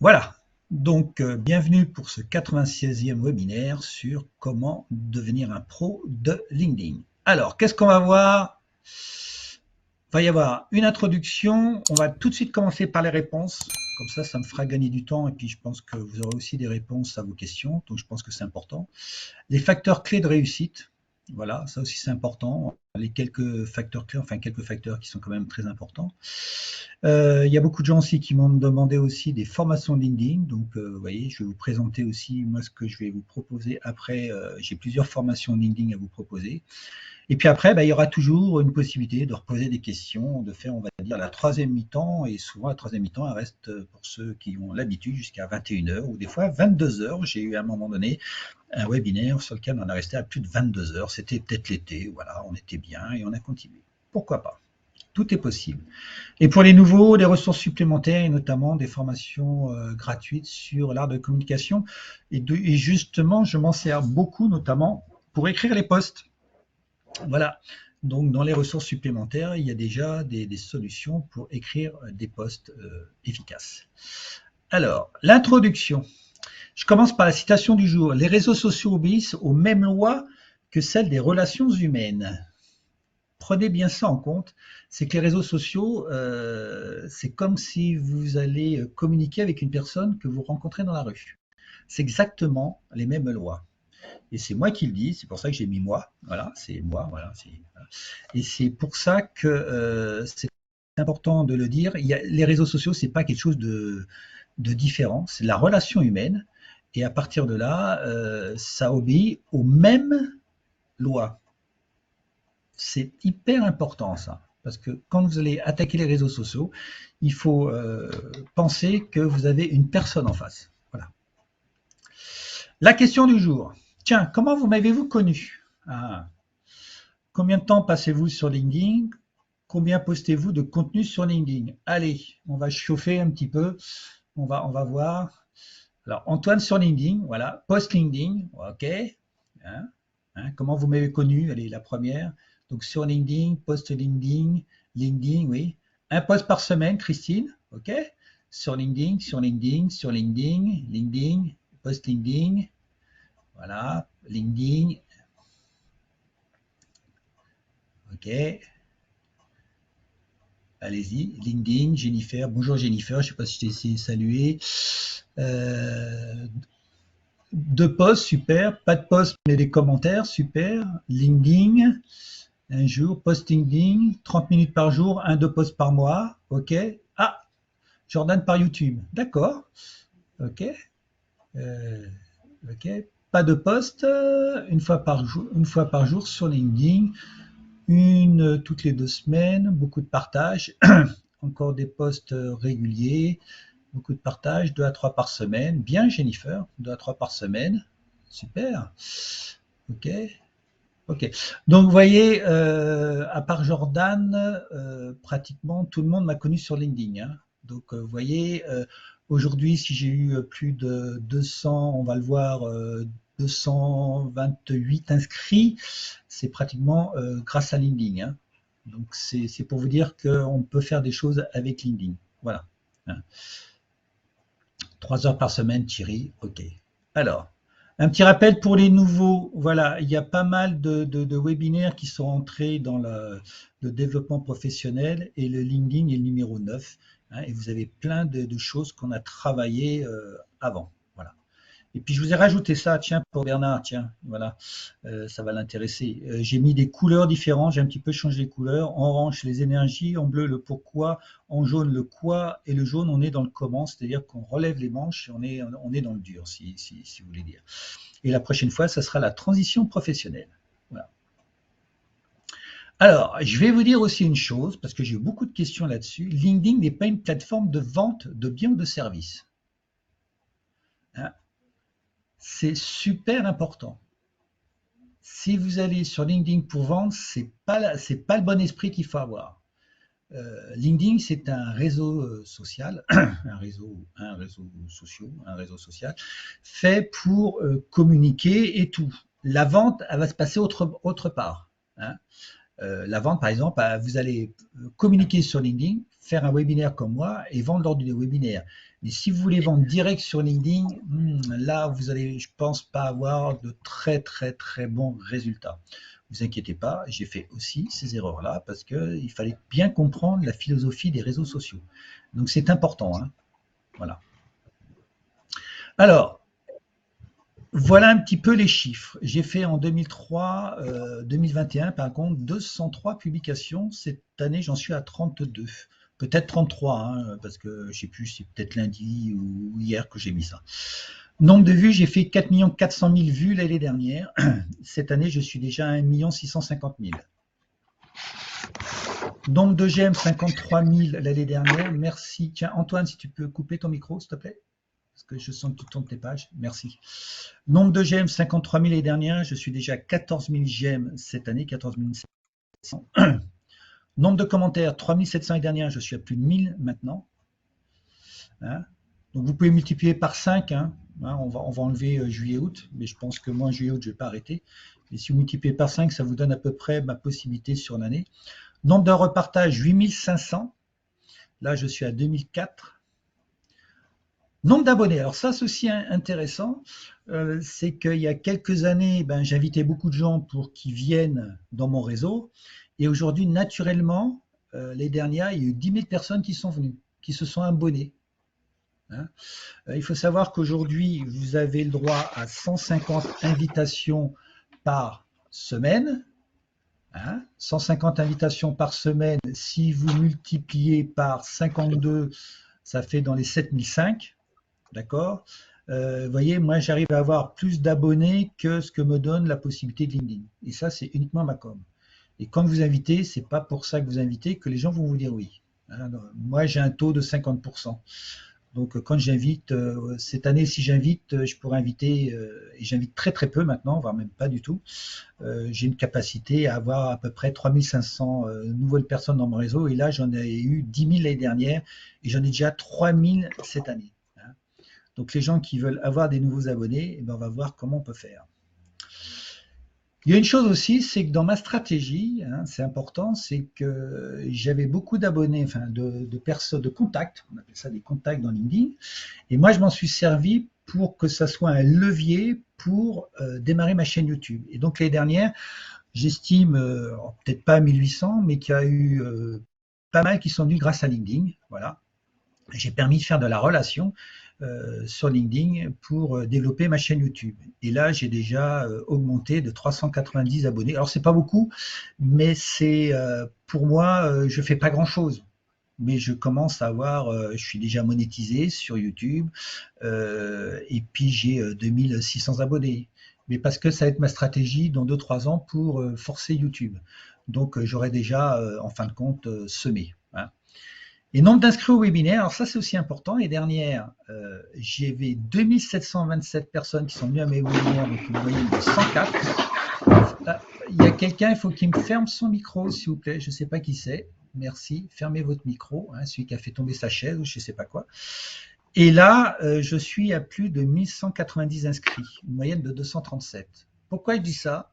Voilà, donc bienvenue pour ce 96e webinaire sur comment devenir un pro de LinkedIn. Alors, qu'est-ce qu'on va voir? Il va y avoir une introduction, on va tout de suite commencer par les réponses, comme ça me fera gagner du temps et puis je pense que vous aurez aussi des réponses à vos questions, donc je pense que c'est important. Les facteurs clés de réussite, voilà, ça aussi c'est important. Les quelques facteurs clés, enfin quelques facteurs qui sont quand même très importants. Il y a beaucoup de gens aussi qui m'ont demandé aussi des formations LinkedIn. Donc, vous voyez, je vais vous présenter aussi moi ce que je vais vous proposer après. J'ai plusieurs formations LinkedIn à vous proposer. Et puis après, il y aura toujours une possibilité de reposer des questions, de faire, on va dire, la troisième mi-temps. Et souvent, la troisième mi-temps, elle reste pour ceux qui ont l'habitude jusqu'à 21h ou des fois 22h. J'ai eu à un moment donné un webinaire sur lequel on a resté à plus de 22h. C'était peut-être l'été, voilà, on était bien et on a continué. Pourquoi pas? Tout est possible. Et pour les nouveaux, des ressources supplémentaires et notamment des formations gratuites sur l'art de communication. Et justement, je m'en sers beaucoup, notamment pour écrire les posts. Voilà. Donc, dans les ressources supplémentaires, il y a déjà des solutions pour écrire des posts efficaces. Alors, l'introduction. Je commence par la citation du jour. Les réseaux sociaux obéissent aux mêmes lois que celles des relations humaines. Prenez bien ça en compte, c'est que les réseaux sociaux, c'est comme si vous allez communiquer avec une personne que vous rencontrez dans la rue. C'est exactement les mêmes lois. Et c'est moi qui le dis, c'est pour ça que j'ai mis moi. Voilà, c'est moi. Voilà, voilà. Et c'est pour ça que c'est important de le dire. Les réseaux sociaux, c'est pas quelque chose de différent. C'est la relation humaine. Et à partir de là, ça obéit aux mêmes lois. C'est hyper important ça. Parce que quand vous allez attaquer les réseaux sociaux, il faut penser que vous avez une personne en face. Voilà. La question du jour. Tiens, comment vous m'avez-vous connu? Combien de temps passez-vous sur LinkedIn? Combien postez-vous de contenu sur LinkedIn? Allez, on va chauffer un petit peu. On va voir. Alors, Antoine sur LinkedIn, voilà. Post LinkedIn, ok. Hein, comment vous m'avez connu? Allez, la première. Donc, sur LinkedIn, post LinkedIn, LinkedIn, oui. Un post par semaine, Christine, ok. Sur LinkedIn, sur LinkedIn, sur LinkedIn, LinkedIn, post LinkedIn, voilà. LinkedIn, ok. Allez-y, LinkedIn, Jennifer. Bonjour Jennifer, je ne sais pas si je t'ai essayé de saluer. Euh, Deux posts, super. Pas de posts, mais des commentaires, super. LinkedIn, un jour. Post LinkedIn, 30 minutes par jour, un, deux posts par mois. OK. Ah, Jordan par YouTube. D'accord. OK. Euh, OK. Pas de posts, une fois par jour sur LinkedIn. Une toutes les 2 semaines. Beaucoup de partages. Encore des posts réguliers. Beaucoup de partages, 2 à 3 par semaine. Bien, Jennifer, 2 à 3 par semaine. Super. OK. OK. Donc, vous voyez, à part Jordan, pratiquement tout le monde m'a connu sur LinkedIn. Hein. Donc, vous voyez, aujourd'hui, si j'ai eu plus de 200, on va le voir, 228 inscrits, c'est pratiquement grâce à LinkedIn. Hein. Donc, c'est pour vous dire qu'on peut faire des choses avec LinkedIn. Voilà. Hein. 3 heures par semaine, Thierry, ok. Alors, un petit rappel pour les nouveaux, voilà, il y a pas mal de webinaires qui sont entrés dans le développement professionnel et le LinkedIn est le numéro 9. Hein, et vous avez plein de choses qu'on a travaillées avant. Voilà. Et puis je vous ai rajouté ça, tiens, pour Bernard, tiens, voilà, ça va l'intéresser. J'ai mis des couleurs différentes, j'ai un petit peu changé les couleurs. En orange, les énergies, en bleu, le pourquoi, en jaune, le quoi, et le jaune, on est dans le comment, c'est-à-dire qu'on relève les manches et on est dans le dur, si vous voulez dire. Et la prochaine fois, ça sera la transition professionnelle. Voilà. Alors, je vais vous dire aussi une chose, parce que j'ai eu beaucoup de questions là-dessus. LinkedIn n'est pas une plateforme de vente de biens ou de services. Hein, c'est super important. Si vous allez sur LinkedIn pour vendre, c'est pas le bon esprit qu'il faut avoir. LinkedIn, c'est un réseau social, un réseau social, fait pour communiquer et tout. La vente, elle va se passer autre part. Hein. La vente, par exemple, vous allez communiquer sur LinkedIn, faire un webinaire comme moi et vendre lors du webinaire. Mais si vous voulez vendre direct sur LinkedIn, là, vous allez, je pense, pas avoir de très, très, très bons résultats. Vous inquiétez pas, j'ai fait aussi ces erreurs-là parce qu'il fallait bien comprendre la philosophie des réseaux sociaux. Donc, c'est important, hein. Voilà. Alors, voilà un petit peu les chiffres. J'ai fait en 2003, 2021, par contre, 203 publications. Cette année, j'en suis à 32. Peut-être 33, hein, parce que je ne sais plus, c'est peut-être lundi ou hier que j'ai mis ça. Nombre de vues, j'ai fait 4 400 000 vues l'année dernière. Cette année, je suis déjà à 1 650 000. Nombre de j'aime, 53 000 l'année dernière. Merci. Tiens, Antoine, si tu peux couper ton micro, s'il te plaît, parce que je sens que tu tournes tes pages. Merci. Nombre de j'aime, 53 000 l'année dernière. Je suis déjà à 14 000 j'aime cette année, 14 700. Nombre de commentaires, 3 700 l'année dernière. Je suis à plus de 1000 maintenant. Hein, donc vous pouvez multiplier par 5. Hein, on va enlever juillet-août, mais je pense que moi, juillet-août, je ne vais pas arrêter. Mais si vous multipliez par 5, ça vous donne à peu près ma possibilité sur l'année. Nombre de repartages, 8500. Là, je suis à 2004. Nombre d'abonnés, alors ça c'est aussi intéressant, c'est qu'il y a quelques années, j'invitais beaucoup de gens pour qu'ils viennent dans mon réseau, et aujourd'hui, naturellement, les dernières, il y a eu 10 000 personnes qui sont venues, qui se sont abonnées. Hein. Il faut savoir qu'aujourd'hui, vous avez le droit à 150 invitations par semaine. Hein, 150 invitations par semaine, si vous multipliez par 52, ça fait dans les 7005. D'accord. Vous voyez, moi, j'arrive à avoir plus d'abonnés que ce que me donne la possibilité de LinkedIn. Et ça, c'est uniquement ma com. Et quand vous invitez, c'est pas pour ça que vous invitez que les gens vont vous dire oui. Hein, moi, j'ai un taux de 50%. Donc, quand j'invite, cette année, si j'invite, je pourrais inviter, et j'invite très très peu maintenant, voire même pas du tout. J'ai une capacité à avoir à peu près 3500 nouvelles personnes dans mon réseau. Et là, j'en ai eu 10 000 l'année dernière et j'en ai déjà 3000 cette année. Hein. Donc, les gens qui veulent avoir des nouveaux abonnés, eh ben, on va voir comment on peut faire. Il y a une chose aussi, c'est que dans ma stratégie, hein, c'est important, c'est que j'avais beaucoup d'abonnés, enfin de personnes, de contacts, on appelle ça des contacts dans LinkedIn, et moi je m'en suis servi pour que ça soit un levier pour démarrer ma chaîne YouTube. Et donc l'année dernière, j'estime, peut-être pas 1800, mais qu'il y a eu pas mal qui sont venus grâce à LinkedIn, voilà. J'ai permis de faire de la relation sur LinkedIn pour développer ma chaîne YouTube. Et là, j'ai déjà augmenté de 390 abonnés. Alors, c'est pas beaucoup, mais c'est pour moi, je fais pas grand-chose. Mais je commence à avoir, je suis déjà monétisé sur YouTube, et puis j'ai 2600 abonnés. Mais parce que ça va être ma stratégie dans 2-3 ans pour forcer YouTube. Donc, j'aurai déjà, en fin de compte, semé. Hein. Et nombre d'inscrits au webinaire, alors ça c'est aussi important. Les dernières, j'avais 2727 personnes qui sont venues à mes webinaires, donc une moyenne de 104. Là, il y a quelqu'un, il faut qu'il me ferme son micro, s'il vous plaît. Je ne sais pas qui c'est. Merci. Fermez votre micro, hein, celui qui a fait tomber sa chaise ou je ne sais pas quoi. Et là, je suis à plus de 1190 inscrits, une moyenne de 237. Pourquoi je dis ça?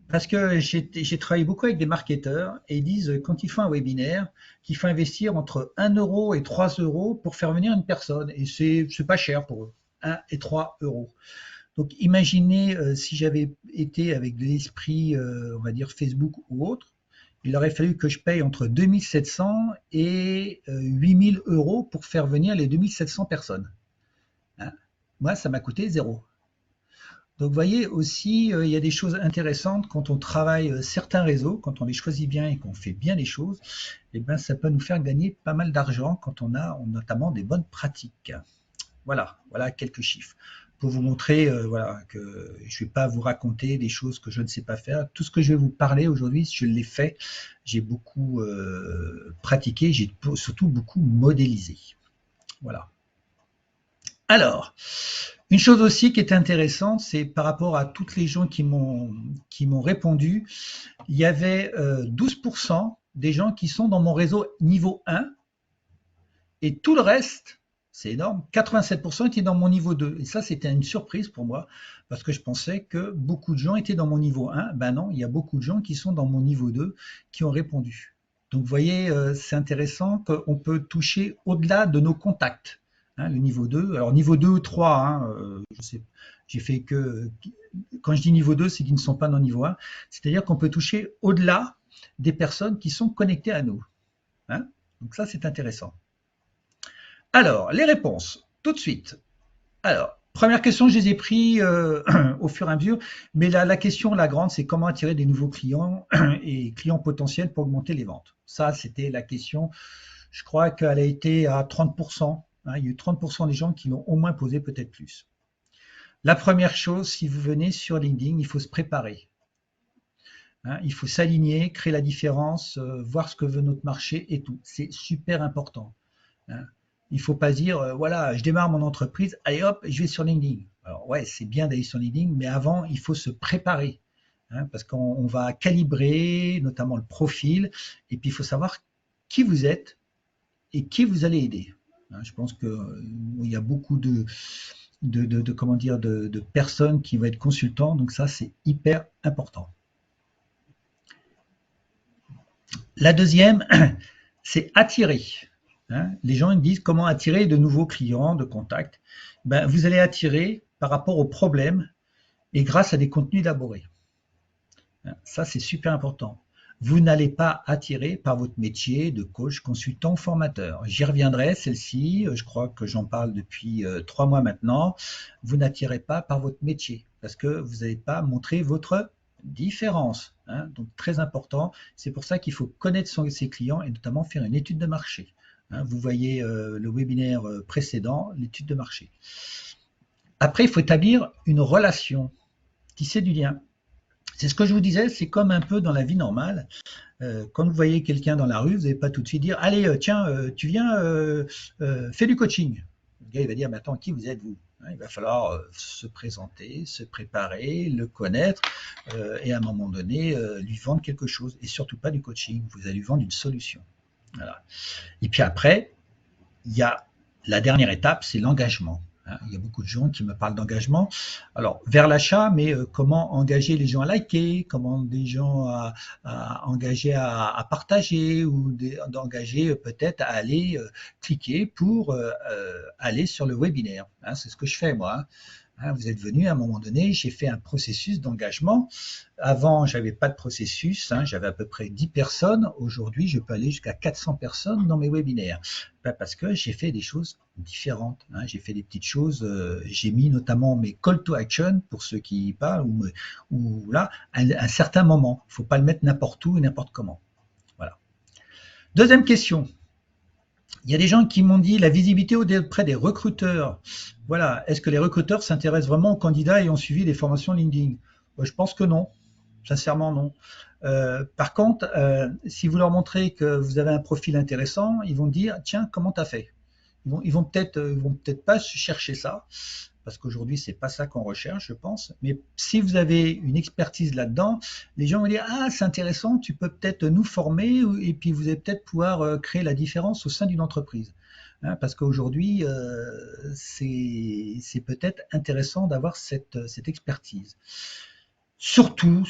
Parce que j'ai travaillé beaucoup avec des marketeurs et ils disent quand ils font un webinaire qu'il faut investir entre 1 euro et 3 euros pour faire venir une personne. Et c'est pas cher pour eux, 1 et 3 euros. Donc imaginez si j'avais été avec de l'esprit, on va dire Facebook ou autre, il aurait fallu que je paye entre 2700 et 8000 euros pour faire venir les 2700 personnes. Hein. Moi, ça m'a coûté zéro. Donc, vous voyez aussi, il y a des choses intéressantes quand on travaille certains réseaux, quand on les choisit bien et qu'on fait bien les choses, eh ben, ça peut nous faire gagner pas mal d'argent quand on a notamment des bonnes pratiques. Voilà, voilà quelques chiffres pour vous montrer voilà, que je ne vais pas vous raconter des choses que je ne sais pas faire. Tout ce que je vais vous parler aujourd'hui, je l'ai fait, j'ai beaucoup pratiqué, j'ai surtout beaucoup modélisé. Voilà. Alors, une chose aussi qui est intéressante, c'est par rapport à toutes les gens qui m'ont répondu, il y avait 12% des gens qui sont dans mon réseau niveau 1 et tout le reste, c'est énorme, 87% étaient dans mon niveau 2. Et ça, c'était une surprise pour moi parce que je pensais que beaucoup de gens étaient dans mon niveau 1. Ben non, il y a beaucoup de gens qui sont dans mon niveau 2 qui ont répondu. Donc, vous voyez, c'est intéressant qu'on peut toucher au-delà de nos contacts. hein, le niveau 2. Alors niveau 2 ou 3, hein, je sais, j'ai fait que, quand je dis niveau 2, c'est qu'ils ne sont pas dans le niveau 1, c'est-à-dire qu'on peut toucher au-delà des personnes qui sont connectées à nous. Hein. Donc ça, c'est intéressant. Alors, les réponses, tout de suite. Alors, première question, je les ai pris au fur et à mesure, mais la question, la grande, c'est comment attirer des nouveaux clients et clients potentiels pour augmenter les ventes. Ça, c'était la question. Je crois qu'elle a été à 30%. Hein, il y a eu 30% des gens qui l'ont au moins posé, peut-être plus. La première chose, si vous venez sur LinkedIn, il faut se préparer. Hein, il faut s'aligner, créer la différence, voir ce que veut notre marché et tout. C'est super important. Hein. Il ne faut pas dire, voilà, je démarre mon entreprise, allez hop, je vais sur LinkedIn. Alors ouais, c'est bien d'aller sur LinkedIn, mais avant, il faut se préparer. Hein, parce qu'on va calibrer notamment le profil, et puis il faut savoir qui vous êtes et qui vous allez aider. Hein, je pense qu'il y a beaucoup comment dire, de personnes qui vont être consultants, donc ça, c'est hyper important. La deuxième, c'est attirer. Hein, les gens ils disent comment attirer de nouveaux clients, de contacts. Ben, vous allez attirer par rapport aux problèmes et grâce à des contenus élaborés. Hein, ça, c'est super important. Vous n'allez pas attirer par votre métier de coach, consultant, formateur. J'y reviendrai, celle-ci, je crois que j'en parle depuis 3 mois maintenant. Vous n'attirez pas par votre métier parce que vous n'allez pas montrer votre différence. Hein, donc très important. C'est pour ça qu'il faut connaître ses clients et notamment faire une étude de marché. Hein, vous voyez le webinaire précédent, l'étude de marché. Après, il faut établir une relation, tisser du lien. C'est ce que je vous disais, c'est comme un peu dans la vie normale. Quand vous voyez quelqu'un dans la rue, vous n'allez pas tout de suite dire allez, tiens, tu viens, fais du coaching. Le gars, il va dire mais attends, qui vous êtes, vous? Il va falloir se présenter, se préparer, le connaître et à un moment donné, lui vendre quelque chose. Et surtout pas du coaching, vous allez lui vendre une solution. Voilà. Et puis après, il y a la dernière étape, c'est l'engagement. Il y a beaucoup de gens qui me parlent d'engagement. Alors, vers l'achat, mais comment engager les gens à liker, comment des gens à engager à partager ou d'engager peut-être à aller cliquer pour aller sur le webinaire. Hein, c'est ce que je fais moi. Hein, vous êtes venu à un moment donné, j'ai fait un processus d'engagement. Avant, j'avais pas de processus, hein, j'avais à peu près 10 personnes. Aujourd'hui, je peux aller jusqu'à 400 personnes dans mes webinaires. Ben parce que j'ai fait des choses différentes. Hein, j'ai fait des petites choses, j'ai mis notamment mes call to action pour ceux qui y parlent ou là, un certain moment. Il ne faut pas le mettre n'importe où et n'importe comment. Voilà. Deuxième question. Il y a des gens qui m'ont dit la visibilité auprès des recruteurs. Voilà, est-ce que les recruteurs s'intéressent vraiment aux candidats et ont suivi les formations LinkedIn? Je pense que non, sincèrement non. Par contre, si vous leur montrez que vous avez un profil intéressant, ils vont dire tiens, comment tu as fait? Ils vont peut-être pas chercher ça, parce qu'aujourd'hui c'est pas ça qu'on recherche, je pense. Mais si vous avez une expertise là-dedans, les gens vont dire ah c'est intéressant, tu peux peut-être nous former et puis vous allez peut-être pouvoir créer la différence au sein d'une entreprise. Hein, parce qu'aujourd'hui c'est peut-être intéressant d'avoir cette expertise. Surtout,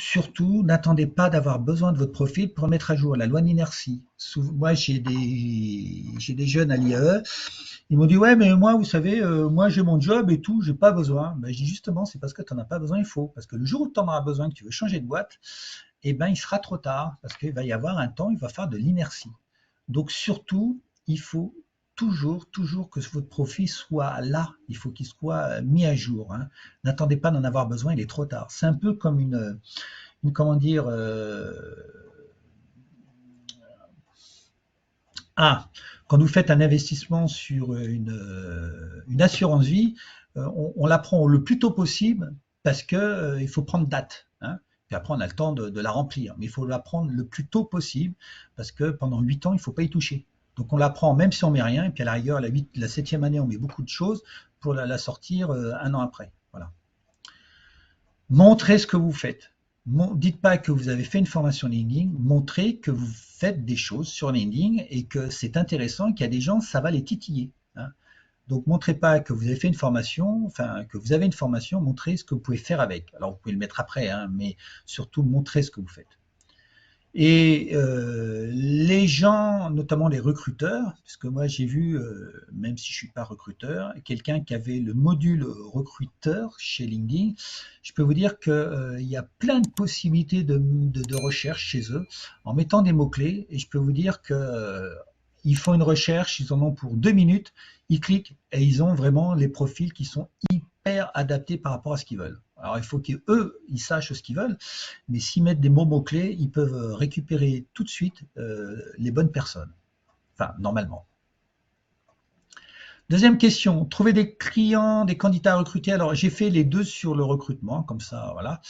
n'attendez pas d'avoir besoin de votre profil pour mettre à jour la loi d'inertie. Moi, j'ai des jeunes à l'IAE, ils m'ont dit ouais, mais moi, vous savez, moi j'ai mon job et tout, j'ai pas besoin. Ben, je dis justement, c'est parce que tu n'en as pas besoin, il faut. Parce que le jour où tu en auras besoin, que tu veux changer de boîte, eh ben, il sera trop tard. Parce qu'il va y avoir un temps, il va faire de l'inertie. Donc surtout, il faut toujours que votre profil soit là. Il faut qu'il soit mis à jour. Hein. N'attendez pas d'en avoir besoin, il est trop tard. C'est un peu comme comment dire, quand vous faites un investissement sur une assurance vie, on la prend le plus tôt possible parce que il faut prendre date. Hein. Puis après, on a le temps de la remplir. Mais il faut la prendre le plus tôt possible parce que pendant 8 ans, il ne faut pas y toucher. Donc on la prend même si on ne met rien. Et puis à la rigueur, la 7e année, on met beaucoup de choses pour la sortir 1 an après. Voilà. Montrez ce que vous faites. Dites pas que vous avez fait une formation LinkedIn, montrez que vous faites des choses sur LinkedIn et que c'est intéressant, qu'il y a des gens, ça va les titiller. Hein. Donc, montrez pas que vous avez fait une formation, enfin, que vous avez une formation, montrez ce que vous pouvez faire avec. Alors, vous pouvez le mettre après, hein, mais surtout, montrez ce que vous faites. Et les gens, notamment les recruteurs, puisque moi j'ai vu, même si je suis pas recruteur, quelqu'un qui avait le module recruteur chez LinkedIn, je peux vous dire qu'il y a plein de possibilités de recherche chez eux en mettant des mots-clés. Et je peux vous dire que ils font une recherche, ils en ont pour 2 minutes, ils cliquent et ils ont vraiment les profils qui sont hyper adaptés par rapport à ce qu'ils veulent. Alors il faut qu'eux, ils sachent ce qu'ils veulent, mais s'ils mettent des mots-clés, ils peuvent récupérer tout de suite les bonnes personnes. Enfin, normalement. Deuxième question, trouver des clients, des candidats à recruter. Alors, j'ai fait les deux sur le recrutement, comme ça, voilà.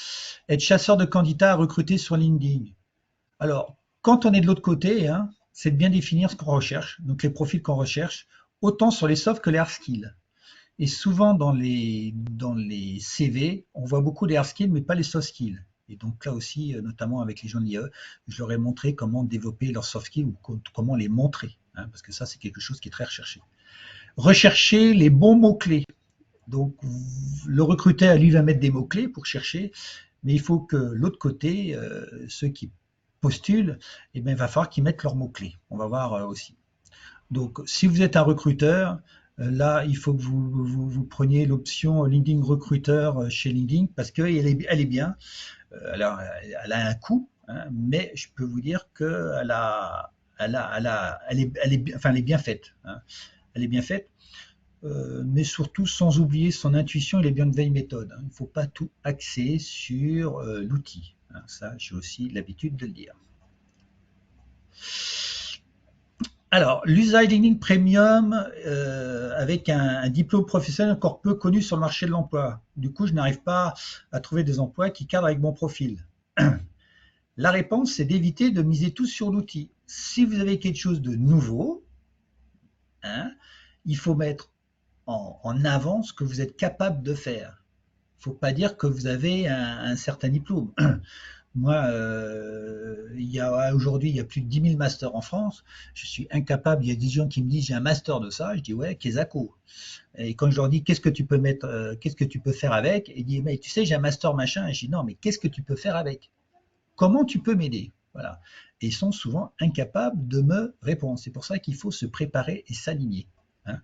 Être chasseur de candidats à recruter sur LinkedIn. Alors, quand on est de l'autre côté, hein, c'est de bien définir ce qu'on recherche, donc les profils qu'on recherche, autant sur les soft que les hard skills. Et souvent dans les CV, on voit beaucoup les hard skills, mais pas les soft skills. Et donc là aussi, notamment avec les gens de l'IE, je leur ai montré comment développer leurs soft skills ou comment les montrer, hein, parce que ça, c'est quelque chose qui est très recherché. Rechercher les bons mots-clés. Donc, le recruteur, lui, va mettre des mots-clés pour chercher, mais il faut que l'autre côté, ceux qui postulent, eh bien, il va falloir qu'ils mettent leurs mots-clés. On va voir aussi. Donc, si vous êtes un recruteur, là, il faut que vous preniez l'option LinkedIn recruteur chez LinkedIn parce qu'elle est bien. Alors, elle a un coût, hein, mais je peux vous dire qu'elle elle est bien faite, hein. Elle est bien faite, mais surtout sans oublier son intuition et les bien de veille méthodes, hein. Il ne faut pas tout axer sur l'outil, hein. Ça, j'ai aussi l'habitude de le dire. Alors, l'usage LinkedIn Premium avec un diplôme professionnel encore peu connu sur le marché de l'emploi. Du coup, je n'arrive pas à trouver des emplois qui cadrent avec mon profil. La réponse, c'est d'éviter de miser tout sur l'outil. Si vous avez quelque chose de nouveau, hein, il faut mettre en avant ce que vous êtes capable de faire. Il ne faut pas dire que vous avez un certain diplôme. Moi, aujourd'hui, il y a plus de 10 000 masters en France. Je suis incapable. Il y a des gens qui me disent j'ai un master de ça. Je dis ouais, Kesako. Et quand je leur dis qu'est-ce que tu peux mettre, qu'est-ce que tu peux faire avec, ils disent mais tu sais j'ai un master machin. Et je dis non, mais qu'est-ce que tu peux faire avec? Comment tu peux m'aider? Voilà. Et ils sont souvent incapables de me répondre. C'est pour ça qu'il faut se préparer et s'aligner, hein.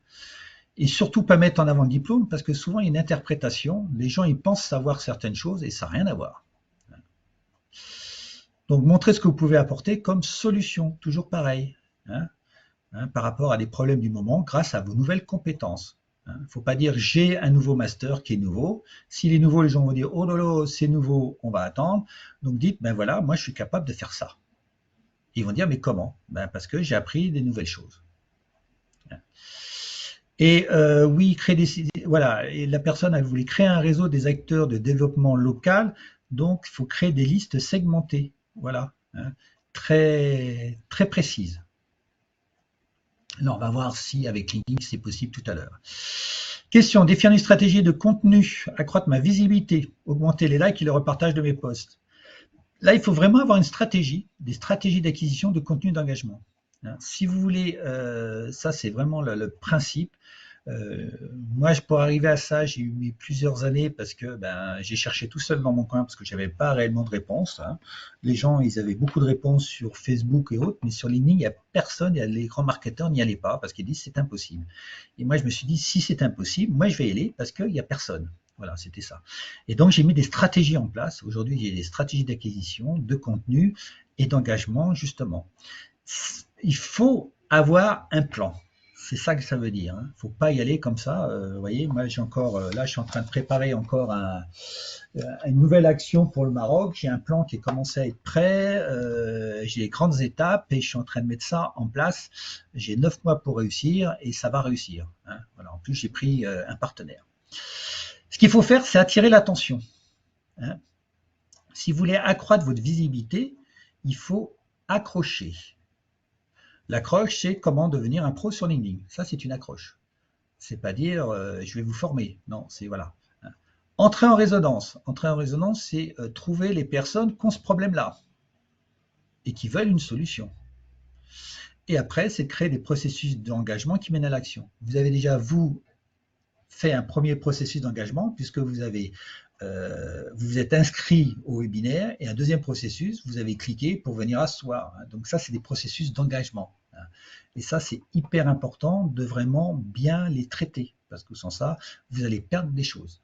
Et surtout pas mettre en avant le diplôme parce que souvent il y a une interprétation. Les gens ils pensent savoir certaines choses et ça n'a rien à voir. Donc, montrez ce que vous pouvez apporter comme solution, toujours pareil, hein, hein, par rapport à des problèmes du moment, grâce à vos nouvelles compétences. Il ne faut pas dire j'ai un nouveau master qui est nouveau. S'il est nouveau, les gens vont dire oh là là, c'est nouveau, on va attendre. Donc dites ben voilà, moi je suis capable de faire ça. Ils vont dire mais comment? Ben parce que j'ai appris des nouvelles choses. Et oui, créer voilà, et la personne elle voulait créer un réseau des acteurs de développement local, donc il faut créer des listes segmentées, voilà, hein, très très précises. Là, on va voir si avec LinkedIn c'est possible tout à l'heure. Question, définir une stratégie de contenu, accroître ma visibilité, augmenter les likes et le repartage de mes posts. Là, il faut vraiment avoir une stratégie, des stratégies d'acquisition de contenu d'engagement. Si vous voulez, ça c'est vraiment le principe. Moi, pour arriver à ça, j'ai eu mis plusieurs années parce que ben, j'ai cherché tout seul dans mon coin parce que je n'avais pas réellement de réponse, hein. Les gens, ils avaient beaucoup de réponses sur Facebook et autres, mais sur LinkedIn, il n'y a personne, les grands marketeurs n'y allaient pas parce qu'ils disent c'est impossible. Et moi, je me suis dit, si c'est impossible, moi, je vais y aller parce qu'il n'y a personne. Voilà, c'était ça. Et donc, j'ai mis des stratégies en place. Aujourd'hui, j'ai des stratégies d'acquisition, de contenu et d'engagement, justement. Il faut avoir un plan. C'est ça que ça veut dire, hein. Faut pas y aller comme ça. Vous voyez, moi j'ai encore, là je suis en train de préparer encore une nouvelle action pour le Maroc. J'ai un plan qui est commencé à être prêt. J'ai les grandes étapes et je suis en train de mettre ça en place. J'ai 9 mois pour réussir et ça va réussir, hein. Voilà. En plus j'ai pris un partenaire. Ce qu'il faut faire, c'est attirer l'attention, hein. Si vous voulez accroître votre visibilité, il faut accrocher. L'accroche, c'est comment devenir un pro sur LinkedIn. Ça, c'est une accroche. C'est pas dire je vais vous former. Non, c'est voilà. Entrer en résonance. Entrer en résonance, c'est trouver les personnes qui ont ce problème-là et qui veulent une solution. Et après, c'est de créer des processus d'engagement qui mènent à l'action. Vous avez déjà, vous, fait un premier processus d'engagement puisque vous avez vous vous êtes inscrit au webinaire et un deuxième processus, vous avez cliqué pour venir asseoir. Donc ça, c'est des processus d'engagement. Et ça, c'est hyper important de vraiment bien les traiter parce que sans ça, vous allez perdre des choses.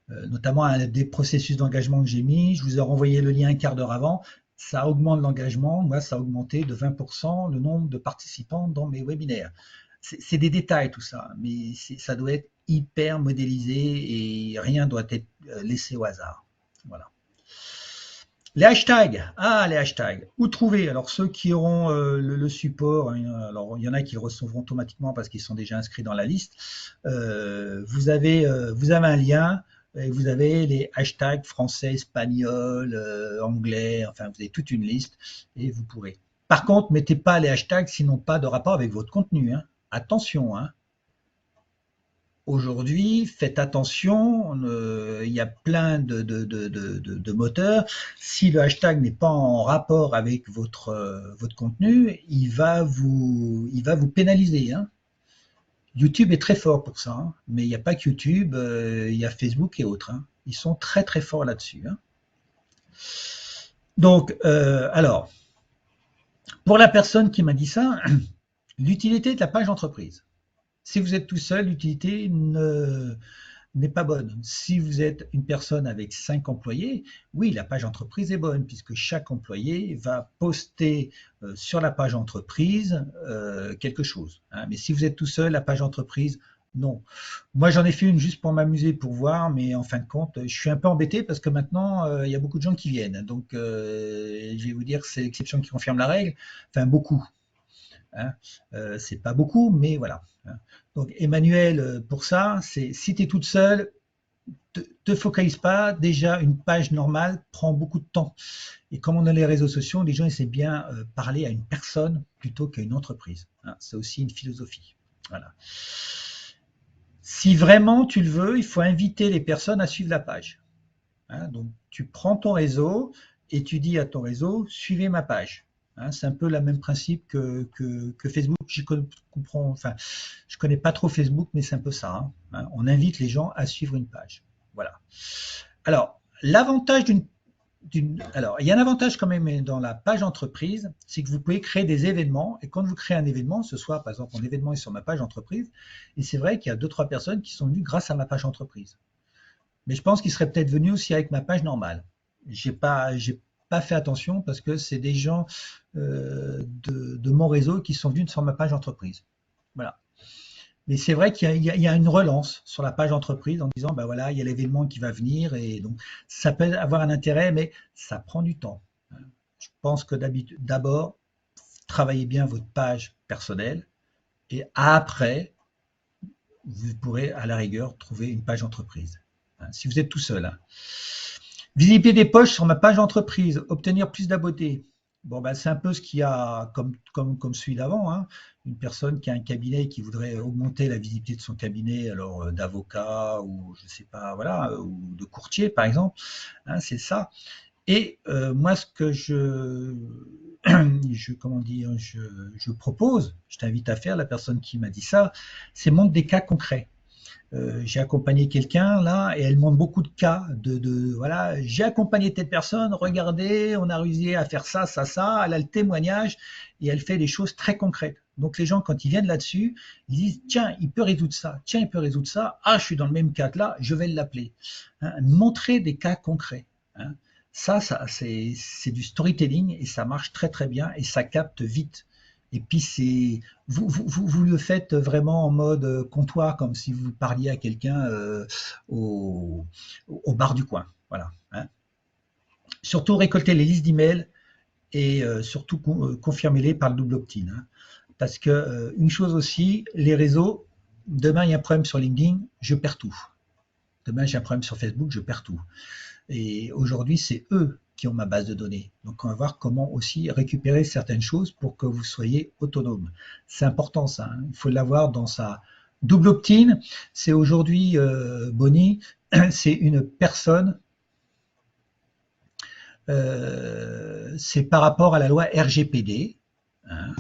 Notamment un des processus d'engagement que j'ai mis, je vous ai renvoyé le lien un quart d'heure avant, ça augmente l'engagement. Moi, ça a augmenté de 20% le nombre de participants dans mes webinaires. C'est des détails tout ça, mais ça doit être hyper modélisé et rien doit être laissé au hasard. Voilà. Les hashtags. Ah, les hashtags. Où trouver? Alors, ceux qui auront le support, alors il y en a qui le recevront automatiquement parce qu'ils sont déjà inscrits dans la liste. Vous avez un lien et vous avez les hashtags français, espagnol, anglais, enfin, vous avez toute une liste et vous pourrez. Par contre, mettez pas les hashtags s'ils n'ont pas de rapport avec votre contenu. Hein. Attention, hein. Aujourd'hui, faites attention, il y a plein de moteurs. Si le hashtag n'est pas en rapport avec votre contenu, il va vous pénaliser. Hein. YouTube est très fort pour ça, hein. Mais il n'y a pas que YouTube, il y a Facebook et autres. Hein. Ils sont très très forts là-dessus. Hein. Donc, alors, pour la personne qui m'a dit ça, l'utilité de la page entreprise. Si vous êtes tout seul, l'utilité n'est pas bonne. Si vous êtes une personne avec 5 employés, oui, la page entreprise est bonne puisque chaque employé va poster sur la page entreprise quelque chose. Hein. Mais si vous êtes tout seul, la page entreprise, non. Moi, j'en ai fait une juste pour m'amuser, pour voir, mais en fin de compte, je suis un peu embêté parce que maintenant, il y a beaucoup de gens qui viennent. Donc, je vais vous dire que c'est l'exception qui confirme la règle. Enfin, beaucoup. Hein. C'est pas beaucoup, mais voilà. Hein. Donc Emmanuel, pour ça, c'est si tu es toute seule, te focalise pas. Déjà, une page normale prend beaucoup de temps. Et comme on a les réseaux sociaux, les gens essaient bien parler à une personne plutôt qu'à une entreprise. Hein. C'est aussi une philosophie. Voilà. Si vraiment tu le veux, il faut inviter les personnes à suivre la page. Hein. Donc tu prends ton réseau et tu dis à ton réseau, suivez ma page. Hein, c'est un peu le même principe que Facebook. Je connais pas trop Facebook, mais c'est un peu ça. Hein. On invite les gens à suivre une page. Voilà. Alors, l'avantage alors, il y a un avantage quand même dans la page entreprise, c'est que vous pouvez créer des événements. Et quand vous créez un événement, ce soit par exemple mon événement est sur ma page entreprise, et c'est vrai qu'il y a 2-3 personnes qui sont venues grâce à ma page entreprise. Mais je pense qu'ils seraient peut-être venus aussi avec ma page normale. J'ai pas fait attention parce que c'est des gens de mon réseau qui sont venus sur ma page entreprise. Voilà. Mais c'est vrai qu'il y a une relance sur la page entreprise en disant, ben voilà, il y a l'événement qui va venir et donc ça peut avoir un intérêt, mais ça prend du temps. Je pense que d'abord, travaillez bien votre page personnelle et après, vous pourrez à la rigueur trouver une page entreprise. Si vous êtes tout seul. Hein. Visibilité des poches sur ma page entreprise, obtenir plus d'abonnés. Bon, ben, c'est un peu ce qu'il y a comme celui d'avant. Hein. Une personne qui a un cabinet qui voudrait augmenter la visibilité de son cabinet, alors d'avocat ou je sais pas, voilà, ou de courtier par exemple. Hein, c'est ça. Et moi, ce que je propose, je t'invite à faire, la personne qui m'a dit ça, c'est montre des cas concrets. J'ai accompagné quelqu'un là et elle montre beaucoup de cas voilà, j'ai accompagné telle personne, regardez, on a réussi à faire ça, ça, ça, elle a le témoignage et elle fait des choses très concrètes. Donc les gens quand ils viennent là-dessus, ils disent tiens, il peut résoudre ça, tiens, il peut résoudre ça, ah, je suis dans le même cas que là, je vais l'appeler. Hein, montrer des cas concrets. Hein. Ça c'est du storytelling et ça marche très très bien et ça capte vite. Et puis c'est vous le faites vraiment en mode comptoir, comme si vous parliez à quelqu'un au bar du coin. Voilà. Hein. Surtout récolter les listes d'emails et surtout confirmez-les par le double opt-in. Hein. Parce que une chose aussi, les réseaux, demain il y a un problème sur LinkedIn, je perds tout. Demain j'ai un problème sur Facebook, je perds tout. Et aujourd'hui, c'est eux qui ont ma base de données. Donc, on va voir comment aussi récupérer certaines choses pour que vous soyez autonome. C'est important ça. Hein. Il faut l'avoir dans sa double opt-in. C'est aujourd'hui, Bonnie, c'est une personne, c'est par rapport à la loi RGPD. Hein.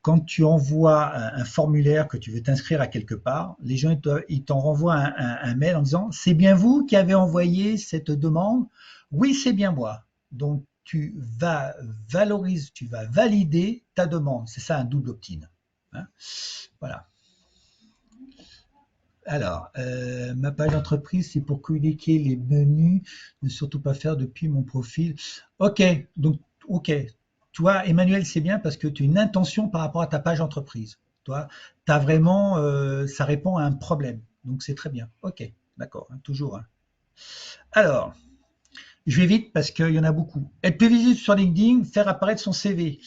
Quand tu envoies un formulaire que tu veux t'inscrire à quelque part, les gens ils t'en renvoient un mail en disant c'est bien vous qui avez envoyé cette demande. Oui, c'est bien moi. Donc tu vas valoriser, tu vas valider ta demande. C'est ça un double opt-in. Hein, voilà. Alors, ma page d'entreprise, c'est pour communiquer les menus, ne surtout pas faire depuis mon profil. Ok, donc, ok. Toi, Emmanuel, c'est bien parce que tu as une intention par rapport à ta page d'entreprise. Toi, tu as vraiment, ça répond à un problème. Donc, c'est très bien. Ok, d'accord, hein, toujours. Hein. Alors, je vais vite parce qu'il y en a beaucoup. Être plus visible sur LinkedIn, faire apparaître son CV.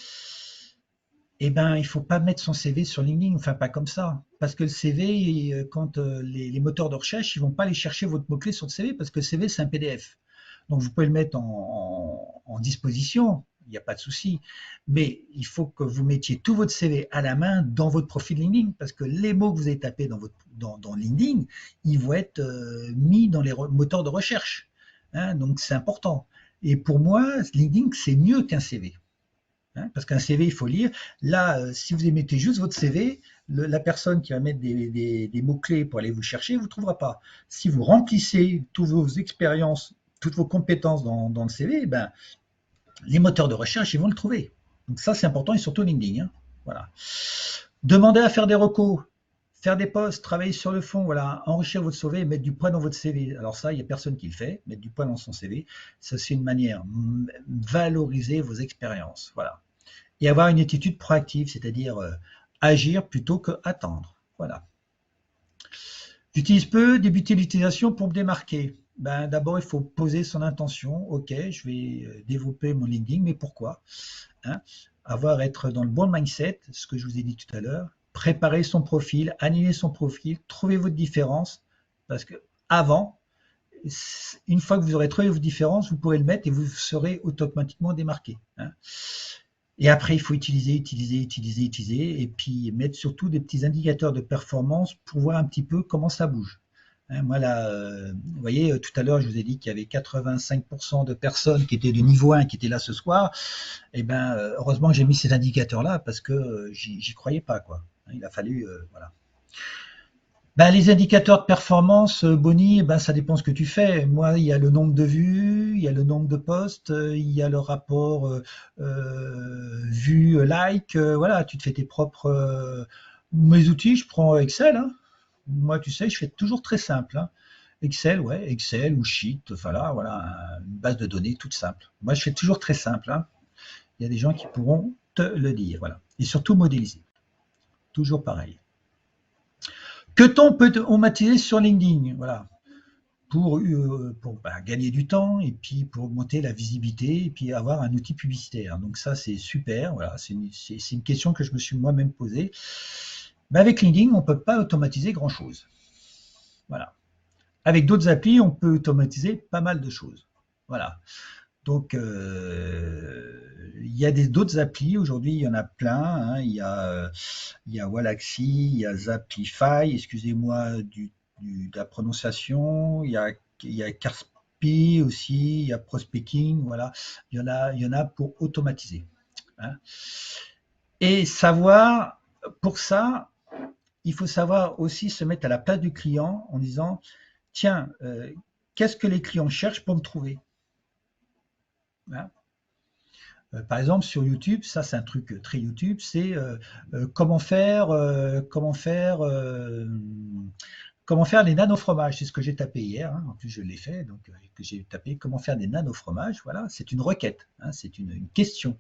Eh ben, il faut pas mettre son CV sur LinkedIn, enfin pas comme ça, parce que le CV, quand les moteurs de recherche, ils vont pas aller chercher votre mot-clé sur le CV, parce que le CV c'est un PDF. Donc vous pouvez le mettre en disposition, il n'y a pas de souci, mais il faut que vous mettiez tout votre CV à la main dans votre profil LinkedIn, parce que les mots que vous avez tapés dans LinkedIn, ils vont être mis dans les moteurs de recherche. Hein, donc c'est important. Et pour moi, LinkedIn c'est mieux qu'un CV. Hein, parce qu'un CV, il faut lire. Là, si vous mettez juste votre CV, la personne qui va mettre des mots-clés pour aller vous chercher, vous ne trouvera pas. Si vous remplissez toutes vos expériences, toutes vos compétences dans le CV, ben, les moteurs de recherche, ils vont le trouver. Donc ça, c'est important, et surtout LinkedIn. Hein. Voilà. Demandez à faire des recos, faire des posts, travailler sur le fond, voilà, enrichir votre CV et mettre du poids dans votre CV. Alors ça, il n'y a personne qui le fait, mettre du poids dans son CV. Ça, c'est une manière de valoriser vos expériences. Voilà et avoir une attitude proactive, c'est-à-dire agir plutôt que attendre. Voilà. J'utilise peu, débuter l'utilisation pour me démarquer. Ben, d'abord, il faut poser son intention. Ok, je vais développer mon LinkedIn, mais pourquoi hein être dans le bon mindset, ce que je vous ai dit tout à l'heure. Préparer son profil, animer son profil, trouver votre différence. Parce que avant, une fois que vous aurez trouvé vos différences, vous pourrez le mettre et vous serez automatiquement démarqué. Hein. Et après, il faut utiliser, et puis mettre surtout des petits indicateurs de performance pour voir un petit peu comment ça bouge. Hein, moi, là, vous voyez, tout à l'heure, je vous ai dit qu'il y avait 85% de personnes qui étaient de niveau 1 qui étaient là ce soir. Et ben, heureusement que j'ai mis ces indicateurs-là parce que j'y croyais pas, quoi. Il a fallu, voilà. Ben, les indicateurs de performance, Bonnie, ben, ça dépend ce que tu fais. Moi, il y a le nombre de vues, il y a le nombre de posts, il y a le rapport vues, like. Voilà, tu te fais tes propres. Mes outils, je prends Excel. Hein. Moi, tu sais, je fais toujours très simple. Hein. Excel, ouais, Excel ou Sheet, enfin là, voilà, une base de données toute simple. Moi, je fais toujours très simple. Hein. Il y a des gens qui pourront te le dire, voilà. Et surtout modéliser. Toujours pareil. Que t-on peut automatiser sur LinkedIn Voilà, pour gagner du temps et puis pour augmenter la visibilité et puis avoir un outil publicitaire. Donc ça, c'est super. Voilà, c'est une question que je me suis moi-même posée. Mais avec LinkedIn, on ne peut pas automatiser grand-chose. Voilà. Avec d'autres applis, on peut automatiser pas mal de choses. Voilà. Donc, il y a d'autres applis. Aujourd'hui, il y en a plein. Hein. Il y a Wallaxy, il y a Zappify, excusez-moi de la prononciation. Il y a Carspi aussi, il y a Prospecting. Voilà. Il y en a pour automatiser. Hein. Et savoir, pour ça, il faut savoir aussi se mettre à la place du client en disant, tiens, qu'est-ce que les clients cherchent pour me trouver hein. Par exemple, sur YouTube, ça c'est un truc très YouTube, c'est comment faire les nano-fromages. C'est ce que j'ai tapé hier, hein. En plus je l'ai fait, donc que j'ai tapé comment faire des nano-fromages. Voilà, c'est une requête, hein, c'est une question.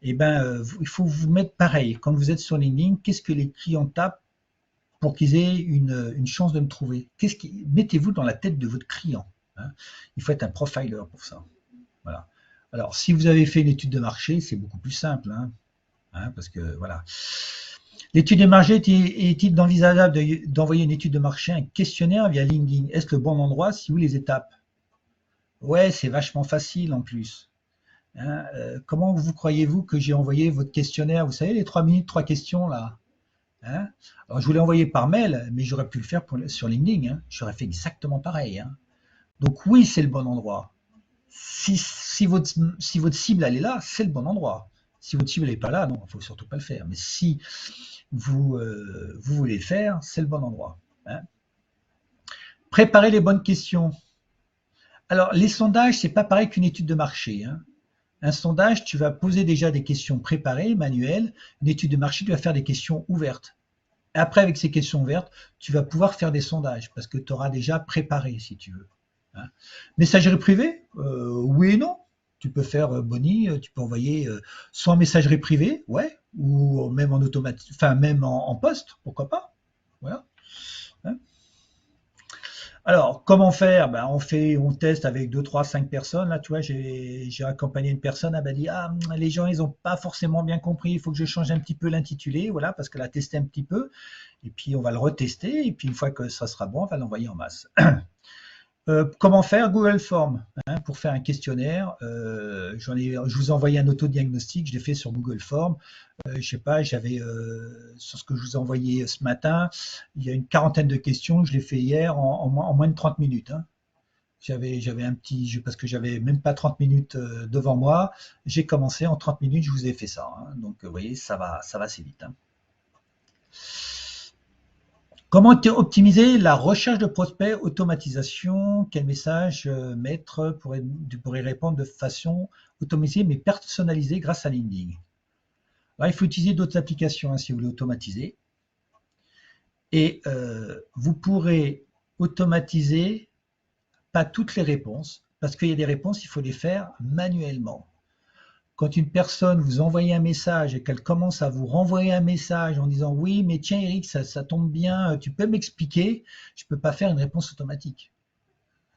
Et ben, il faut vous mettre pareil. Quand vous êtes sur LinkedIn, qu'est-ce que les clients tapent pour qu'ils aient une chance de me trouver Mettez-vous dans la tête de votre client. Hein. Il faut être un profiler pour ça. Voilà. Alors, si vous avez fait une étude de marché, c'est beaucoup plus simple, hein, parce que voilà. L'étude de marché est-il envisageable d'envoyer une étude de marché, un questionnaire via LinkedIn Est-ce le bon endroit si vous les étapes Ouais, c'est vachement facile en plus. Hein, comment vous croyez-vous que j'ai envoyé votre questionnaire Vous savez, les 3 minutes, 3 questions là hein. Alors, je vous l'ai envoyé par mail, mais j'aurais pu le faire sur LinkedIn. Hein. J'aurais fait exactement pareil. Hein. Donc oui, c'est le bon endroit. Si votre cible elle est là, c'est le bon endroit. Si votre cible n'est pas là, non, il ne faut surtout pas le faire. Mais si vous voulez le faire, c'est le bon endroit. Hein. Préparer les bonnes questions. Alors, les sondages, c'est pas pareil qu'une étude de marché. Hein. Un sondage, tu vas poser déjà des questions préparées, manuelles. Une étude de marché, tu vas faire des questions ouvertes. Et après, avec ces questions ouvertes, tu vas pouvoir faire des sondages parce que tu auras déjà préparé, si tu veux. Hein. Messagerie privée, oui et non. Tu peux faire Bonnie, tu peux envoyer soit en messagerie privée, ouais, ou même en automatique, enfin même en poste, pourquoi pas. Voilà. Hein. Alors, comment faire? Ben, on teste avec 2, 3, 5 personnes. Là, tu vois, j'ai accompagné une personne, elle m'a dit, ah, les gens, ils n'ont pas forcément bien compris, il faut que je change un petit peu l'intitulé, voilà, parce qu'elle a testé un petit peu. Et puis, on va le retester. Et puis, une fois que ça sera bon, on va l'envoyer en masse. Comment faire? Google Form, hein, pour faire un questionnaire. Je vous ai envoyé un autodiagnostic, je l'ai fait sur Google Form. Je sais pas, j'avais sur ce que je vous ai envoyé ce matin, il y a une quarantaine de questions, je l'ai fait hier en moins de 30 minutes. Hein. J'avais un petit, parce que j'avais même pas 30 minutes devant moi, j'ai commencé en 30 minutes, je vous ai fait ça. Hein. Donc vous voyez, ça va assez vite. Hein. Comment optimiser la recherche de prospects, automatisation, quel message mettre pour y répondre de façon automatisée mais personnalisée grâce à LinkedIn. Alors, il faut utiliser d'autres applications hein, si vous voulez automatiser. Et vous pourrez automatiser pas toutes les réponses, parce qu'il y a des réponses, il faut les faire manuellement. Quand une personne vous envoie un message et qu'elle commence à vous renvoyer un message en disant oui, mais tiens Eric, ça tombe bien, tu peux m'expliquer, je ne peux pas faire une réponse automatique.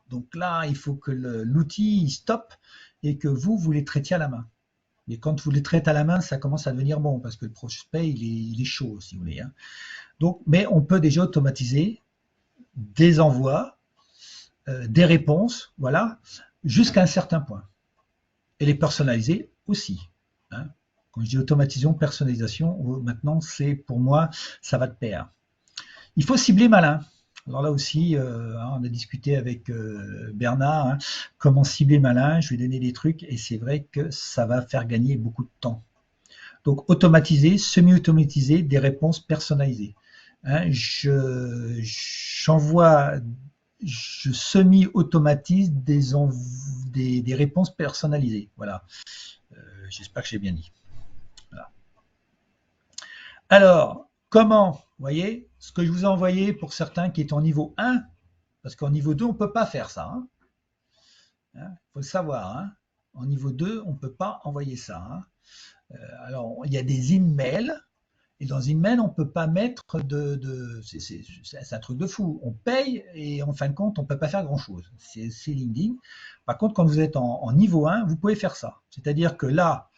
Donc là, il faut que l'outil stoppe et que vous les traitiez à la main. Et quand vous les traitez à la main, ça commence à devenir bon parce que le prospect, il est chaud, si vous voulez. Hein. Donc, mais on peut déjà automatiser des envois, des réponses, voilà, jusqu'à un certain point. Et les personnaliser aussi. Hein. Quand je dis automatisation, personnalisation, maintenant, c'est pour moi, ça va de pair. Il faut cibler malin. Alors là aussi, on a discuté avec Bernard, hein, comment cibler malin, je vais donner des trucs, et c'est vrai que ça va faire gagner beaucoup de temps. Donc, automatiser, semi-automatiser, des réponses personnalisées. Hein, j'envoie, je semi-automatise des réponses personnalisées. Voilà. J'espère que j'ai bien dit. Voilà. Alors, comment? Vous voyez, ce que je vous ai envoyé pour certains qui est en niveau 1, parce qu'en niveau 2, on ne peut pas faire ça. Hein. Faut le savoir. Hein. En niveau 2, on ne peut pas envoyer ça. Hein. Alors, il y a des emails. Et dans email, on ne peut pas mettre c'est un truc de fou. On paye et en fin de compte, on ne peut pas faire grand-chose. C'est LinkedIn. Par contre, quand vous êtes en niveau 1, vous pouvez faire ça. C'est-à-dire que là,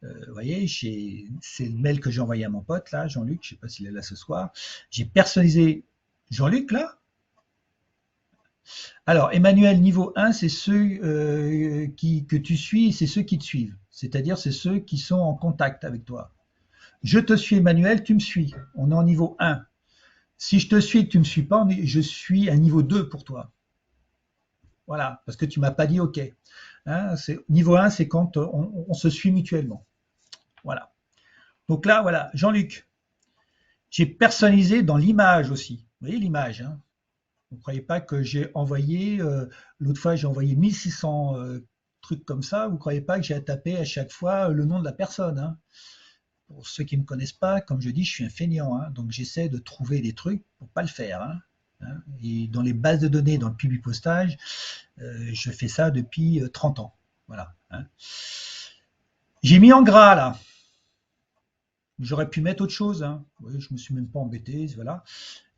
vous voyez, c'est le mail que j'ai envoyé à mon pote, là, Jean-Luc, je ne sais pas s'il est là ce soir. J'ai personnalisé Jean-Luc, là. Alors, Emmanuel, niveau 1, c'est ceux que tu suis, c'est ceux qui te suivent. C'est-à-dire, c'est ceux qui sont en contact avec toi. Je te suis, Emmanuel, tu me suis. On est en niveau 1. Si je te suis et que tu ne me suis pas, je suis à niveau 2 pour toi. Voilà, parce que tu ne m'as pas dit OK. Hein, niveau 1, c'est quand on se suit mutuellement. Voilà. Donc là, voilà, Jean-Luc, j'ai personnalisé dans l'image aussi. Vous voyez l'image, hein. Vous ne croyez pas que j'ai envoyé, l'autre fois j'ai envoyé 1600 trucs comme ça, vous ne croyez pas que j'ai à taper à chaque fois le nom de la personne. Hein. Pour ceux qui ne me connaissent pas, comme je dis, je suis un feignant, hein, donc j'essaie de trouver des trucs pour ne pas le faire. Hein. Et dans les bases de données, dans le publipostage, je fais ça depuis 30 ans. Voilà. Hein. J'ai mis en gras là. J'aurais pu mettre autre chose. Hein. Oui, je ne me suis même pas embêté. Voilà.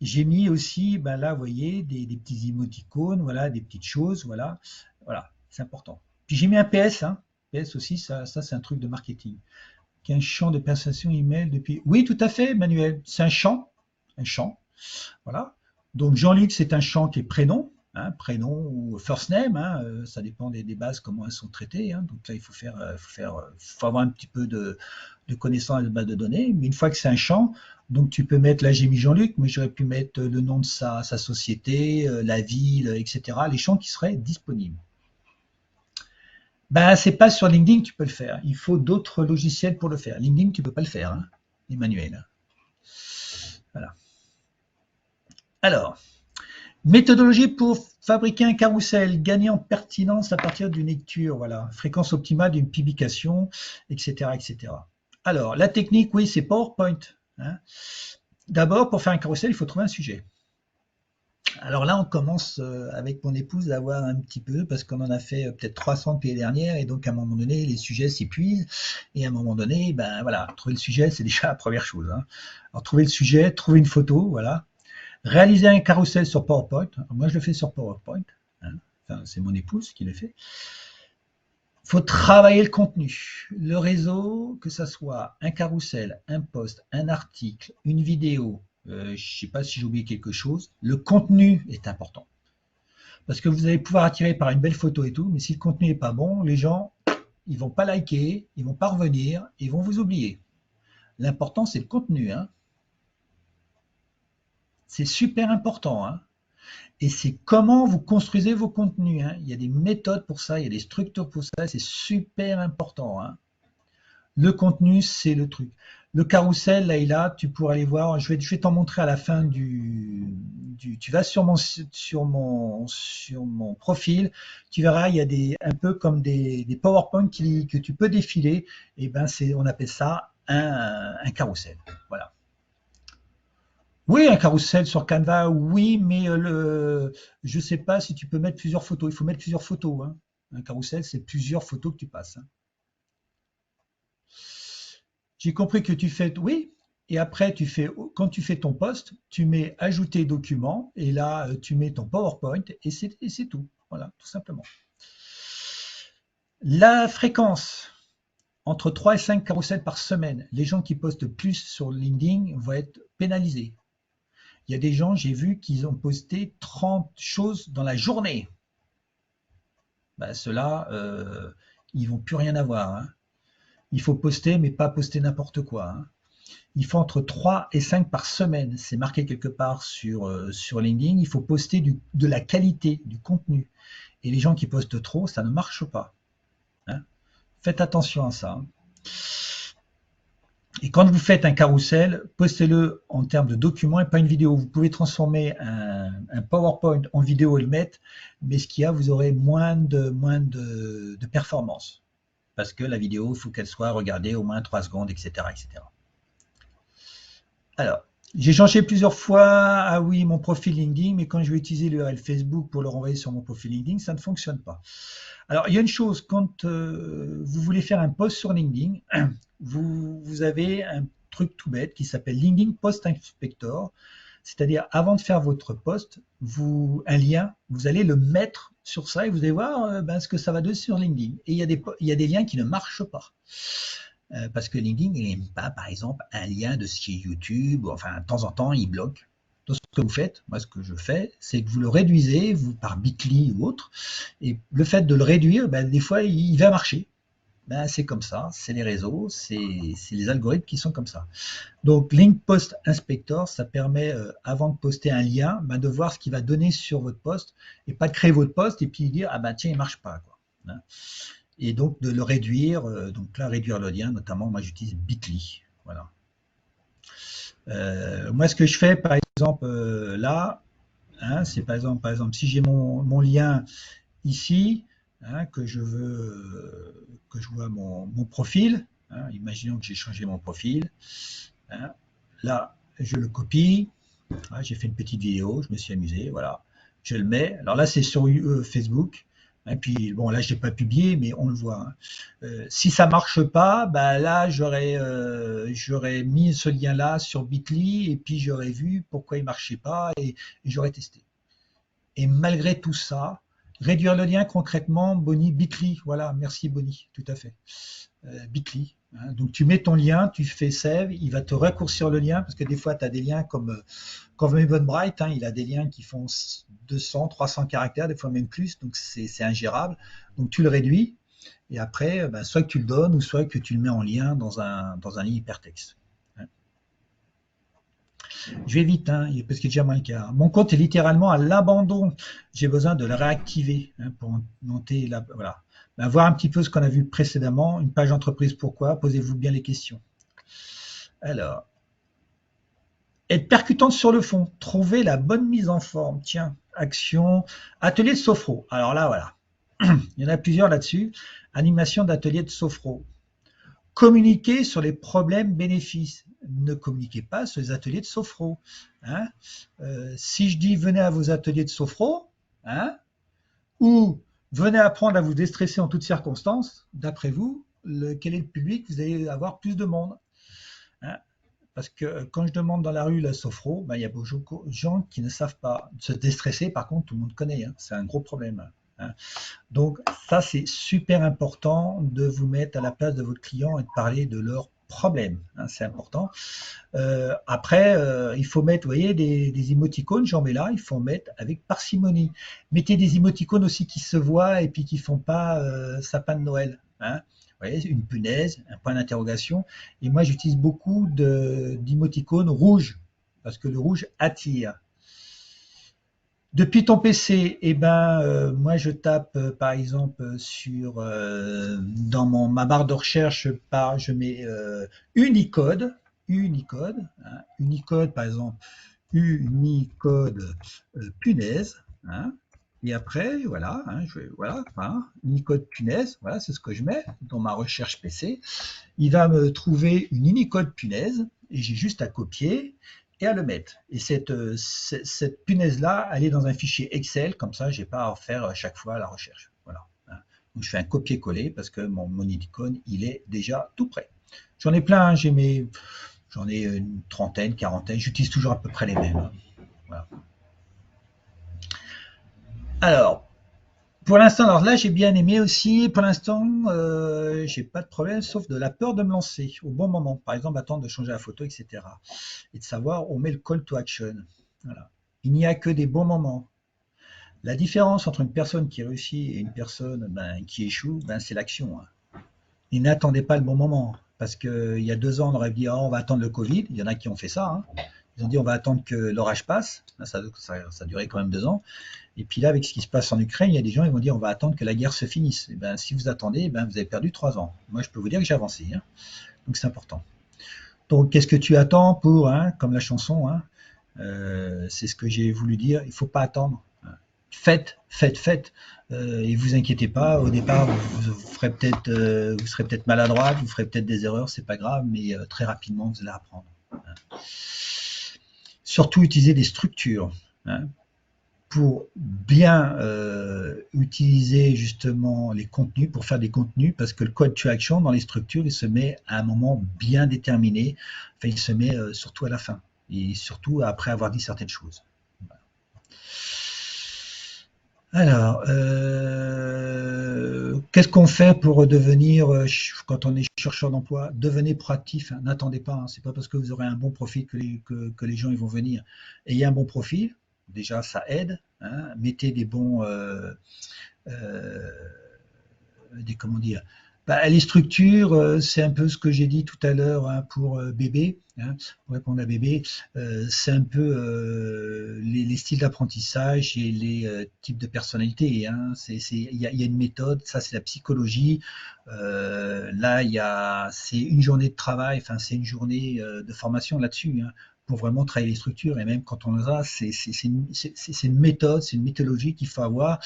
J'ai mis aussi, ben là, vous voyez, des petits émoticônes, voilà, des petites choses, voilà. Voilà, c'est important. Puis j'ai mis un PS. Hein. PS aussi, ça c'est un truc de marketing. Qui est un champ de personnalisation email depuis. Oui, tout à fait, Manuel. C'est un champ. Un champ. Voilà. Donc Jean-Luc, c'est un champ qui est prénom. Hein, prénom ou first name, hein, ça dépend des bases, comment elles sont traitées. Hein. Donc là, il faut faut avoir un petit peu de connaissance de base de données. Mais une fois que c'est un champ, donc tu peux mettre, là j'ai mis Jean-Luc, mais j'aurais pu mettre le nom de sa société, la ville, etc. Les champs qui seraient disponibles. Ben, c'est pas sur LinkedIn que tu peux le faire. Il faut d'autres logiciels pour le faire. LinkedIn, tu peux pas le faire, hein, Emmanuel. Voilà. Alors, méthodologie pour fabriquer un carrousel, gagner en pertinence à partir d'une lecture, voilà, fréquence optimale d'une publication, etc., etc. Alors, la technique, oui, c'est PowerPoint, hein. D'abord, pour faire un carrousel, il faut trouver un sujet. Alors là, on commence avec mon épouse à avoir un petit peu, parce qu'on en a fait peut-être 300 depuis l'année dernière, et donc à un moment donné, les sujets s'épuisent, et à un moment donné, ben voilà, trouver le sujet, c'est déjà la première chose, hein. Alors trouver le sujet, trouver une photo, voilà. Réaliser un carrousel sur PowerPoint. Alors, moi, je le fais sur PowerPoint, hein. Enfin, c'est mon épouse qui le fait. Il faut travailler le contenu, le réseau, que ça soit un carrousel, un post, un article, une vidéo. Je ne sais pas si j'ai oublié quelque chose. Le contenu est important. Parce que vous allez pouvoir attirer par une belle photo et tout, mais si le contenu n'est pas bon, les gens, ils vont pas liker, ils vont pas revenir, ils vont vous oublier. L'important, c'est le contenu, hein. C'est super important, hein. Et c'est comment vous construisez vos contenus, hein. Il y a des méthodes pour ça, il y a des structures pour ça, c'est super important, hein. Le contenu, c'est le truc. Le carrousel, là et là, tu pourras aller voir. Je vais t'en montrer à la fin tu vas sur mon profil. Tu verras, il y a un peu comme des PowerPoint que tu peux défiler. Et ben, on appelle ça un carrousel. Voilà. Oui, un carrousel sur Canva, oui, mais je ne sais pas si tu peux mettre plusieurs photos. Il faut mettre plusieurs photos, hein. Un carrousel, c'est plusieurs photos que tu passes, hein. J'ai compris que tu fais, oui, et après quand tu fais ton post, tu mets ajouter document, et là tu mets ton PowerPoint, et c'est tout. Voilà, tout simplement. La fréquence, entre 3 et 5 carousels par semaine. Les gens qui postent plus sur LinkedIn vont être pénalisés. Il y a des gens, j'ai vu, qu'ils ont posté 30 choses dans la journée. Ben, ceux-là, ils vont plus rien avoir, hein. Il faut poster, mais pas poster n'importe quoi, hein. Il faut entre 3 et 5 par semaine. C'est marqué quelque part sur LinkedIn. Il faut poster de la qualité, du contenu. Et les gens qui postent trop, ça ne marche pas, hein. Faites attention à ça, hein. Et quand vous faites un carrousel, postez-le en termes de document et pas une vidéo. Vous pouvez transformer un PowerPoint en vidéo et le mettre, mais ce qu'il y a, vous aurez moins de performance. Parce que la vidéo, il faut qu'elle soit regardée au moins 3 secondes, etc., etc. Alors, j'ai changé plusieurs fois, ah oui, mon profil LinkedIn, mais quand je vais utiliser l'URL Facebook pour le renvoyer sur mon profil LinkedIn, ça ne fonctionne pas. Alors, il y a une chose, quand vous voulez faire un post sur LinkedIn, vous avez un truc tout bête qui s'appelle LinkedIn Post Inspector, c'est-à-dire avant de faire votre post, un lien, vous allez le mettre sur ça et vous allez voir ce que ça va donner sur LinkedIn. Et il y a des liens qui ne marchent pas. Parce que LinkedIn n'aime pas, par exemple, un lien de ce qui est YouTube, enfin, de temps en temps, il bloque. Donc, ce que vous faites, moi, ce que je fais, c'est que vous le réduisez, par Bitly ou autre, et le fait de le réduire, des fois, il va marcher. C'est comme ça, c'est les réseaux, c'est les algorithmes qui sont comme ça. Donc, Link Post Inspector, ça permet, avant de poster un lien, de voir ce qu'il va donner sur votre post, et pas de créer votre post et puis dire, tiens, il marche pas, quoi, hein. Et donc de le réduire, donc là réduire le lien, notamment moi j'utilise Bitly, voilà. Moi ce que je fais par exemple là, hein, c'est par exemple si j'ai mon lien ici, hein, que je vois mon profil, hein, imaginons que j'ai changé mon profil, hein, là je le copie, hein, j'ai fait une petite vidéo, je me suis amusé, voilà, je le mets, alors là c'est sur Facebook. Et puis bon, là je l'ai pas publié, mais on le voit, hein. Si ça marche pas, là j'aurais mis ce lien-là sur Bitly et puis j'aurais vu pourquoi il marchait pas et j'aurais testé. Et malgré tout ça, réduire le lien concrètement, Bonnie, Bitly, voilà, merci Bonnie, tout à fait. Bitly, hein. Donc tu mets ton lien, tu fais save, il va te raccourcir le lien parce que des fois tu as des liens comme Eventbrite, hein, il a des liens qui font 200, 300 caractères, des fois même plus, donc c'est ingérable. Donc tu le réduis et après, soit que tu le donnes ou soit que tu le mets en lien dans un lien hypertexte. Je vais vite, hein, parce qu'il est déjà moins le quart. Mon compte est littéralement à l'abandon. J'ai besoin de le réactiver, hein, pour monter là. Voilà. Ben, voir un petit peu ce qu'on a vu précédemment, une page entreprise pourquoi, posez-vous bien les questions. Alors, être percutante sur le fond, trouver la bonne mise en forme, tiens, action, atelier de sophro. Alors là, voilà, il y en a plusieurs là-dessus. Animation d'atelier de sophro. Communiquer sur les problèmes bénéfices. Ne communiquez pas sur les ateliers de sophro. Hein. Si je dis venez à vos ateliers de sophro, hein, ou venez apprendre à vous déstresser en toutes circonstances, d'après vous, quel est le public? Vous allez avoir plus de monde. Hein. Parce que quand je demande dans la rue la sophro, ben, il y a beaucoup de gens qui ne savent pas se déstresser. Par contre, tout le monde connaît. Hein, c'est un gros problème. Hein. Donc ça, c'est super important de vous mettre à la place de votre client et de parler de leurs problèmes. Hein, c'est important. Après, il faut mettre, vous voyez, des émoticônes, j'en mets là, il faut en mettre avec parcimonie. Mettez des émoticônes aussi qui se voient et puis qui ne font pas sapin de Noël. Hein. Vous voyez, une punaise, un point d'interrogation. Et moi, j'utilise beaucoup d'émoticônes rouges parce que le rouge attire. Depuis ton PC, eh ben, moi je tape par exemple sur dans ma barre de recherche, je mets Unicode, hein, Unicode par exemple, Unicode punaise, hein, et après voilà, hein, voilà, hein, Unicode punaise, voilà, c'est ce que je mets dans ma recherche PC. Il va me trouver une Unicode punaise et j'ai juste à copier et à le mettre. Et cette punaise-là, elle est dans un fichier Excel, comme ça, je n'ai pas à faire à chaque fois la recherche. Voilà. Donc, je fais un copier-coller parce que mon icône, il est déjà tout prêt. J'en ai plein, hein, j'en ai une trentaine, quarantaine, j'utilise toujours à peu près les mêmes. Hein. Voilà. Alors, pour l'instant, alors là, j'ai bien aimé aussi. Pour l'instant, j'ai pas de problème, sauf de la peur de me lancer au bon moment. Par exemple, attendre de changer la photo, etc. Et de savoir où on met le call to action. Voilà. Il n'y a que des bons moments. La différence entre une personne qui réussit et une personne qui échoue, c'est l'action. Hein. Et n'attendez pas le bon moment. Parce qu'il y a 2 ans, on aurait dit, oh, on va attendre le Covid. Il y en a qui ont fait ça. Hein. Ils ont dit, on va attendre que l'orage passe. Ça a duré quand même 2 ans. Et puis là, avec ce qui se passe en Ukraine, il y a des gens qui vont dire on va attendre que la guerre se finisse. Et ben, si vous attendez, vous avez perdu 3 ans. Moi, je peux vous dire que j'ai avancé. Hein. Donc, c'est important. Donc, qu'est-ce que tu attends pour, hein, comme la chanson, hein, c'est ce que j'ai voulu dire, il ne faut pas attendre. Faites, faites, faites. Et vous inquiétez pas, au départ, vous serez peut-être maladroit, vous ferez peut-être des erreurs, c'est pas grave, mais très rapidement, vous allez apprendre. Hein. Surtout, utiliser des structures. Hein, pour bien utiliser justement les contenus, pour faire des contenus, parce que le call to action dans les structures, il se met à un moment bien déterminé, enfin, il se met surtout à la fin, et surtout après avoir dit certaines choses. Alors, qu'est-ce qu'on fait pour devenir, quand on est chercheur d'emploi, devenez proactif, hein, n'attendez pas, hein, c'est pas parce que vous aurez un bon profil que les gens ils vont venir. Ayez un bon profil, déjà ça aide, hein, mettez des bons, euh, comment dire, les structures, c'est un peu ce que j'ai dit tout à l'heure hein, pour bébé, hein, pour répondre à bébé, c'est un peu les styles d'apprentissage et les types de personnalité. Hein, il y a une méthode, ça c'est la psychologie. Là, c'est une journée de travail, enfin c'est une journée de formation là-dessus. Hein, pour vraiment travailler les structures et même quand on les a, c'est une méthode, c'est une méthodologie qu'il faut avoir.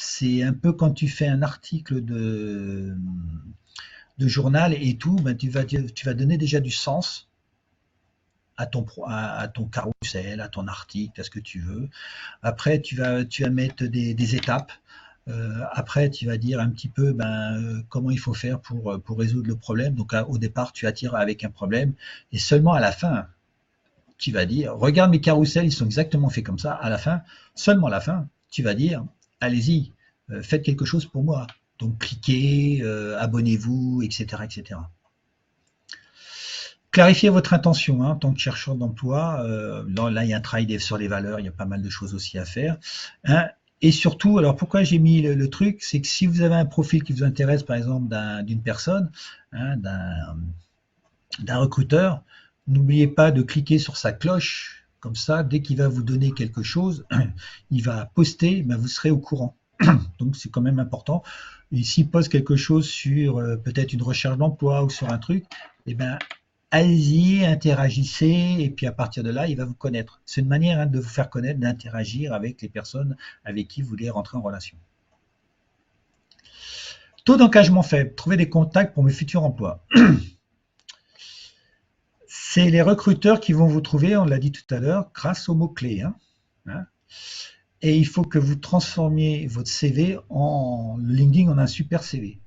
C'est un peu quand tu fais un article de journal et tout, tu vas donner déjà du sens à ton carrousel, à ton article, à ce que tu veux. Après, tu vas mettre des étapes. Après, tu vas dire un petit peu comment il faut faire pour résoudre le problème. Donc, au départ, tu attires avec un problème et seulement à la fin, tu vas dire, regarde mes carousels, ils sont exactement faits comme ça. À la fin, seulement à la fin, tu vas dire, allez-y, faites quelque chose pour moi. Donc cliquez, abonnez-vous, etc., etc. Clarifiez votre intention hein, en tant que chercheur d'emploi. Là, il y a un travail sur les valeurs, il y a pas mal de choses aussi à faire. Hein. Et surtout, alors pourquoi j'ai mis le truc, c'est que si vous avez un profil qui vous intéresse, par exemple, d'une personne, hein, d'un recruteur, n'oubliez pas de cliquer sur sa cloche. Comme ça, dès qu'il va vous donner quelque chose, il va poster, vous serez au courant. Donc c'est quand même important. Et s'il pose quelque chose sur peut-être une recherche d'emploi ou sur un truc, eh ben allez-y, interagissez, et puis à partir de là, il va vous connaître. C'est une manière de vous faire connaître, d'interagir avec les personnes avec qui vous voulez rentrer en relation. Taux d'engagement faible, trouver des contacts pour mes futurs emplois. C'est les recruteurs qui vont vous trouver, on l'a dit tout à l'heure, grâce aux mots-clés. Hein. Et il faut que vous transformiez votre CV en LinkedIn en un super CV.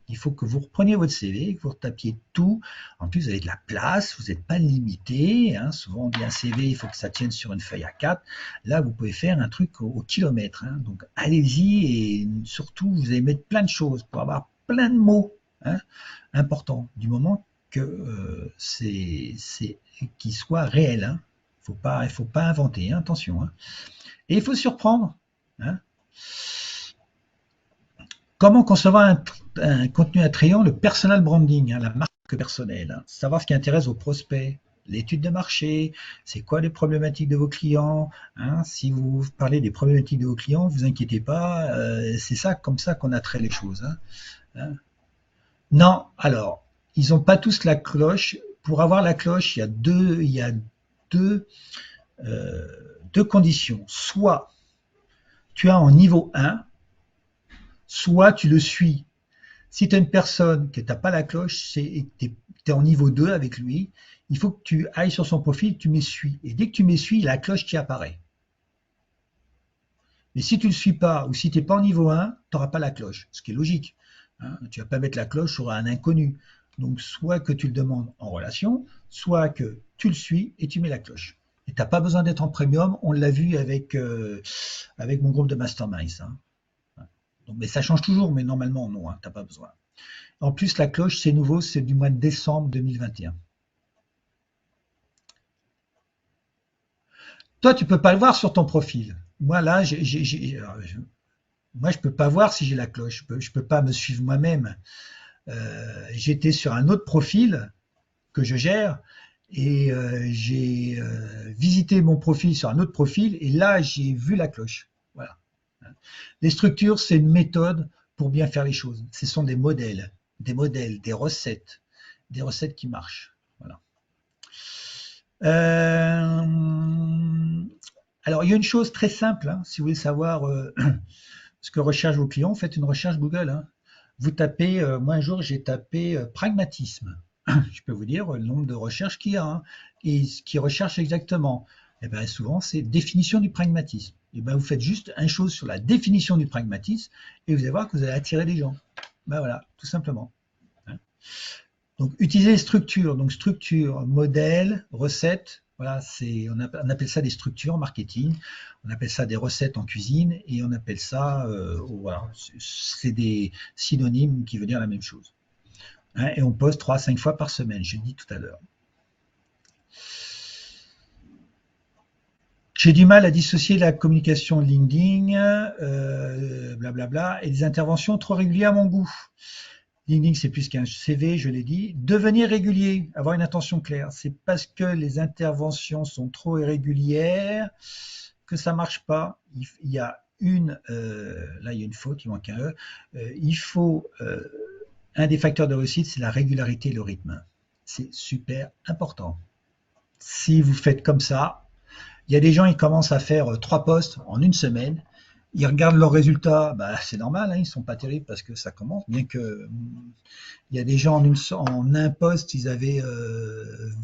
Il faut que vous repreniez votre CV, que vous retapiez tout. En plus, vous avez de la place, vous n'êtes pas limité. Souvent, on dit un CV, il faut que ça tienne sur une feuille A4. Là, vous pouvez faire un truc au kilomètre. Donc, allez-y et surtout, vous allez mettre plein de choses pour avoir plein de mots importants. Du moment que c'est qu'ils soient réels. Il ne faut pas inventer, attention. Et il faut surprendre. Comment concevoir un contenu attrayant, le personal branding, la marque personnelle, savoir ce qui intéresse vos prospects, l'étude de marché, c'est quoi les problématiques de vos clients. Si vous parlez des problématiques de vos clients, vous inquiétez pas, c'est ça comme ça qu'on attrait les choses. Non, alors, ils n'ont pas tous la cloche. Pour avoir la cloche, il y a deux conditions. Soit tu as en niveau 1, soit tu le suis. Si tu as une personne qui n'a pas la cloche et que tu es en niveau 2 avec lui, il faut que tu ailles sur son profil, tu m'essuies. Et dès que tu m'essuies, il y a la cloche qui apparaît. Mais si tu ne le suis pas ou si tu n'es pas en niveau 1, tu n'auras pas la cloche, ce qui est logique. Tu ne vas pas mettre la cloche sur un inconnu. Donc, soit que tu le demandes en relation, soit que tu le suis et tu mets la cloche. Et tu n'as pas besoin d'être en premium, on l'a vu avec mon groupe de masterminds. Donc, mais ça change toujours, mais normalement, non, tu n'as pas besoin. En plus, la cloche, c'est nouveau, c'est du mois de décembre 2021. Toi, tu peux pas le voir sur ton profil. Moi, là, moi, je peux pas voir si j'ai la cloche. Je peux pas me suivre moi-même. J'étais sur un autre profil que je gère et j'ai visité mon profil sur un autre profil et là, j'ai vu la cloche. Voilà. Les structures, c'est une méthode pour bien faire les choses. Ce sont des modèles, des recettes qui marchent. Voilà. Alors, il y a une chose très simple, si vous voulez savoir ce que recherchent vos clients, faites une recherche Google. Vous tapez, moi un jour j'ai tapé pragmatisme. Je peux vous dire le nombre de recherches qu'il y a et ce qu'ils recherchent exactement. Et bien souvent c'est définition du pragmatisme. Et bien vous faites juste une chose sur la définition du pragmatisme et vous allez voir que vous allez attirer des gens. Ben voilà, tout simplement. Donc, utiliser les structures. Donc, structure, modèle, recette. Voilà, on appelle ça des structures en marketing. On appelle ça des recettes en cuisine et on appelle ça, voilà, c'est des synonymes qui veulent dire la même chose. Et on poste 3 à 5 fois par semaine, je l'ai dit tout à l'heure. J'ai du mal à dissocier la communication LinkedIn, blablabla, et des interventions trop régulières à mon goût. LinkedIn, c'est plus qu'un CV, je l'ai dit. Devenir régulier, avoir une intention claire. C'est parce que les interventions sont trop irrégulières que ça marche pas. Il y a là il y a une faute, il manque un E. Il faut un des facteurs de réussite, c'est la régularité et le rythme. C'est super important. Si vous faites comme ça, il y a des gens, ils commencent à faire 3 posts en une semaine. Ils regardent leurs résultats, c'est normal, ils ne sont pas terribles parce que ça commence, bien que il y a des gens en un post, ils avaient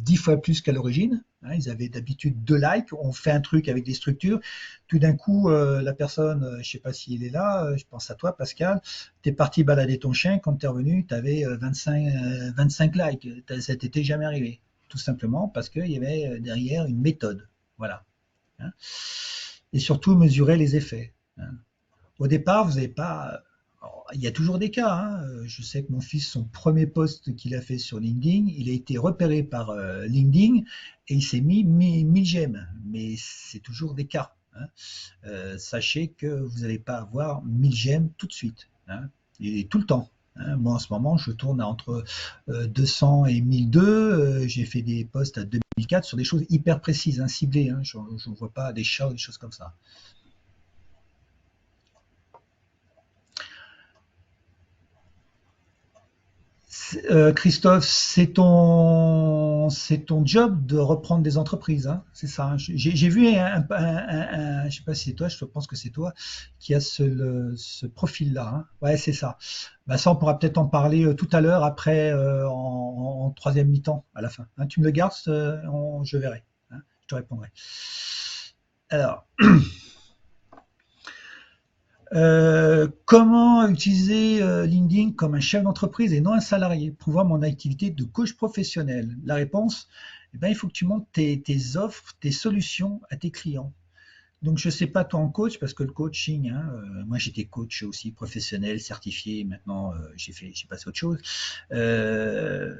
10 fois plus qu'à l'origine. Ils avaient d'habitude 2 likes. On fait un truc avec des structures. Tout d'un coup, la personne, je ne sais pas s'il est là, je pense à toi, Pascal, tu es parti balader ton chien. Quand tu es revenu, tu avais 25 likes. Ça t'était jamais arrivé. Tout simplement parce qu'il y avait derrière une méthode. Voilà. Et surtout, mesurer les effets. Au départ, vous n'avez pas. Alors, il y a toujours des cas. Je sais que mon fils, son premier post qu'il a fait sur LinkedIn, il a été repéré par LinkedIn et il s'est mis 1000 j'aime. Mais c'est toujours des cas. Sachez que vous n'allez pas avoir 1000 j'aime tout de suite. Et tout le temps. Moi, en ce moment, je tourne entre 200 et 1002. J'ai fait des posts à 2004 sur des choses hyper précises, ciblées. Je ne vois pas des chats ou des choses comme ça. Christophe, c'est ton job de reprendre des entreprises, hein, c'est ça. Hein. J'ai vu je sais pas si c'est toi, je pense que c'est toi qui a ce profil-là. Hein. Ouais, c'est ça. Bah, ça, on pourra peut-être en parler tout à l'heure, après, en troisième mi-temps, à la fin. Hein, tu me le gardes, je verrai. Hein, je te répondrai. Alors, comment utiliser LinkedIn comme un chef d'entreprise et non un salarié pour voir mon activité de coach professionnel? La réponse, eh ben, il faut que tu montes tes offres, tes solutions à tes clients. Donc, je ne sais pas toi en coach, parce que le coaching, hein, moi j'étais coach aussi professionnel, certifié, maintenant j'ai passé à autre chose. Euh,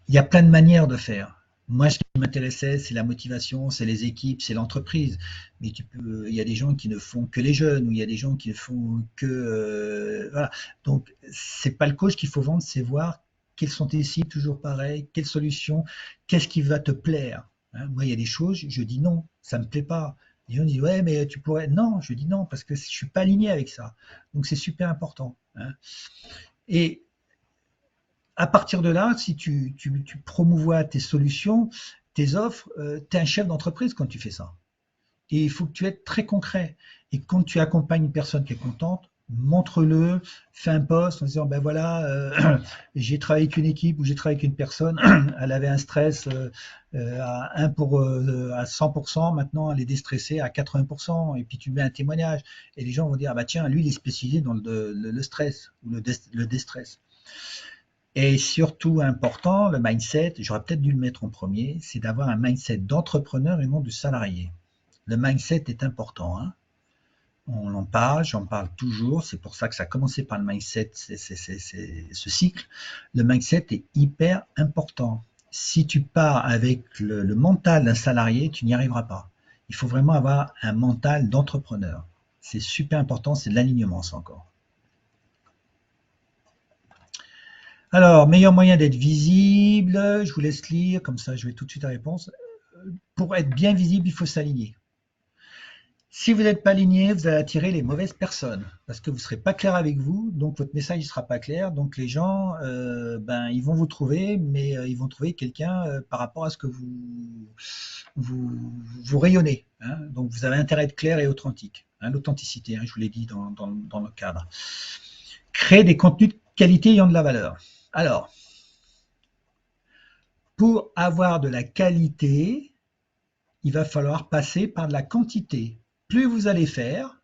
il y a plein de manières de faire. Moi, ce qui m'intéressait, c'est la motivation, c'est les équipes, c'est l'entreprise. Mais il y a des gens qui ne font que les jeunes, ou il y a des gens qui ne font que, voilà. Donc, c'est pas le coach qu'il faut vendre, c'est voir quels sont tes cibles, toujours pareil, quelles solutions, qu'est-ce qui va te plaire. Hein, moi, il y a des choses, je dis non, ça me plaît pas. Les gens disent ouais, mais tu pourrais. Non, je dis non parce que je suis pas aligné avec ça. Donc, c'est super important. Hein. Et à partir de là, si tu promouvois tes solutions, tes offres, tu es un chef d'entreprise quand tu fais ça. Et il faut que tu aies très concret. Et quand tu accompagnes une personne qui est contente, montre-le, fais un post en disant ben voilà, j'ai travaillé avec une équipe ou j'ai travaillé avec une personne, elle avait un stress à 100%, maintenant elle est déstressée à 80%, et puis tu mets un témoignage. Et les gens vont dire ah bah tiens, lui il est spécialisé dans le stress ou le déstress. Et surtout important, le mindset, j'aurais peut-être dû le mettre en premier, c'est d'avoir un mindset d'entrepreneur et non de salarié. Le mindset est important. Hein. On en parle, j'en parle toujours. C'est pour ça que ça a commencé par le mindset, ce cycle. Le mindset est hyper important. Si tu pars avec le mental d'un salarié, tu n'y arriveras pas. Il faut vraiment avoir un mental d'entrepreneur. C'est super important, c'est de l'alignement, ça encore. Alors, meilleur moyen d'être visible, je vous laisse lire, comme ça je vais tout de suite à la réponse. Pour être bien visible, il faut s'aligner. Si vous n'êtes pas aligné, vous allez attirer les mauvaises personnes parce que vous ne serez pas clair avec vous, donc votre message ne sera pas clair. Donc les gens, ils vont vous trouver, mais ils vont trouver quelqu'un par rapport à ce que vous rayonnez. Hein. Donc vous avez intérêt à être clair et authentique. Hein, l'authenticité, hein, je vous l'ai dit dans le cadre. Créer des contenus de qualité ayant de la valeur. Alors, pour avoir de la qualité, il va falloir passer par de la quantité. Plus vous allez faire,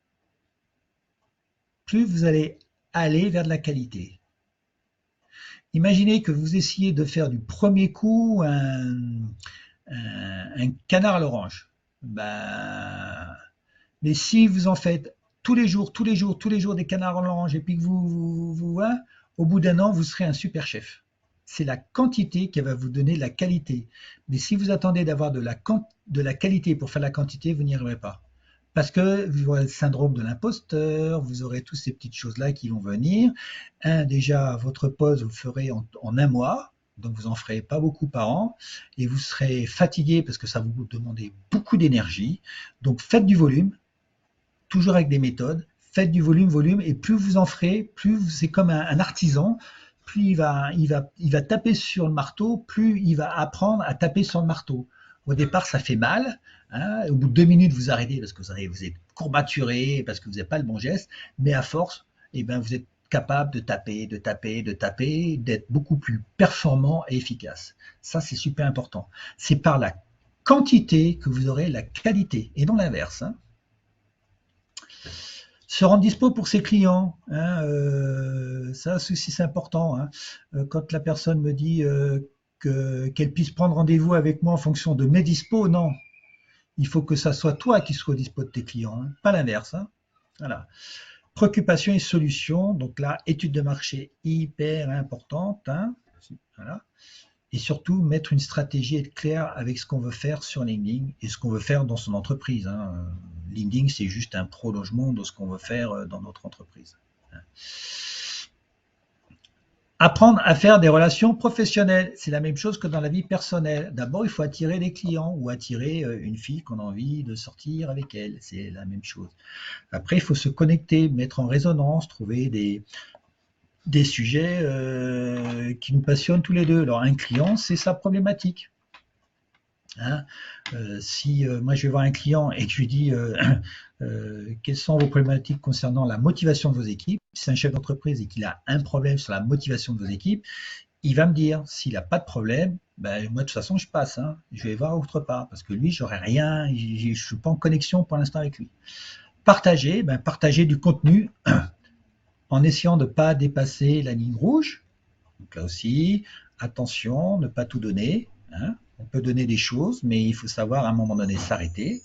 plus vous allez aller vers de la qualité. Imaginez que vous essayez de faire du premier coup un canard à l'orange. Mais si vous en faites tous les jours, tous les jours, tous les jours des canards à l'orange et puis que hein, au bout d'un an, vous serez un super chef. C'est la quantité qui va vous donner la qualité. Mais si vous attendez d'avoir de la qualité pour faire la quantité, vous n'y arriverez pas. Parce que vous aurez le syndrome de l'imposteur, vous aurez toutes ces petites choses-là qui vont venir. Déjà, votre pause, vous le ferez en un mois, donc vous n'en ferez pas beaucoup par an, et vous serez fatigué parce que ça va vous demander beaucoup d'énergie. Donc faites du volume, toujours avec des méthodes, faites du volume, volume, et plus vous en ferez, plus c'est comme un artisan, plus il va taper sur le marteau, plus il va apprendre à taper sur le marteau. Au départ, ça fait mal. Hein, au bout de 2 minutes, vous arrêtez parce que vous êtes courbaturé, parce que vous n'avez pas le bon geste. Mais à force, eh ben, vous êtes capable de taper, de taper, de taper, d'être beaucoup plus performant et efficace. Ça, c'est super important. C'est par la quantité que vous aurez la qualité, et non l'inverse. Hein. Se rendre dispo pour ses clients, hein, ça aussi c'est important. Hein. Quand la personne me dit qu'elle puisse prendre rendez-vous avec moi en fonction de mes dispos, non. Il faut que ça soit toi qui sois dispo de tes clients, hein, pas l'inverse. Hein. Voilà. Préoccupation et solution. Donc là, étude de marché hyper importante. Hein. Voilà. Et surtout, mettre une stratégie et être clair avec ce qu'on veut faire sur LinkedIn et ce qu'on veut faire dans son entreprise. Hein. LinkedIn, c'est juste un prolongement de ce qu'on veut faire dans notre entreprise. Apprendre à faire des relations professionnelles, c'est la même chose que dans la vie personnelle. D'abord, il faut attirer des clients ou attirer une fille qu'on a envie de sortir avec elle. C'est la même chose. Après, il faut se connecter, mettre en résonance, trouver des sujets qui nous passionnent tous les deux. Alors, un client, c'est sa problématique. Hein, si moi je vais voir un client et que je lui dis quelles sont vos problématiques concernant la motivation de vos équipes, si c'est un chef d'entreprise et qu'il a un problème sur la motivation de vos équipes, il va me dire, s'il n'a pas de problème, ben, moi de toute façon je passe, hein, je vais voir autre part, parce que lui j'aurai rien, je ne suis pas en connexion pour l'instant avec lui. Partager, ben, partager du contenu en essayant de ne pas dépasser la ligne rouge. Donc là aussi, attention, ne pas tout donner, hein. On peut donner des choses, mais il faut savoir à un moment donné s'arrêter.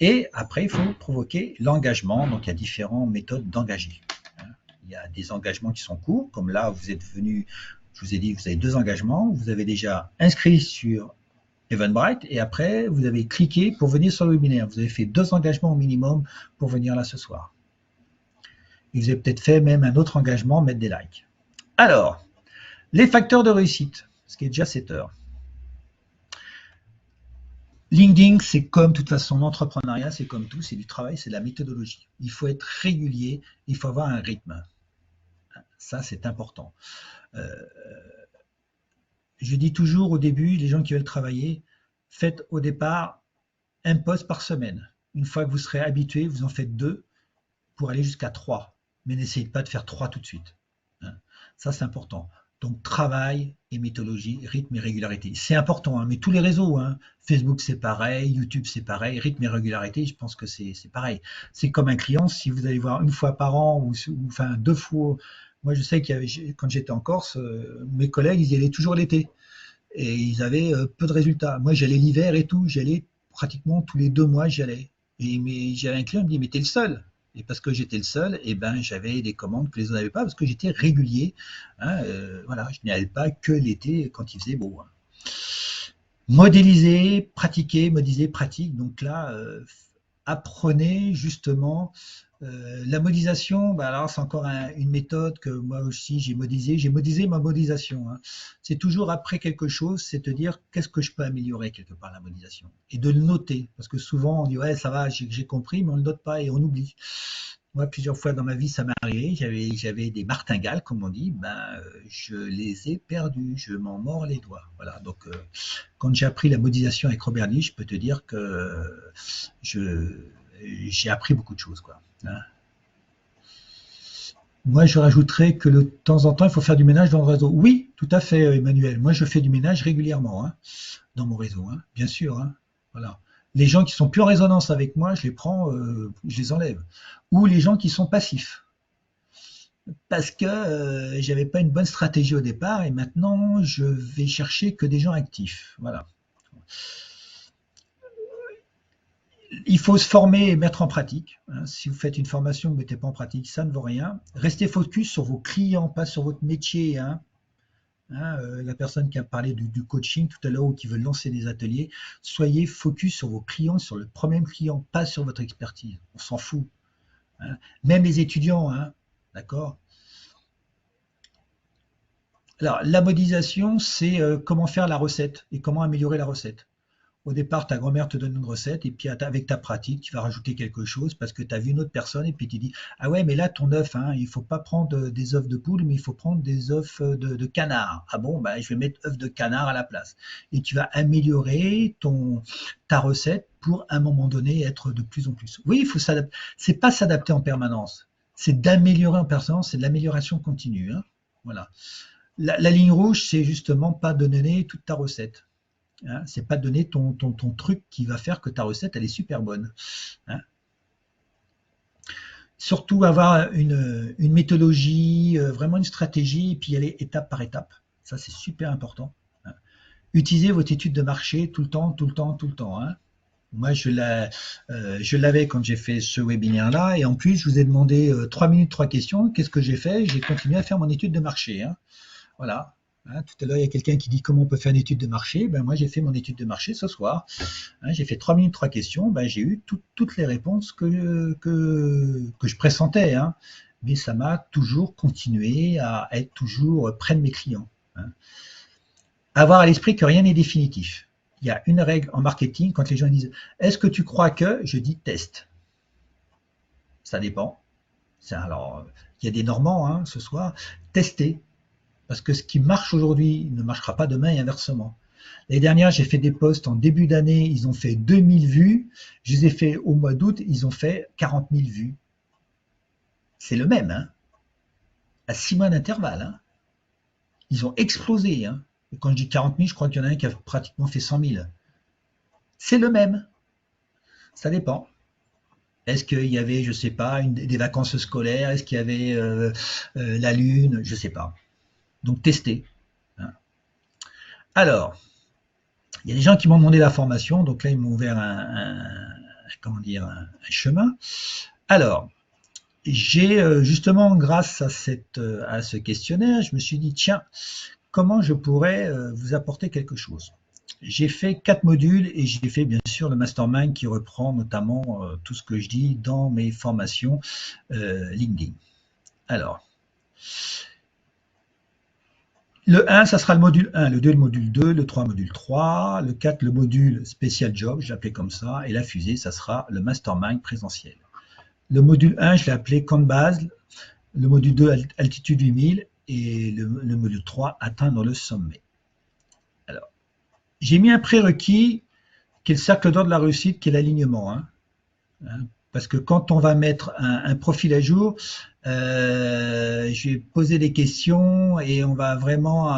Et après, il faut provoquer l'engagement. Donc, il y a différentes méthodes d'engager. Il y a des engagements qui sont courts, comme là, vous êtes venu, je vous ai dit, vous avez 2 engagements. Vous avez déjà inscrit sur Eventbrite et après, vous avez cliqué pour venir sur le webinaire. Vous avez fait 2 engagements au minimum pour venir là ce soir. Et vous avez peut-être fait même un autre engagement, mettre des likes. Alors, les facteurs de réussite, ce qui est déjà 7 heures. LinkedIn, c'est comme, de toute façon, l'entrepreneuriat, c'est comme tout, c'est du travail, c'est de la méthodologie. Il faut être régulier, il faut avoir un rythme. Ça, c'est important. Je dis toujours au début, les gens qui veulent travailler, faites au départ un post par semaine. Une fois que vous serez habitué, vous en faites 2 pour aller jusqu'à 3. Mais n'essayez pas de faire 3 tout de suite. Ça, c'est important. Donc, travail et mythologie, rythme et régularité. C'est important, hein, mais tous les réseaux, hein, Facebook c'est pareil, YouTube c'est pareil, rythme et régularité, je pense que c'est pareil. C'est comme un client, si vous allez voir une fois par an ou enfin 2 fois. Moi, je sais qu'il y avait, quand j'étais en Corse, mes collègues, ils y allaient toujours l'été et ils avaient peu de résultats. Moi, j'allais l'hiver et tout, j'allais pratiquement tous les 2 mois, j'y allais. Mais j'avais un client qui me dit, mais t'es le seul. Et parce que j'étais le seul, et ben j'avais des commandes que les autres n'avaient pas parce que j'étais régulier. Hein, voilà, je n'y allais pas que l'été quand il faisait beau. Hein. Modéliser, pratiquer, modéliser, pratique. Donc là, apprenez justement la modélisation. Bah alors c'est encore une méthode que moi aussi j'ai modélisé. J'ai modélisé ma modélisation. Hein. C'est toujours après quelque chose, c'est te dire qu'est-ce que je peux améliorer quelque part la modélisation et de le noter parce que souvent on dit ouais ça va, j'ai compris, mais on ne le note pas et on oublie. Moi, plusieurs fois dans ma vie, ça m'est arrivé. J'avais des martingales, comme on dit. Ben, je les ai perdus. Je m'en mords les doigts. Voilà. Donc, quand j'ai appris la modélisation avec Robert Lee, je peux te dire que j'ai appris beaucoup de choses, quoi. Hein. Moi, je rajouterais que de temps en temps, il faut faire du ménage dans le réseau. Oui, tout à fait, Emmanuel. Moi, je fais du ménage régulièrement, hein, dans mon réseau, hein, bien sûr. Hein. Voilà. Les gens qui sont plus en résonance avec moi, je les prends, je les enlève. Ou les gens qui sont passifs. Parce que j'avais pas une bonne stratégie au départ et maintenant je vais chercher que des gens actifs. Voilà. Il faut se former et mettre en pratique. Hein. Si vous faites une formation, vous ne mettez pas en pratique, ça ne vaut rien. Restez focus sur vos clients, pas sur votre métier. Hein. Hein, la personne qui a parlé du coaching tout à l'heure ou qui veut lancer des ateliers, soyez focus sur vos clients, sur le problème client, pas sur votre expertise. On s'en fout. Hein. Même les étudiants, hein, d'accord. Alors, la modélisation, c'est comment faire la recette et comment améliorer la recette. Au départ, ta grand-mère te donne une recette et puis avec ta pratique, tu vas rajouter quelque chose parce que tu as vu une autre personne et puis tu dis ah ouais, mais là, ton œuf, hein, il ne faut pas prendre des œufs de poule, mais il faut prendre des œufs de canard. Ah bon, bah, je vais mettre œufs de canard à la place. Et tu vas améliorer ta recette pour, à un moment donné, être de plus en plus. Oui, il faut s'adapter. C'est pas s'adapter en permanence. C'est d'améliorer en permanence, c'est de l'amélioration continue. Hein. Voilà. La ligne rouge, c'est justement pas de donner toute ta recette. Hein, c'est pas de donner ton truc qui va faire que ta recette, elle est super bonne. Hein. Surtout avoir une méthodologie, vraiment une stratégie, et puis y aller étape par étape. Ça, c'est super important. Hein. Utilisez votre étude de marché tout le temps, tout le temps, tout le temps. Hein. Moi, je l'avais quand j'ai fait ce webinaire-là, et en plus, je vous ai demandé 3 minutes, 3 questions. Qu'est-ce que j'ai fait? J'ai continué à faire mon étude de marché. Hein. Voilà. Hein, tout à l'heure, il y a quelqu'un qui dit comment on peut faire une étude de marché. Ben, moi, j'ai fait mon étude de marché ce soir. Hein, j'ai fait 3 minutes, 3 questions. Ben, j'ai eu toutes les réponses que je pressentais. Hein. Mais ça m'a toujours continué à être toujours près de mes clients. Hein. Avoir à l'esprit que rien n'est définitif. Il y a une règle en marketing quand les gens disent « Est-ce que tu crois que ?» Je dis « Teste ». Ça dépend. Alors, il y a des Normands hein, ce soir. Testez, parce que ce qui marche aujourd'hui ne marchera pas demain et inversement. L'année dernière, j'ai fait des posts en début d'année, ils ont fait 2000 vues. Je les ai fait au mois d'août, ils ont fait 40 000 vues. C'est le même, hein, à 6 mois d'intervalle. Hein. Ils ont explosé. Hein. Et quand je dis 40 000, je crois qu'il y en a un qui a pratiquement fait 100 000. C'est le même. Ça dépend. Est-ce qu'il y avait, je ne sais pas, des vacances scolaires? Est-ce qu'il y avait la Lune? Je ne sais pas. Donc, testez. Hein. Alors, il y a des gens qui m'ont demandé la formation. Donc là, ils m'ont ouvert comment dire, un chemin. Alors, j'ai justement, grâce à ce questionnaire, je me suis dit, tiens, comment je pourrais vous apporter quelque chose. J'ai fait 4 modules et j'ai fait bien sûr le mastermind qui reprend notamment tout ce que je dis dans mes formations LinkedIn. Alors, le 1, ça sera le module 1, le 2, le module 2, le 3, le module 3, le 4, le module spécial job, je l'ai appelé comme ça, et la fusée, ça sera le mastermind présentiel. Le module 1, je l'ai appelé camp de base, le module 2, altitude 8000, et le module 3, atteindre le sommet. Alors, j'ai mis un prérequis qui est le cercle d'or de la réussite, qui est l'alignement. Hein. Parce que quand on va mettre un profil à jour, je vais poser des questions et on va vraiment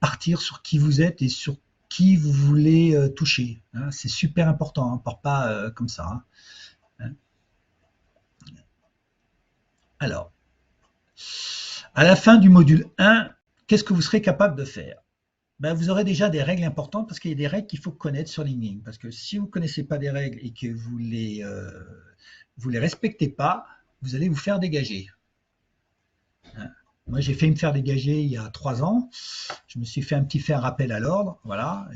partir sur qui vous êtes et sur qui vous voulez toucher. Hein. C'est super important, hein, part pas comme ça. Hein. Alors, à la fin du module 1, qu'est-ce que vous serez capable de faire? Ben, vous aurez déjà des règles importantes parce qu'il y a des règles qu'il faut connaître sur LinkedIn. Parce que si vous ne connaissez pas des règles et que vous les respectez pas, vous allez vous faire dégager. Hein. Moi, j'ai failli me faire dégager il y a 3 ans. Je me suis fait un petit rappel à l'ordre. Voilà.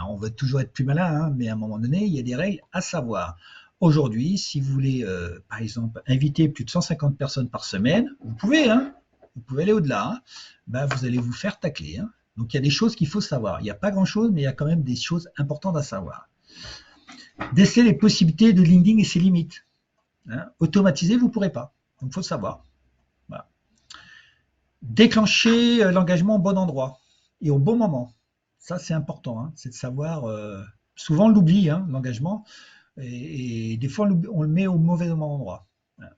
On veut toujours être plus malin, hein, mais à un moment donné, il y a des règles à savoir. Aujourd'hui, si vous voulez, par exemple, inviter plus de 150 personnes par semaine, vous pouvez, hein, vous pouvez aller au-delà. Hein, ben, vous allez vous faire tacler. Hein. Donc, il y a des choses qu'il faut savoir. Il n'y a pas grand-chose, mais il y a quand même des choses importantes à savoir. Déceler les possibilités de LinkedIn et ses limites. Hein. Automatiser, vous ne pourrez pas. Donc, il faut le savoir. Voilà. Déclencher l'engagement au bon endroit et au bon moment. Ça, c'est important. Hein. C'est de savoir. Souvent, on l'oublie, hein, l'engagement. Et des fois, on le met au mauvais endroit. Voilà.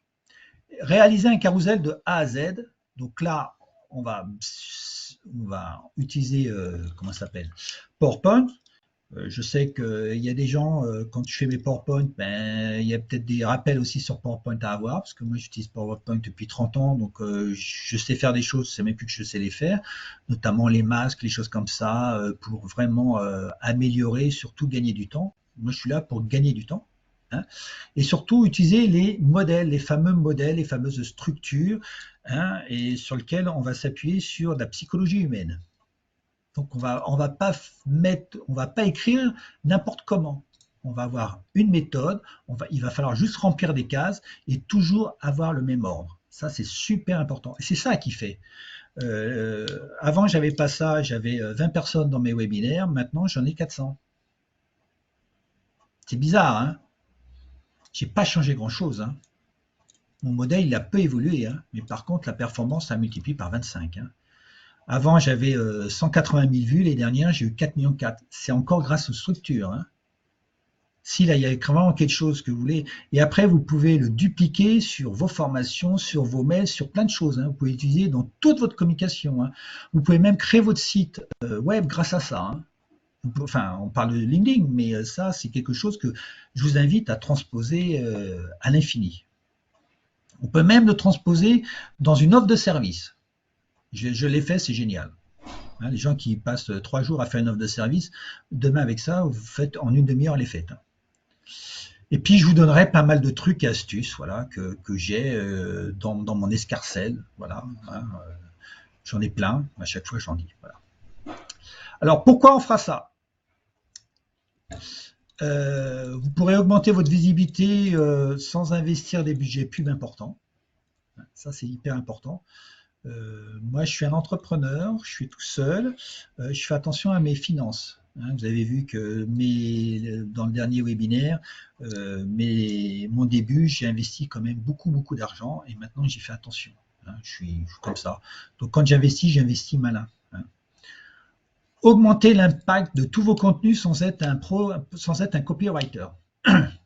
Réaliser un carrousel de A à Z. Donc là, on va utiliser, comment ça s'appelle, PowerPoint. Je sais qu'il y a des gens, quand je fais mes PowerPoint, ben, il y a peut-être des rappels aussi sur PowerPoint à avoir, parce que moi j'utilise PowerPoint depuis 30 ans, donc je sais faire des choses, c'est même plus que je sais les faire, notamment les masques, les choses comme ça, pour vraiment améliorer, surtout gagner du temps. Moi je suis là pour gagner du temps. Hein, et surtout utiliser les modèles, les fameux modèles, les fameuses structures, hein, et sur lesquelles on va s'appuyer sur la psychologie humaine. Donc on va pas écrire n'importe comment. On va avoir une méthode, il va falloir juste remplir des cases et toujours avoir le même ordre. Ça, c'est super important. Et c'est ça qui fait. Avant, j'avais pas ça, j'avais 20 personnes dans mes webinaires, maintenant j'en ai 400. C'est bizarre, hein? J'ai pas changé grand-chose. Hein? Mon modèle, il a peu évolué, hein? Mais par contre, la performance, ça multiplie par 25. Hein? Avant, j'avais 180 000 vues. Les dernières, j'ai eu 4,4 millions. C'est encore grâce aux structures. Hein. Si là, il y a vraiment quelque chose que vous voulez. Et après, vous pouvez le dupliquer sur vos formations, sur vos mails, sur plein de choses. Hein. Vous pouvez l'utiliser dans toute votre communication. Hein. Vous pouvez même créer votre site web grâce à ça. Hein. Enfin, on parle de LinkedIn, mais ça, c'est quelque chose que je vous invite à transposer à l'infini. On peut même le transposer dans une offre de service. Je l'ai fait, c'est génial. Hein, les gens qui passent 3 jours à faire une offre de service, demain avec ça, vous faites en une demi-heure les fêtes. Et puis je vous donnerai pas mal de trucs et astuces, voilà, que j'ai dans mon escarcelle, voilà. Hein, j'en ai plein, à chaque fois j'en dis. Voilà. Alors pourquoi on fera ça? Vous pourrez augmenter votre visibilité sans investir des budgets plus importants. Ça c'est hyper important. Moi, je suis un entrepreneur, je suis tout seul, je fais attention à mes finances. Hein, vous avez vu que dans le dernier webinaire, mon début, j'ai investi quand même beaucoup d'argent et maintenant j'y fais attention. Hein, je suis comme ça. Donc quand j'investis malin. Hein. Augmentez l'impact de tous vos contenus sans être un pro, sans être un copywriter. Parce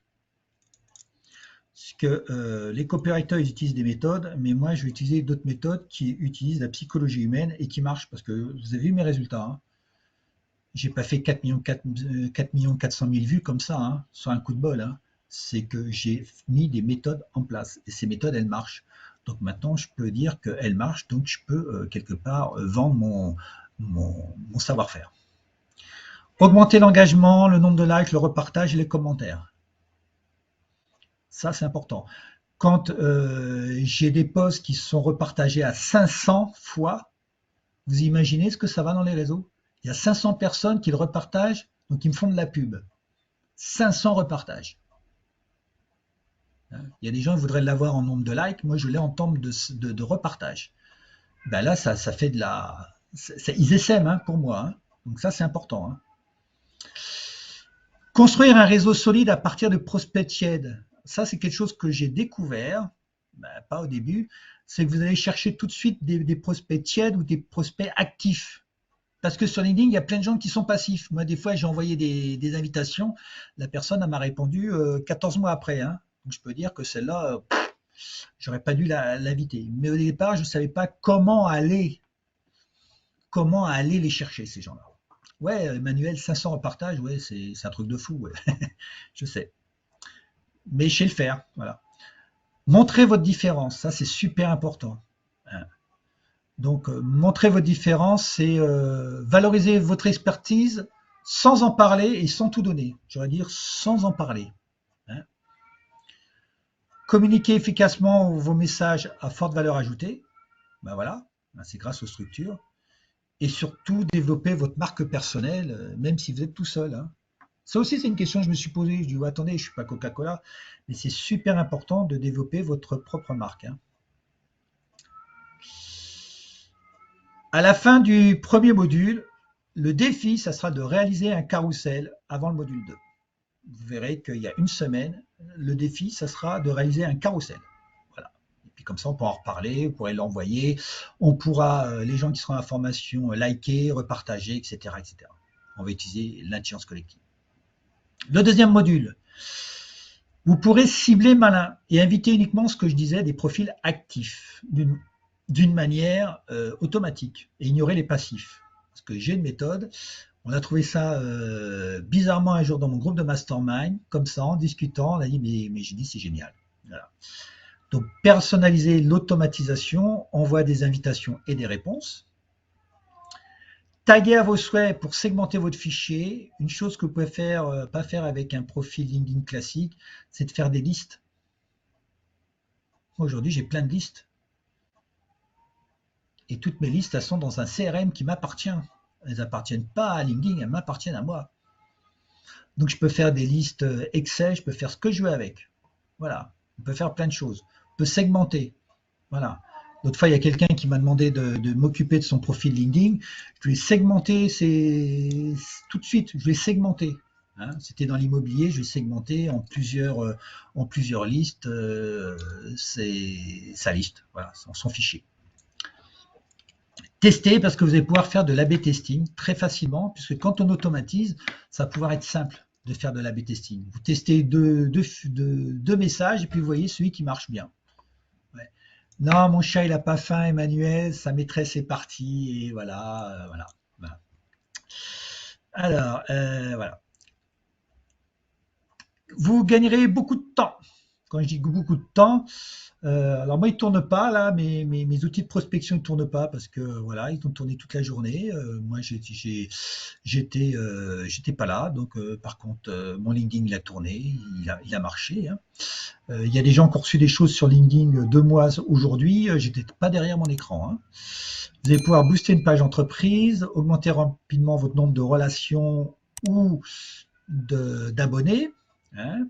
que les copywriters ils utilisent des méthodes, mais moi je vais utiliser d'autres méthodes qui utilisent la psychologie humaine et qui marchent parce que vous avez vu mes résultats. Hein. J'ai pas fait 4 millions, 400 000 vues comme ça, hein, sur un coup de bol. Hein. C'est que j'ai mis des méthodes en place et ces méthodes elles marchent. Donc maintenant je peux dire qu'elles marchent, donc je peux quelque part vendre mon savoir-faire. Augmenter l'engagement, le nombre de likes, le repartage et les commentaires. Ça c'est important. Quand j'ai des posts qui sont repartagés à 500 fois, vous imaginez ce que ça va dans les réseaux? Il y a 500 personnes qui le repartagent, donc ils me font de la pub. 500 repartages. Il y a des gens qui voudraient l'avoir en nombre de likes, moi je l'ai en nombre de repartages. Ben là, ça fait de la... ils essaiment hein, pour moi, hein. Donc ça c'est important. Hein. Construire un réseau solide à partir de prospects tièdes. Ça c'est quelque chose que j'ai découvert, ben, pas au début, c'est que vous allez chercher tout de suite des prospects tièdes ou des prospects actifs. Parce que sur LinkedIn, il y a plein de gens qui sont passifs. Moi, des fois, j'ai envoyé des invitations. La personne m'a répondu 14 mois après. Hein. Donc, je peux dire que celle-là, j'aurais pas dû l'inviter. Mais au départ, je ne savais pas comment aller les chercher, ces gens-là. Ouais, Emmanuel, 500 repartages, ouais, c'est un truc de fou. Ouais. Je sais. Mais je sais le faire. Voilà. Montrez votre différence. Ça, c'est super important. Hein. Donc, montrer votre différence, c'est valoriser votre expertise sans en parler et sans tout donner. J'aurais dire sans en parler. Hein. Communiquer efficacement vos messages à forte valeur ajoutée. Ben voilà, ben c'est grâce aux structures. Et surtout, développer votre marque personnelle, même si vous êtes tout seul. Hein. Ça aussi, c'est une question que je me suis posée. Je dis, oh, attendez, je ne suis pas Coca-Cola, mais c'est super important de développer votre propre marque. Hein. À la fin du premier module, le défi, ça sera de réaliser un carrousel avant le module 2. Vous verrez qu'il y a une semaine, le défi, ça sera de réaliser un carrousel. Voilà. Et puis comme ça, on pourra en reparler, vous pourrez l'envoyer, on pourra, les gens qui seront à la formation, liker, repartager, etc., etc. On va utiliser l'intelligence collective. Le deuxième module, vous pourrez cibler malin et inviter uniquement ce que je disais, des profils actifs, d'une manière automatique, et ignorer les passifs. Parce que j'ai une méthode, on a trouvé ça bizarrement un jour dans mon groupe de mastermind, comme ça, en discutant, on a dit, mais j'ai dit, c'est génial. Voilà. Donc, personnaliser l'automatisation, envoie des invitations et des réponses. Taguer à vos souhaits pour segmenter votre fichier. Une chose que vous pouvez faire, pas faire avec un profil LinkedIn classique, c'est de faire des listes. Aujourd'hui, j'ai plein de listes. Et toutes mes listes, elles sont dans un CRM qui m'appartient. Elles n'appartiennent pas à LinkedIn, elles m'appartiennent à moi. Donc, je peux faire des listes Excel, je peux faire ce que je veux avec. Voilà, on peut faire plein de choses. On peut segmenter. Voilà. L'autre fois, il y a quelqu'un qui m'a demandé de m'occuper de son profil LinkedIn. Je vais segmenter tout de suite. Je vais segmenter. Hein, c'était dans l'immobilier. Je vais segmenter en plusieurs listes. C'est sa liste. Voilà, son fichier. Tester parce que vous allez pouvoir faire de l'A/B testing très facilement, puisque quand on automatise, ça va pouvoir être simple de faire de l'A/B testing. Vous testez deux messages et puis vous voyez celui qui marche bien. Ouais. Non, mon chat il n'a pas faim, Emmanuel, sa maîtresse est partie et voilà, voilà. Alors, voilà. Vous gagnerez beaucoup de temps. Quand je dis beaucoup de temps, alors moi, ils ne tournent pas là, mes outils de prospection ne tournent pas parce que voilà, ils ont tourné toute la journée. Moi, j'étais pas là, donc par contre, mon LinkedIn il a tourné, il a marché. Hein. Il y a des gens qui ont reçu des choses sur LinkedIn 2 mois aujourd'hui, j'étais pas derrière mon écran. Hein. Vous allez pouvoir booster une page entreprise, augmenter rapidement votre nombre de relations ou d'abonnés. Hein.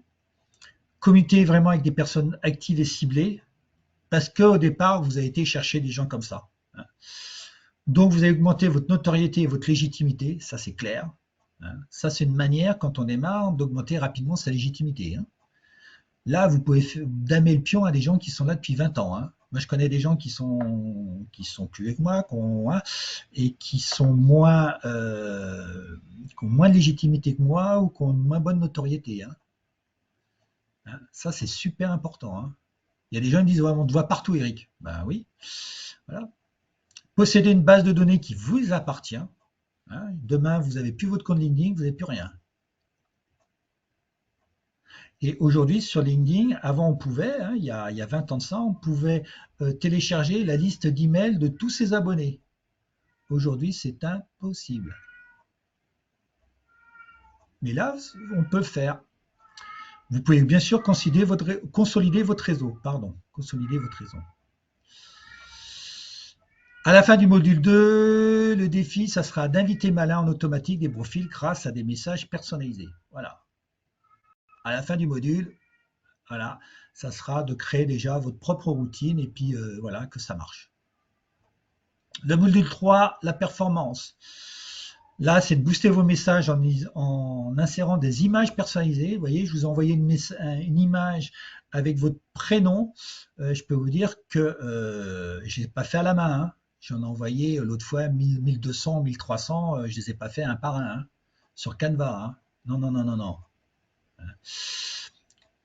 Communiquer vraiment avec des personnes actives et ciblées, parce qu'au départ, vous avez été chercher des gens comme ça. Donc, vous allez augmenter votre notoriété et votre légitimité, ça c'est clair. Hein. Ça, c'est une manière, quand on démarre, d'augmenter rapidement sa légitimité. Hein. Là, vous pouvez damer le pion à des gens qui sont là depuis 20 ans. Hein. Moi, je connais des gens qui sont plus vieux que moi, hein, et qui ont moins de légitimité que moi ou qui ont une moins bonne notoriété. Hein. Hein. Ça, c'est super important. Hein. Il y a des gens qui me disent ouais, on te voit partout, Eric. Ben oui. Voilà. Posséder une base de données qui vous appartient. Hein. Demain, vous n'avez plus votre compte LinkedIn, vous n'avez plus rien. Et aujourd'hui, sur LinkedIn, avant on pouvait, hein, il y a 20 ans de ça, on pouvait télécharger la liste d'emails de tous ses abonnés. Aujourd'hui, c'est impossible. Mais là, on peut le faire. Vous pouvez bien sûr consolider votre réseau. Consolider votre réseau. À la fin du module 2, le défi, ça sera d'inviter malin en automatique des profils grâce à des messages personnalisés. Voilà. À la fin du module, voilà, ça sera de créer déjà votre propre routine et puis voilà, que ça marche. Le module 3, la performance. Là, c'est de booster vos messages en insérant des images personnalisées. Vous voyez, je vous ai envoyé une image avec votre prénom. Je peux vous dire que je ne l'ai pas fait à la main. Hein. J'en ai envoyé l'autre fois 1000, 1200, 1300. Je ne les ai pas fait un par un. Hein, sur Canva. Hein. Non, non, non, non, non.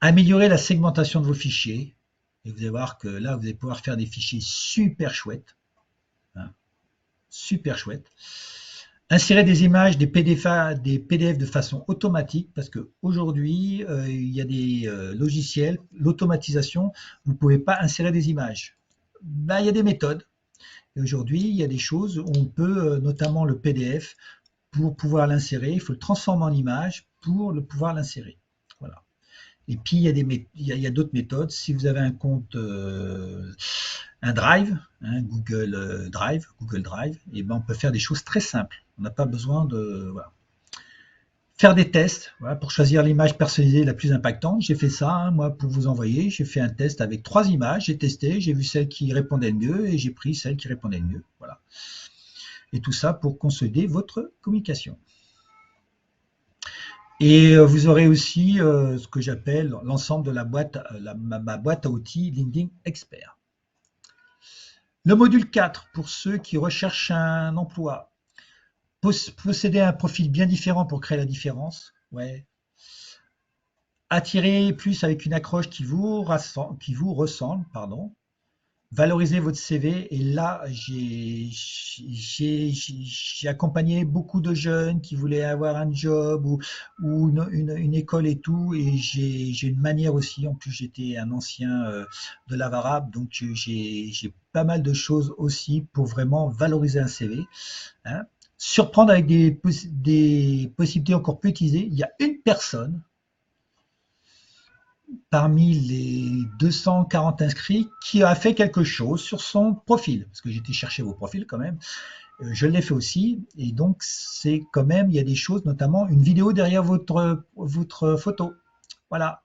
Améliorer la segmentation de vos fichiers. Et vous allez voir que là, vous allez pouvoir faire des fichiers super chouettes. Hein, super chouettes. Insérer des images, des PDF de façon automatique, parce qu'aujourd'hui, il y a des logiciels, l'automatisation, vous ne pouvez pas insérer des images. Ben, il y a des méthodes. Et aujourd'hui, il y a des choses où on peut, notamment le PDF, pour pouvoir l'insérer, il faut le transformer en image pour pouvoir l'insérer. Voilà. Et puis, il y a d'autres méthodes. Si vous avez un compte, un Drive, hein, Google Drive, et ben on peut faire des choses très simples. On n'a pas besoin de... Voilà. Faire des tests voilà, pour choisir l'image personnalisée la plus impactante. J'ai fait ça, hein, moi, pour vous envoyer. J'ai fait un test avec 3 images. J'ai testé, j'ai vu celle qui répondait le mieux et j'ai pris celle qui répondait le mieux. Voilà. Et tout ça pour consolider votre communication. Et vous aurez aussi ce que j'appelle l'ensemble de ma boîte à outils LinkedIn Expert. Le module 4, pour ceux qui recherchent un emploi. Posséder un profil bien différent pour créer la différence. Ouais. Attirer plus avec une accroche qui vous ressemble. Pardon. Valoriser votre CV. Et là, j'ai accompagné beaucoup de jeunes qui voulaient avoir un job ou une école et tout. Et j'ai une manière aussi. En plus, j'étais un ancien de l'Avarabe, donc j'ai pas mal de choses aussi pour vraiment valoriser un CV. Hein. Surprendre avec des possibilités encore peu utilisées. Il y a une personne parmi les 240 inscrits qui a fait quelque chose sur son profil, parce que j'étais chercher vos profils quand même, je l'ai fait aussi, et donc c'est quand même, il y a des choses, notamment une vidéo derrière votre photo. Voilà.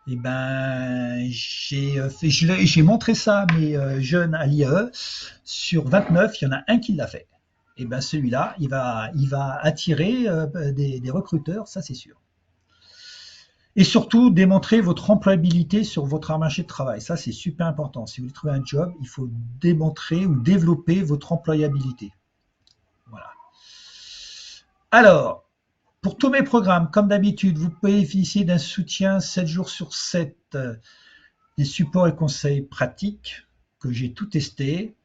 Et ben j'ai montré ça à mes jeunes à l'IAE. Sur 29, il y en a un qui l'a fait. Et ben celui-là, il va attirer des recruteurs, ça c'est sûr. Et surtout, démontrer votre employabilité sur votre marché de travail. Ça, c'est super important. Si vous voulez trouver un job, il faut démontrer ou développer votre employabilité. Voilà. Alors, pour tous mes programmes, comme d'habitude, vous pouvez bénéficier d'un soutien 7 jours sur 7, des supports et conseils pratiques que j'ai tout testé.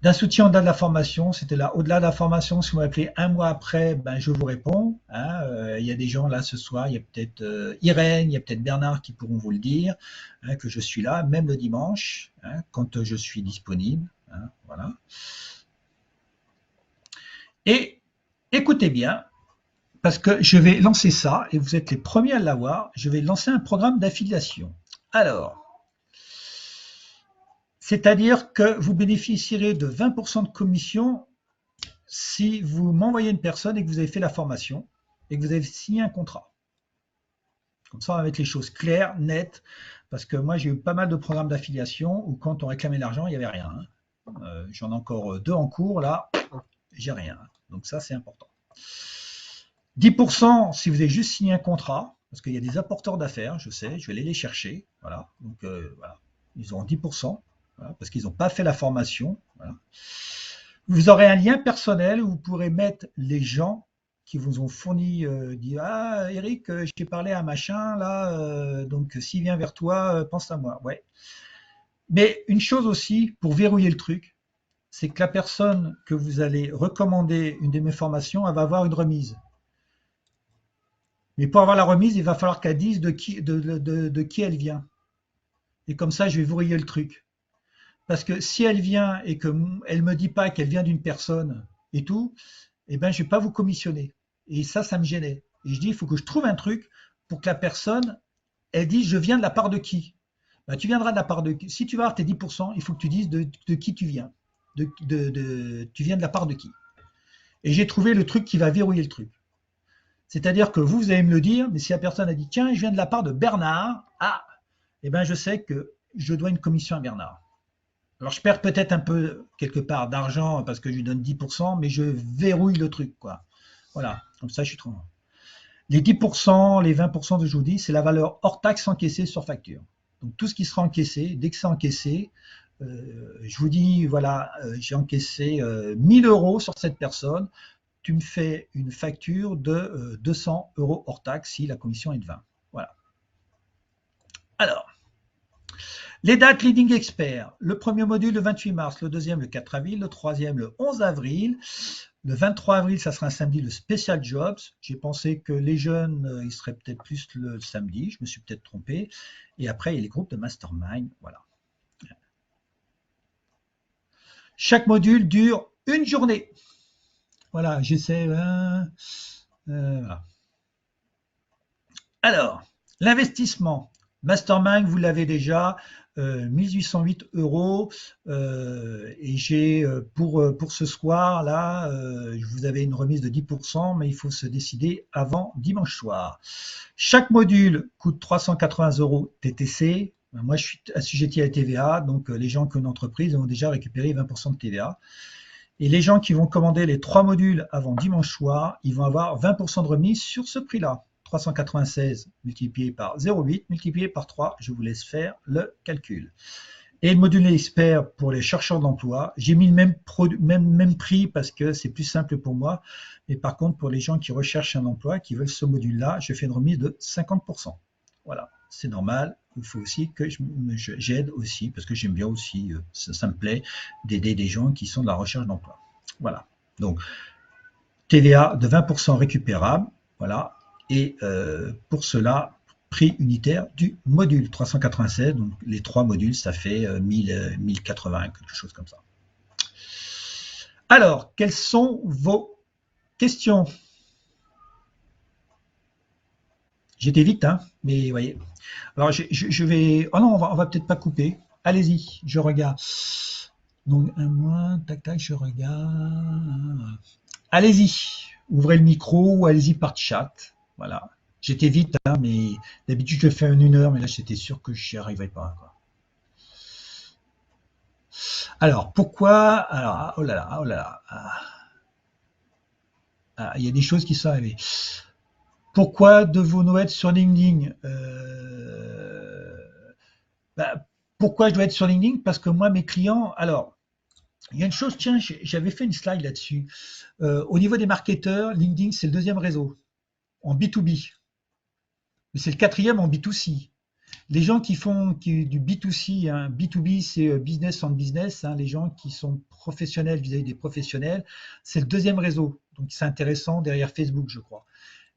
D'un soutien au-delà de la formation, c'était là, au-delà de la formation, si vous m'appelez un mois après, ben, je vous réponds. Hein, y a des gens là ce soir, il y a peut-être Irène, il y a peut-être Bernard qui pourront vous le dire, hein, que je suis là, même le dimanche, hein, quand je suis disponible. Hein, voilà. Et écoutez bien, parce que je vais lancer ça, et vous êtes les premiers à l'avoir, je vais lancer un programme d'affiliation. Alors, c'est-à-dire que vous bénéficierez de 20% de commission si vous m'envoyez une personne et que vous avez fait la formation et que vous avez signé un contrat. Comme ça, on va mettre les choses claires, nettes, parce que moi, j'ai eu pas mal de programmes d'affiliation où quand on réclamait l'argent, il n'y avait rien. J'en ai encore 2 en cours, là, j'ai rien. Donc ça, c'est important. 10% si vous avez juste signé un contrat, parce qu'il y a des apporteurs d'affaires, je sais, je vais aller les chercher. Voilà. Donc, voilà. Ils auront 10%, voilà, parce qu'ils n'ont pas fait la formation. Voilà. Vous aurez un lien personnel où vous pourrez mettre les gens qui vous ont fourni, dire ah Eric, j'ai parlé à machin là, donc s'il vient vers toi, pense à moi. Ouais. Mais une chose aussi pour verrouiller le truc, c'est que la personne que vous allez recommander une de mes formations, elle va avoir une remise. Mais pour avoir la remise, il va falloir qu'elle dise de qui elle vient. Et comme ça, je vais verrouiller le truc. Parce que si elle vient et qu'elle ne me dit pas qu'elle vient d'une personne et tout, eh ben, je ne vais pas vous commissionner. Et ça me gênait. Et je dis, il faut que je trouve un truc pour que la personne, elle dise, je viens de la part de qui. Ben, tu viendras de la part de qui. Si tu vas avoir tes 10%, il faut que tu dises de qui tu viens. Tu viens de la part de qui. Et j'ai trouvé le truc qui va verrouiller le truc. C'est-à-dire que vous allez me le dire, mais si la personne a dit, tiens, je viens de la part de Bernard, ah, eh ben, je sais que je dois une commission à Bernard. Alors, je perds peut-être un peu, quelque part, d'argent parce que je lui donne 10%, mais je verrouille le truc, quoi. Voilà, comme ça, je suis trop. Les 10%, les 20% que je vous dis, c'est la valeur hors taxe encaissée sur facture. Donc, tout ce qui sera encaissé, dès que c'est encaissé, je vous dis, voilà, j'ai encaissé 1000 euros sur cette personne, tu me fais une facture de 200 euros hors taxe si la commission est de 20. Voilà. Alors, les dates Leading Expert. Le premier module le 28 mars, le deuxième le 4 avril, le troisième le 11 avril. Le 23 avril, ça sera un samedi, le Special Jobs. J'ai pensé que les jeunes, ils seraient peut-être plus le samedi. Je me suis peut-être trompé. Et après, il y a les groupes de mastermind. Voilà. Chaque module dure une journée. Voilà, j'essaie. Voilà. Alors, l'investissement. Mastermind, vous l'avez déjà, 1808 euros. Et j'ai pour ce soir, là, vous avez une remise de 10%, mais il faut se décider avant dimanche soir. Chaque module coûte 380 euros TTC. Moi, je suis assujetti à la TVA, donc les gens qui ont une entreprise ont déjà récupéré 20% de TVA. Et les gens qui vont commander les 3 modules avant dimanche soir, ils vont avoir 20% de remise sur ce prix-là. 396 multiplié par 0,8 multiplié par 3, je vous laisse faire le calcul. Et le module expert pour les chercheurs d'emploi, j'ai mis le même prix parce que c'est plus simple pour moi. Mais par contre, pour les gens qui recherchent un emploi, qui veulent ce module-là, je fais une remise de 50%. Voilà, c'est normal. Il faut aussi que j'aide aussi, parce que j'aime bien aussi, ça me plaît, d'aider des gens qui sont de la recherche d'emploi. Voilà. Donc, TVA de 20% récupérable. Voilà. Et pour cela, prix unitaire du module 396. Donc, les 3 modules, ça fait 1080, quelque chose comme ça. Alors, quelles sont vos questions? J'étais vite, hein, mais vous voyez. Alors, je vais... Oh non, on va peut-être pas couper. Allez-y, je regarde. Donc, un mois, tac, tac, je regarde. Allez-y, ouvrez le micro ou allez-y par chat. Voilà. J'étais vite, hein, mais d'habitude, je fais en 1 heure, mais là, j'étais sûr que je n'y arriverais pas, quoi. Alors, pourquoi... Alors, oh là là, oh là là. Il y a des choses qui sont arrivées. Pourquoi devons-nous être sur LinkedIn? Pourquoi je dois être sur LinkedIn? Parce que moi, mes clients... Alors, il y a une chose, tiens, j'avais fait une slide là-dessus. Au niveau des marketeurs, LinkedIn, c'est le 2e réseau en B2B. Mais c'est le 4e en B2C. Les gens qui font du B2C, hein, B2B, c'est business on business, hein, les gens qui sont professionnels vis-à-vis des professionnels, c'est le 2e réseau. Donc, c'est intéressant derrière Facebook, je crois.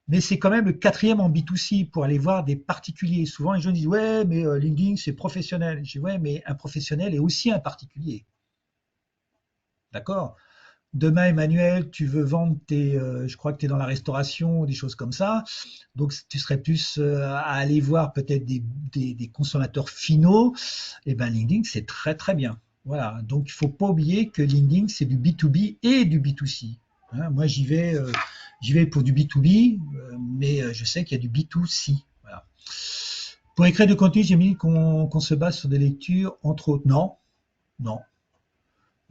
Mais c'est quand même le 4e en B2C pour aller voir des particuliers. Souvent, les gens disent, ouais, mais LinkedIn, c'est professionnel. Je dis, ouais, mais un professionnel est aussi un particulier. D'accord? Demain, Emmanuel, tu veux vendre je crois que tu es dans la restauration, des choses comme ça. Donc, tu serais plus à aller voir peut-être des consommateurs finaux. Et bien, LinkedIn, c'est très, très bien. Voilà. Donc, il ne faut pas oublier que LinkedIn, c'est du B2B et du B2C. Hein, moi, j'y vais pour du B2B, mais je sais qu'il y a du B2C. Voilà. Pour écrire du contenu, j'ai mis qu'on se base sur des lectures, entre autres. Non, non.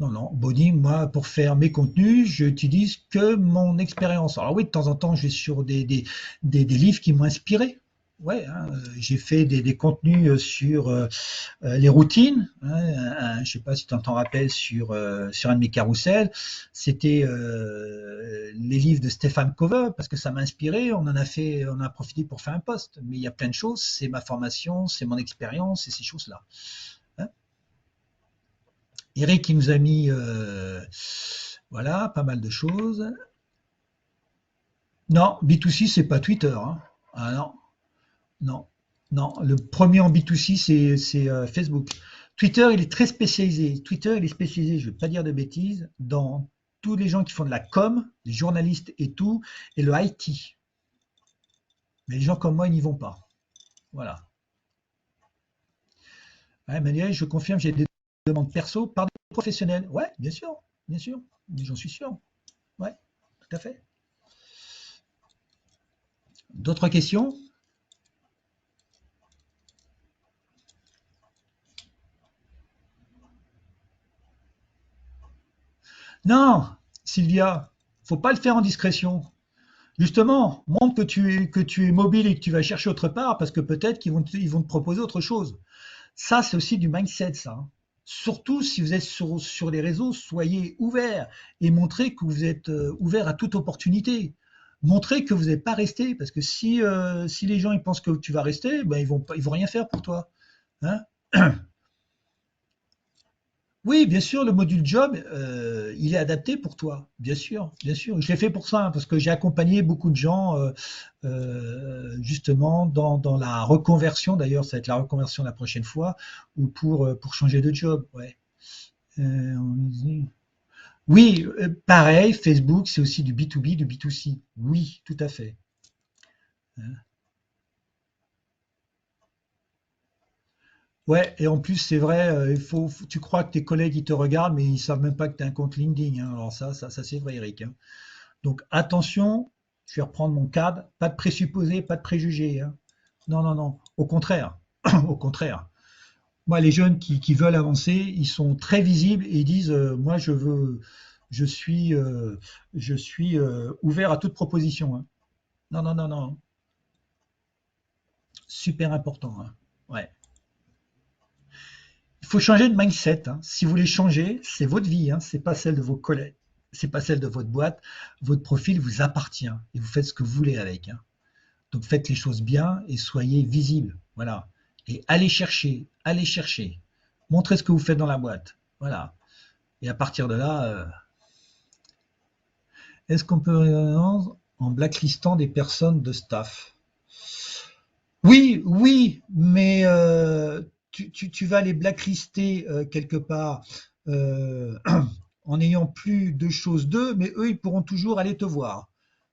Non, non, Body, moi, pour faire mes contenus, je n'utilise que mon expérience. Alors oui, de temps en temps, je vais sur des livres qui m'ont inspiré. Ouais, hein, j'ai fait des contenus sur les routines. Hein, je sais pas si tu t'en rappelles sur un de mes carousels. C'était les livres de Stéphane Covey parce que ça m'a inspiré. On en a profité pour faire un post. Mais il y a plein de choses. C'est ma formation, c'est mon expérience, c'est ces choses-là. Hein. Eric qui nous a mis voilà pas mal de choses. Non, B2C c'est pas Twitter. Hein. Ah non, non, non. Le premier en B2C c'est Facebook. Twitter il est très spécialisé. Twitter il est spécialisé, je ne vais pas dire de bêtises, dans tous les gens qui font de la com, les journalistes et tout, et le IT. Mais les gens comme moi ils n'y vont pas. Voilà. Ouais, Manuel, je confirme, j'ai des demandes perso par des professionnels. Ouais, bien sûr, mais j'en suis sûr. Ouais, tout à fait. D'autres questions? Non, Sylvia, faut pas le faire en discrétion. Justement, montre que tu es mobile et que tu vas chercher autre part parce que peut-être ils vont te proposer autre chose. Ça, c'est aussi du mindset, ça. Hein. Surtout si vous êtes sur les réseaux, soyez ouverts et montrez que vous êtes ouvert à toute opportunité. Montrez que vous n'êtes pas resté parce que si les gens ils pensent que tu vas rester, ben ils vont rien faire pour toi. Hein. Oui, bien sûr, le module job, il est adapté pour toi, bien sûr, bien sûr. Je l'ai fait pour ça, hein, parce que j'ai accompagné beaucoup de gens justement dans la reconversion. D'ailleurs, ça va être la reconversion la prochaine fois, ou pour changer de job. Ouais. Oui, pareil, Facebook, c'est aussi du B2B, du B2C. Oui, tout à fait. Hein. Ouais, et en plus, c'est vrai, tu crois que tes collègues, ils te regardent, mais ils savent même pas que tu as un compte LinkedIn. Hein. Alors ça c'est vrai, Eric. Hein. Donc attention, je vais reprendre mon cadre, pas de présupposés, pas de préjugés. Hein. Non, non, non. Au contraire, au contraire. Moi, les jeunes qui veulent avancer, ils sont très visibles et ils disent moi, je suis, euh, je suis ouvert à toute proposition. Hein. Non, non, non, non. Super important. Hein. Ouais. Il faut changer de mindset. Hein. Si vous voulez changer, c'est votre vie, hein. C'est pas celle de vos collègues, c'est pas celle de votre boîte. Votre profil vous appartient et vous faites ce que vous voulez avec. Hein. Donc faites les choses bien et soyez visible. Voilà. Et allez chercher. Montrez ce que vous faites dans la boîte. Voilà. Et à partir de là, est-ce qu'on peut en blacklistant des personnes de staff? Oui, oui, mais tu vas les blacklister quelque part euh, en n'ayant plus de choses d'eux, mais eux, ils pourront toujours aller te voir.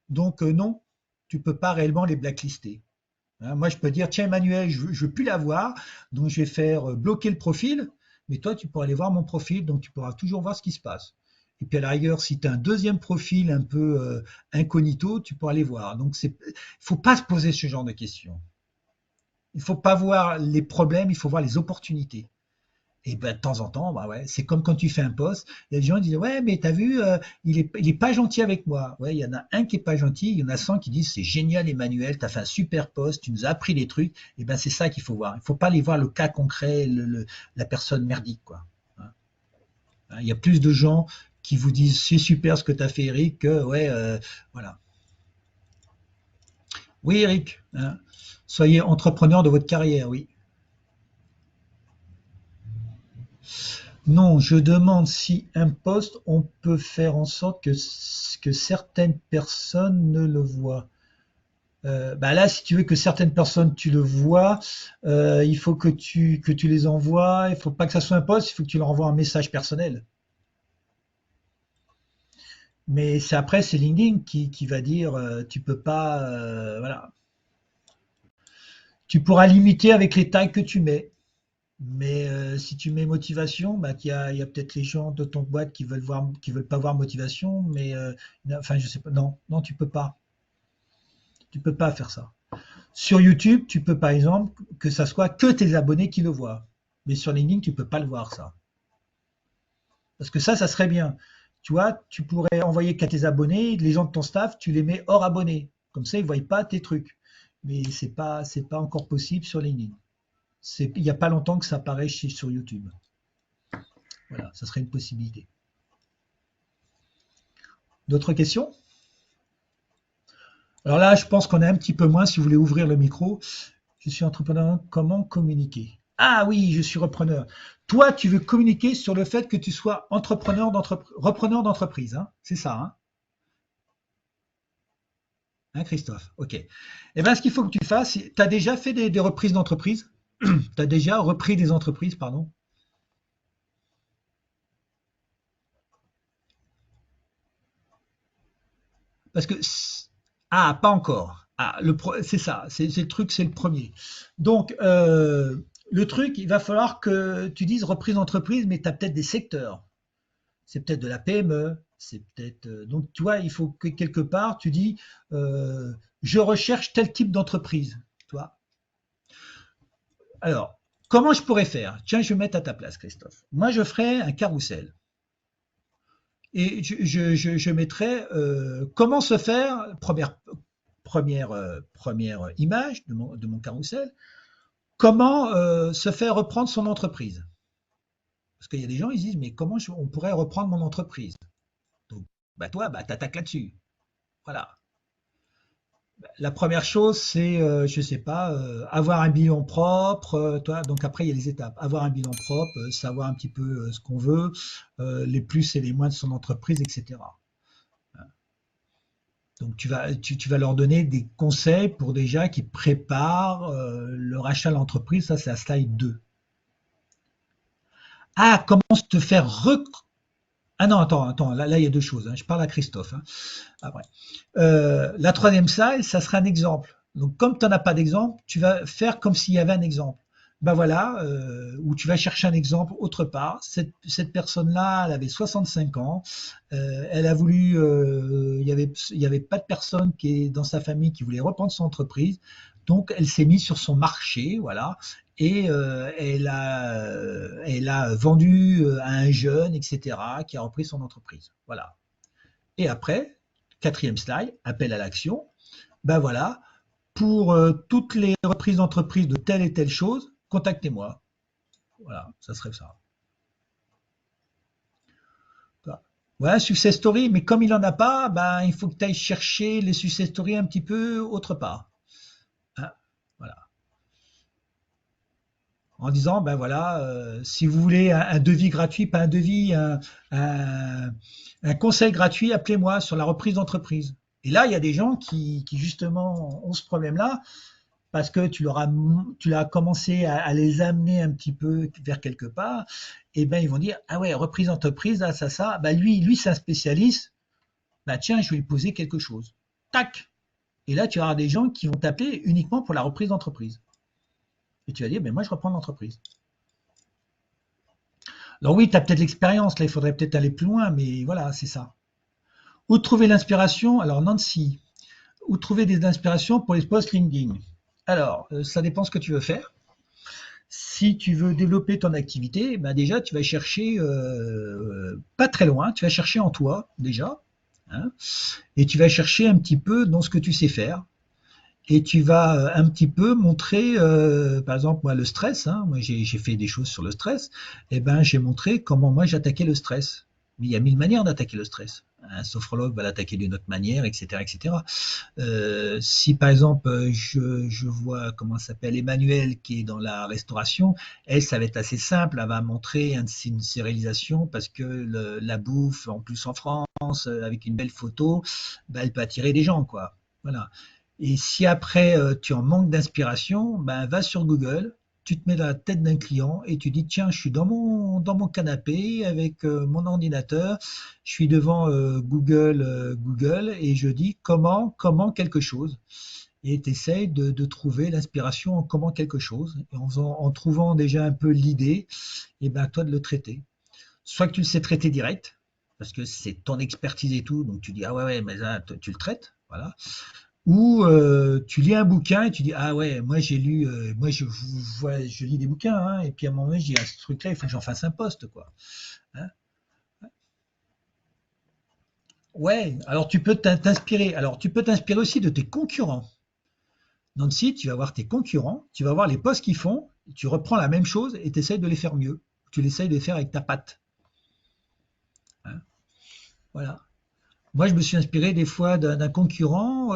Donc non, tu peux pas réellement les blacklister. Hein, moi, je peux dire, tiens, Emmanuel, je veux plus la voir, donc je vais faire bloquer le profil, mais toi, tu pourras aller voir mon profil, donc tu pourras toujours voir ce qui se passe. Et puis à la rigueur, si tu as un deuxième profil un peu incognito, tu pourras aller voir. Donc, il ne faut pas se poser ce genre de questions. Il ne faut pas voir les problèmes, il faut voir les opportunités. Et ben, de temps en temps, bah ouais, c'est comme quand tu fais un post, il y a des gens qui disent ouais, mais t'as vu, il est pas gentil avec moi. Ouais, il y en a un qui est pas gentil, il y en a 100 qui disent c'est génial Emmanuel, t'as fait un super post, tu nous as appris des trucs. Et ben c'est ça qu'il faut voir. Il faut pas aller voir le cas concret, la personne merdique quoi. Hein. Hein, il y a plus de gens qui vous disent c'est super ce que t'as fait Eric que ouais, voilà. Oui Eric, hein, soyez entrepreneur de votre carrière, oui. Non, je demande si un poste, on peut faire en sorte que certaines personnes ne le voient. Bah là, si tu veux que certaines personnes tu le vois, il faut que tu les envoies. Il faut pas que ça soit un poste, il faut que tu leur envoies un message personnel. Mais c'est après, c'est LinkedIn qui va dire tu peux pas. Voilà. Tu pourras limiter avec les tags que tu mets. Mais si tu mets motivation, bah, il y a peut-être les gens de ton boîte qui veulent pas voir motivation, mais enfin je sais pas, non, non tu peux pas faire ça. Sur YouTube, tu peux par exemple que ça soit que tes abonnés qui le voient, mais sur LinkedIn tu peux pas le voir ça. Parce que ça serait bien. Tu vois, tu pourrais envoyer qu'à tes abonnés, les gens de ton staff, tu les mets hors abonnés. Comme ça, ils ne voient pas tes trucs. Mais c'est pas encore possible sur LinkedIn. Il n'y a pas longtemps que ça apparaît sur YouTube. Voilà, ça serait une possibilité. D'autres questions? Alors là, je pense qu'on est un petit peu moins, si vous voulez ouvrir le micro. Je suis entrepreneur, comment communiquer? Ah oui, je suis repreneur. Toi, tu veux communiquer sur le fait que tu sois repreneur d'entreprise, hein? C'est ça, hein? Hein, Christophe? Ok. Eh bien, ce qu'il faut que tu fasses, tu as déjà fait des reprises d'entreprise? Tu as déjà repris des entreprises, pardon? Parce que ah, pas encore. Ah, c'est ça, c'est le truc, c'est le premier. Donc, le truc, il va falloir que tu dises reprise d'entreprise, mais tu as peut-être des secteurs. C'est peut-être de la PME, c'est peut-être. Donc, tu vois, il faut que quelque part, tu dis, je recherche tel type d'entreprise. Tu vois. Alors, comment je pourrais faire? Tiens, je vais mettre à ta place, Christophe. Moi, je ferais un carrousel. Et je mettrais comment se faire, première image de mon carrousel, comment se faire reprendre son entreprise. Parce qu'il y a des gens, ils disent, mais comment on pourrait reprendre mon entreprise? Donc, bah toi, bah, t'attaques là-dessus. Voilà. La première chose, c'est, je sais pas, avoir un bilan propre. Toi, donc après, il y a les étapes. Avoir un bilan propre, savoir un petit peu ce qu'on veut, les plus et les moins de son entreprise, etc. Donc tu vas leur donner des conseils pour déjà qu'ils préparent le rachat de l'entreprise. Ça, c'est la slide 2. Ah, comment te faire Ah non, attends, là, il y a deux choses, hein. Je parle à Christophe, hein, après. La troisième slide, ça sera un exemple. Donc, comme tu n'en as pas d'exemple, tu vas faire comme s'il y avait un exemple. Ben voilà, où tu vas chercher un exemple autre part. Cette personne-là, elle avait 65 ans. Elle a voulu, il y avait pas de personne qui est dans sa famille qui voulait reprendre son entreprise. Donc, elle s'est mise sur son marché, voilà, et elle a vendu à un jeune, etc., qui a repris son entreprise. Voilà. Et après, quatrième slide, appel à l'action. Ben voilà, pour toutes les reprises d'entreprise de telle et telle chose, contactez-moi. Voilà, ça serait ça. Voilà, success story, mais comme il n'en a pas, ben, il faut que tu ailles chercher les success stories un petit peu autre part. Hein, voilà. En disant, ben voilà, si vous voulez un devis gratuit, pas un devis, un- un conseil gratuit, appelez-moi sur la reprise d'entreprise. Et là, il y a des gens qui justement ont ce problème-là parce que tu l'as commencé à les amener un petit peu vers quelque part, et ben ils vont dire ah ouais reprise d'entreprise ah, ça bah lui c'est un spécialiste, bah tiens je vais lui poser quelque chose, tac, et là tu auras des gens qui vont t'appeler uniquement pour la reprise d'entreprise et tu vas dire ben moi je reprends l'entreprise. Alors oui tu as peut-être l'expérience là il faudrait peut-être aller plus loin mais voilà c'est ça. Où trouver l'inspiration? Alors Nancy, où trouver des inspirations pour les posts LinkedIn? Alors ça dépend ce que tu veux faire. Si tu veux développer ton activité, ben déjà tu vas chercher pas très loin, tu vas chercher en toi déjà, hein, et tu vas chercher un petit peu dans ce que tu sais faire. Et tu vas un petit peu montrer, par exemple moi le stress, hein, moi j'ai fait des choses sur le stress, et ben j'ai montré comment moi j'attaquais le stress. Mais il y a mille manières d'attaquer le stress. Un sophrologue va l'attaquer d'une autre manière, etc., etc. Si par exemple je vois comment s'appelle Emmanuel qui est dans la restauration, elle ça va être assez simple, elle va montrer une de ses réalisations parce que la bouffe en plus en France avec une belle photo, bah, elle peut attirer des gens quoi. Voilà. Et si après tu en manques d'inspiration, ben va sur Google, tu te mets dans la tête d'un client et tu dis tiens je suis dans mon canapé avec mon ordinateur, je suis devant Google et je dis comment quelque chose. Et tu essayes de trouver l'inspiration en comment quelque chose. Et en trouvant déjà un peu l'idée, et ben toi de le traiter. Soit que tu le sais traiter direct, parce que c'est ton expertise et tout, donc tu dis ah ouais mais ça, tu le traites, voilà. Ou tu lis un bouquin et tu dis ah ouais moi j'ai lu moi je lis des bouquins hein, et puis à un moment donné je dis ah, ce truc là il faut que j'en fasse un post quoi, hein. Ouais, alors tu peux t'inspirer. Alors tu peux t'inspirer aussi de tes concurrents. Dans le site, tu vas voir tes concurrents, tu vas voir les posts qu'ils font, tu reprends la même chose et tu essayes de les faire mieux. Tu essayes de les faire avec ta patte. Hein, voilà. Moi, je me suis inspiré des fois d'un concurrent.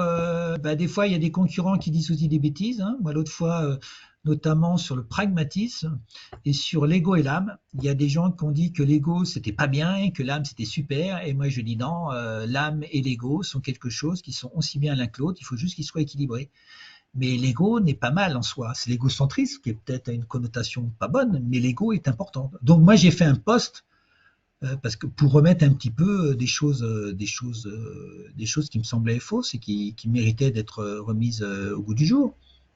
Des fois, il y a des concurrents qui disent aussi des bêtises. Hein. Moi, l'autre fois, notamment sur le pragmatisme et sur l'ego et l'âme, il y a des gens qui ont dit que l'ego, c'était pas bien et que l'âme, c'était super. Et moi, je dis non, l'âme et l'ego sont quelque chose qui sont aussi bien l'un que l'autre. Il faut juste qu'ils soient équilibrés. Mais l'ego n'est pas mal en soi. C'est l'égocentrisme qui est peut-être à une connotation pas bonne, mais l'ego est important. Donc moi j'ai fait un post parce que pour remettre un petit peu des choses qui me semblaient fausses et qui méritaient d'être remises au goût du jour.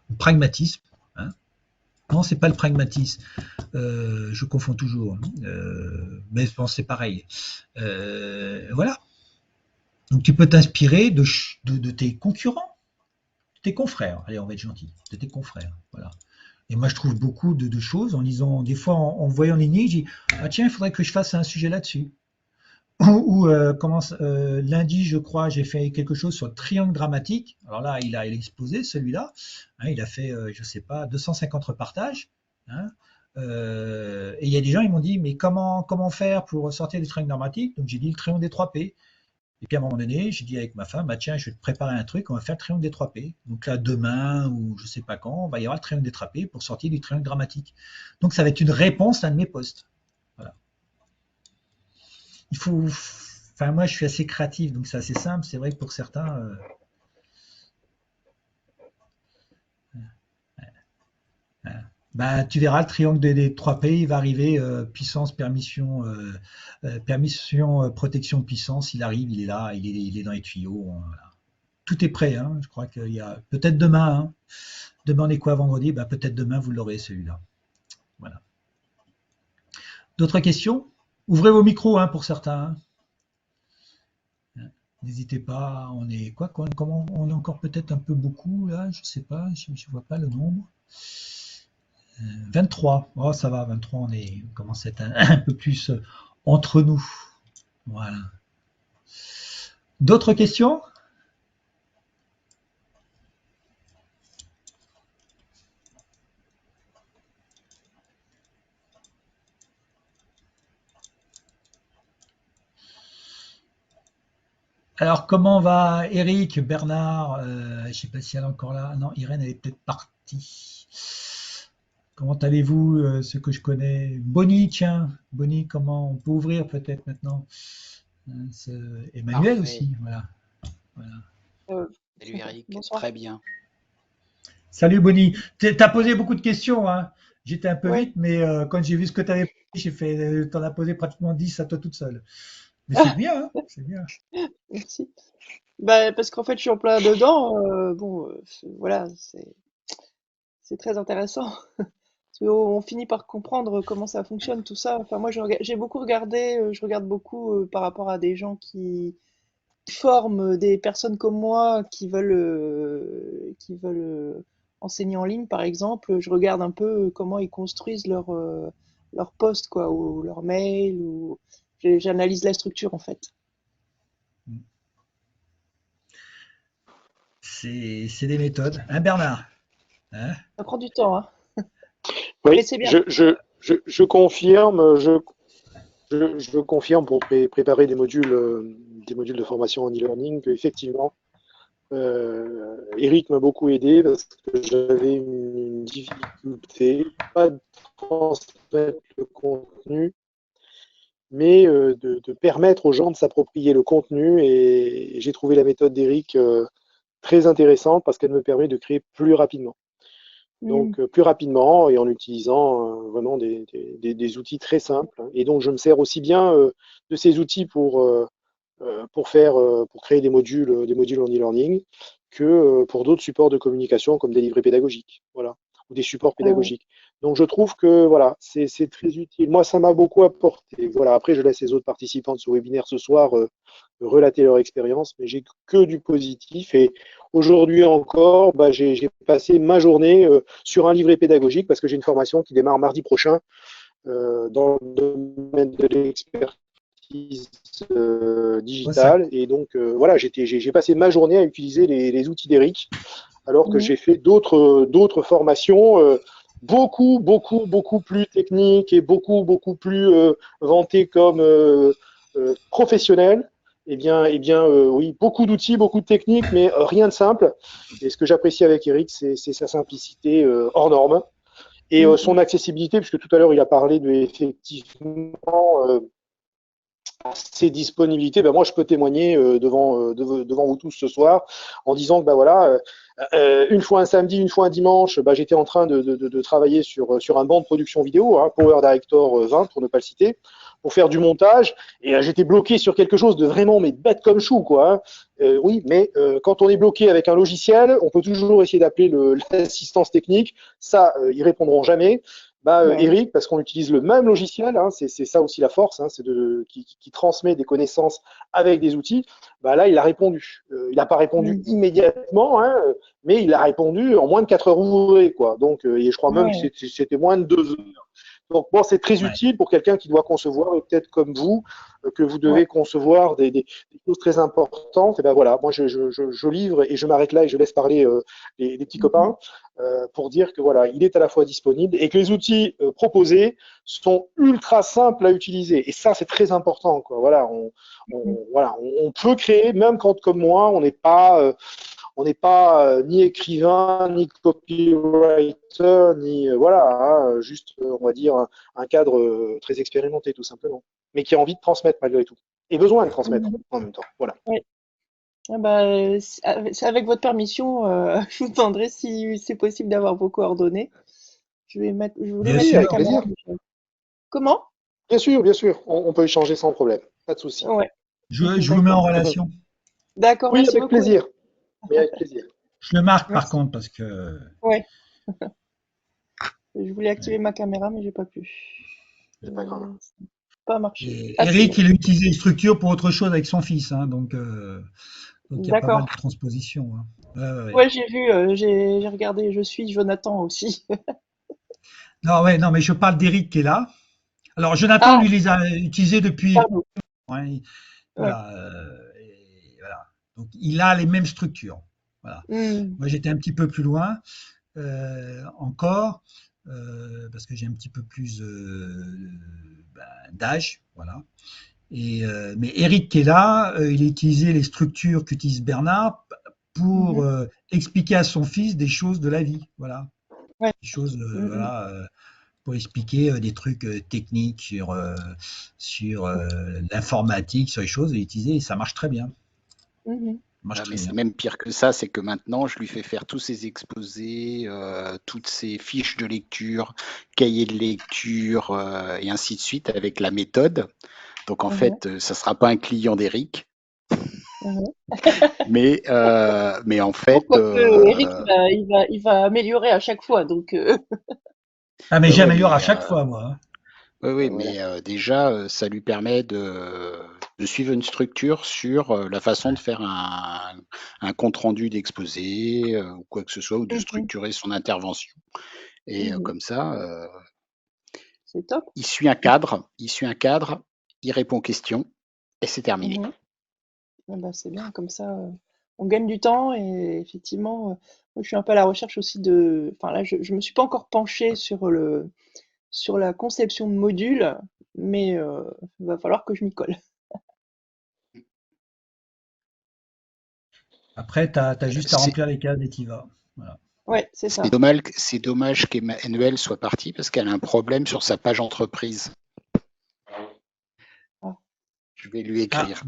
Le pragmatisme. Hein. Non, c'est pas le pragmatisme. Je confonds toujours. Mais je pense que c'est pareil. Voilà. Donc tu peux t'inspirer de tes concurrents, tes confrères. Allez, on va être gentil. De tes confrères. Voilà. Et moi, je trouve beaucoup de choses en lisant, des fois en voyant les lignes, je dis ah tiens, il faudrait que je fasse un sujet là-dessus. Ou lundi, je crois, j'ai fait quelque chose sur le triangle dramatique. Alors là, il a exposé celui-là. Hein, il a fait, je sais pas, 250 repartages. Hein. Et il y a des gens, ils m'ont dit, mais comment faire pour sortir du triangle dramatique? Donc j'ai dit le triangle des 3 P. Et puis à un moment donné, j'ai dit avec ma femme, bah tiens, je vais te préparer un truc, on va faire le triangle des 3 P. Donc là, demain ou je sais pas quand, il va y avoir le triangle des 3 P pour sortir du triangle dramatique. Donc ça va être une réponse à un de mes posts. Voilà. Il faut, enfin moi je suis assez créatif, donc c'est assez simple. C'est vrai que pour certains, bah, tu verras le triangle des 3 P, il va arriver puissance, permission, permission, protection, puissance. Il arrive, il est là, il est dans les tuyaux. Voilà. Tout est prêt. Hein. Je crois qu'il y a peut-être demain. Hein. Demain on est quoi vendredi? Bah, peut-être demain vous l'aurez celui-là. Voilà. D'autres questions? Ouvrez vos micros hein, pour certains. Hein. N'hésitez pas. On est quoi? Comment on est encore peut-être un peu beaucoup là? Je sais pas. Je ne vois pas le nombre. 23. Oh, ça va, 23, on commence à être un peu plus entre nous. Voilà. D'autres questions? Alors, comment va Eric, Bernard? Je ne sais pas si elle est encore là. Non, Irène, elle est peut-être partie. Comment allez-vous, ceux que je connais? Bonnie, tiens. Bonnie, comment on peut ouvrir peut-être maintenant? Emmanuel Parfait. aussi, voilà. Voilà. Euh, Salut Eric, Bonsoir. très bien. Salut Bonnie. Tu as posé beaucoup de questions, hein. J'étais un peu Ouais. vite, mais quand j'ai vu ce que tu avais posé, j'ai fait, t'en as posé pratiquement 10 à toi toute seule. Mais c'est bien, hein, c'est bien. Merci. Bah, parce qu'en fait, je suis en plein dedans. Bon, voilà, c'est très intéressant. Parce qu'on finit par comprendre comment ça fonctionne, tout ça. Enfin, moi, j'ai beaucoup regardé, je regarde beaucoup par rapport à des gens qui forment des personnes comme moi qui veulent enseigner en ligne, par exemple. Je regarde un peu comment ils construisent leur post, quoi, ou leur mail, ou j'analyse la structure, en fait. C'est des méthodes. Hein, Bernard? Hein? Ça prend du temps, hein. Mais Oui, c'est bien. je confirme, je confirme pour préparer des modules de formation en e-learning qu'effectivement, Eric m'a beaucoup aidé parce que j'avais une difficulté, pas de transmettre le contenu, mais de permettre aux gens de s'approprier le contenu. Et j'ai trouvé la méthode d'Eric très intéressante parce qu'elle me permet de créer plus rapidement. Mm. Donc plus rapidement et en utilisant vraiment des outils très simples. Et donc je me sers aussi bien de ces outils pour créer des modules en e-learning que pour d'autres supports de communication comme des livrets pédagogiques, voilà, ou des supports Ah ouais. pédagogiques. Donc je trouve que voilà, c'est très utile. Moi, ça m'a beaucoup apporté. Voilà, après je laisse les autres participants de ce webinaire ce soir relater leur expérience, mais j'ai que du positif. Et aujourd'hui encore, bah, j'ai passé ma journée sur un livret pédagogique parce que j'ai une formation qui démarre mardi prochain dans le domaine de l'expertise expertise Ouais, ça, digitale. Et donc, voilà, j'ai passé ma journée à utiliser les outils d'Eric, alors que Mhm. j'ai fait d'autres formations beaucoup plus techniques et beaucoup plus vantées comme professionnelles. Oui, beaucoup d'outils, beaucoup de techniques, mais rien de simple. Et ce que j'apprécie avec Eric, c'est sa simplicité hors norme et son Mhm. accessibilité, puisque tout à l'heure il a parlé de effectivement ses disponibilités. Ben moi, je peux témoigner devant vous tous ce soir en disant que ben voilà, une fois un samedi, une fois un dimanche, ben, j'étais en train de travailler sur un banc de production vidéo, hein, Power Director 20 pour ne pas le citer, pour faire du montage. Et j'étais bloqué sur quelque chose de vraiment mais bête comme chou, quoi. Hein. Oui, mais quand on est bloqué avec un logiciel, on peut toujours essayer d'appeler l'assistance technique. Ça, ils répondront jamais. Bah, Bah oui. Eric, parce qu'on utilise le même logiciel, hein, c'est ça aussi la force, hein, c'est qui transmet des connaissances avec des outils. Bah, là, il a répondu. Il n'a pas répondu Mhm. immédiatement, hein, mais il a répondu en moins de 4 heures ouvrées, quoi. Donc, et je crois même que Ouais. c'était moins de 2 heures. Donc, bon, c'est très ouais, utile pour quelqu'un qui doit concevoir, et peut-être comme vous, que vous Ouais. devez concevoir des choses très importantes. Et ben voilà, moi, je livre et je m'arrête là et je laisse parler les petits Mhm. copains pour dire que voilà, il est à la fois disponible et que les outils proposés sont ultra simples à utiliser. Et ça, c'est très important, quoi. Voilà, Mhm. on peut créer, même quand, comme moi, on n'est pas ni écrivain, ni copywriter, ni voilà, hein, juste, on va dire, un cadre très expérimenté, tout simplement, mais qui a envie de transmettre malgré tout, et besoin de transmettre Mhm. en même temps. Voilà. Ouais. Ah bah, avec votre permission, je vous demanderai si c'est possible d'avoir vos coordonnées. Je voulais bien mettre Oui, ma sûr. avec caméra. plaisir. Comment? Bien sûr, on peut échanger sans problème, pas de souci. Ouais. Je vous mets en D'accord. relation. D'accord, Oui, merci avec beaucoup. plaisir. Mais avec plaisir. Je le marque par Merci. contre parce que Ouais. Je voulais activer ma caméra, mais j'ai pas pu. C'est pas grave. Ça n'a pas marché. et Ah, c'est Eric, bon. il a utilisé les structures pour autre chose avec son fils, hein, donc il y a pas mal D'accord. de transpositions. Hein. Ouais, ouais, ouais. Ouais, j'ai vu, j'ai regardé, je suis Jonathan aussi. Non, ouais, non, mais je parle d'Eric qui est là. Alors Jonathan, Ah, lui, les a utilisés depuis. pardon. Ouais, Ouais. voilà, et voilà. Donc il a les mêmes structures. Voilà. Hmm. Moi, j'étais un petit peu plus loin encore parce que j'ai un petit peu plus d'âge, voilà. Mais Eric qui est là, il a utilisé les structures qu'utilise Bernard pour Mhm. expliquer à son fils des choses de la vie, voilà, Ouais. des choses, Mhm. voilà, pour expliquer des trucs techniques sur l'informatique, sur les choses, et utiliser, et ça marche très bien, Mhm. ça marche Ah, mais très c'est bien. même pire que ça, c'est que maintenant, je lui fais faire tous ses exposés, toutes ses fiches de lecture, cahiers de lecture, et ainsi de suite avec la méthode. Donc en Mhm. fait, ça sera pas un client d'Eric, Mhm. mais en Bon, fait, quoique Eric, il va améliorer à chaque fois, donc Ah, mais ouais, ouais, j'améliore à mais chaque fois, moi. Hein. voilà. déjà, ça lui permet de suivre une structure sur la façon de faire un compte rendu d'exposé ou quoi que ce soit, ou de Mhm. structurer son intervention. Et Mhm. comme ça, C'est top. il suit un cadre, il répond aux questions et c'est terminé. Mhm. Ah bah, c'est bien, comme ça, on gagne du temps et effectivement, moi je suis un peu à la recherche aussi enfin là, je me suis pas encore penchée sur la conception de modules, mais il va falloir que je m'y colle. Après, tu as juste à C'est remplir les cases et t'y vas. Voilà. Ouais, c'est ça. c'est dommage qu'Emmanuel soit partie parce qu'elle a un problème sur sa page entreprise. Ah, Je vais lui Ah, écrire.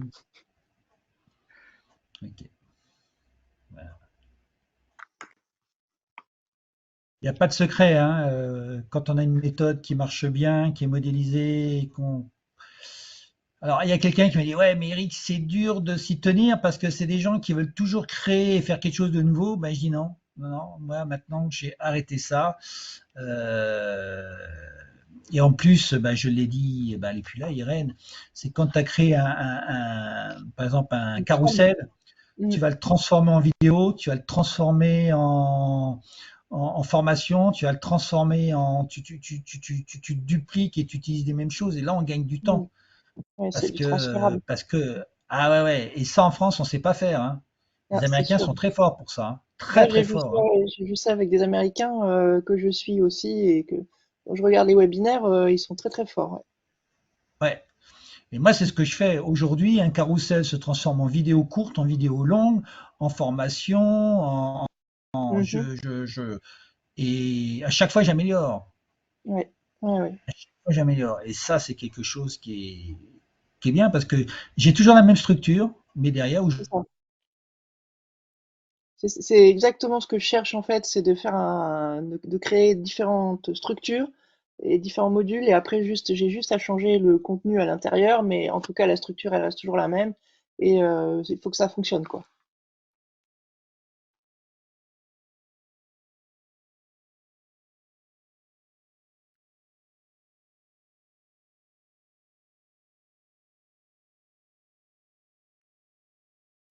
ok. Voilà. Il n'y a pas de secret, hein. Quand on a une méthode qui marche bien, qui est modélisée, et qu'on. Alors, il y a quelqu'un qui m'a dit, ouais, mais Eric, c'est dur de s'y tenir parce que c'est des gens qui veulent toujours créer et faire quelque chose de nouveau. Ben, je dis non, non, non. Moi, maintenant, j'ai arrêté ça. Euh, et en plus, ben, je l'ai dit, ben, elle n'est plus là, Irène, c'est quand tu as créé par exemple, un une trame. carrousel, Mm, tu vas le transformer en vidéo, tu vas le transformer en formation, tu vas le transformer en. Tu dupliques et tu utilises les mêmes choses. Et là, on gagne du mm, temps. Ouais, c'est Parce du que, transférable. parce que, ah ouais, ouais. Et ça, en France, on ne sait pas faire, hein. Ah, Les c'est Américains sûr. sont très forts pour ça, hein. Ouais, Très, très forts, hein. j'ai vu ça avec des Américains que je suis aussi et que quand je regarde les webinaires, ils sont très très forts. Ouais. Et moi, c'est ce que je fais. Aujourd'hui, un carrousel se transforme en vidéo courte, en vidéo longue, en formation, Ouais. Mhm. et à chaque fois, j'améliore. Ouais. Ouais, ouais. À chaque fois, j'améliore. Et ça, c'est quelque chose qui est bien parce que j'ai toujours la même structure, mais derrière, où je... C'est ça. C'est exactement ce que je cherche en fait, c'est de faire de créer différentes structures et différents modules et après j'ai juste à changer le contenu à l'intérieur, mais en tout cas la structure elle reste toujours la même et il faut que ça fonctionne quoi.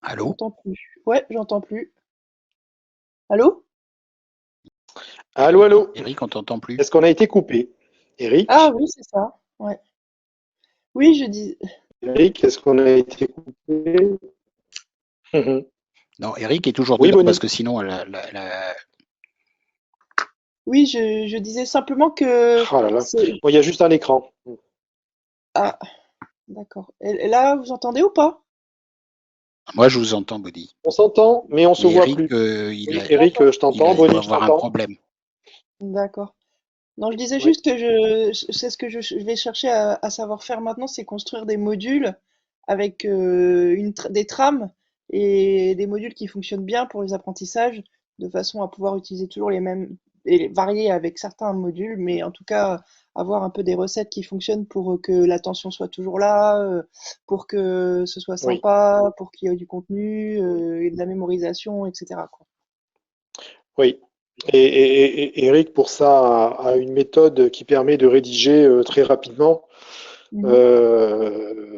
Allô? J'entends plus. Ouais, j'entends plus. Allô? Allô, allô. Eric, on t'entend plus. Est-ce qu'on a été coupé? Ah Eric? oui, c'est ça. Ouais. Oui, je dis. Eric, est-ce qu'on a été coupé? Mhm. Non, Eric est toujours Oui, dedans parce Bonnie. que sinon, Oui, je disais simplement que Oh là là. c'est. Bon, il y a juste un écran. Ah, d'accord. Et là, vous entendez ou pas? moi, je vous entends, Body. On s'entend, mais on se Mais voit Eric, plus. Oui, Eric, D'accord. je t'entends. il doit Bonnie, je avoir un t'entends. problème. D'accord. Non, je disais Oui, juste que c'est ce que je vais chercher à savoir faire maintenant, c'est construire des modules avec des trames et des modules qui fonctionnent bien pour les apprentissages, de façon à pouvoir utiliser toujours les mêmes et varier avec certains modules, mais en tout cas avoir un peu des recettes qui fonctionnent pour que l'attention soit toujours là, pour que ce soit oui, sympa, pour qu'il y ait du contenu et de la mémorisation, etc., quoi. oui. Et Eric, pour ça, a une méthode qui permet de rédiger très rapidement. Mhm,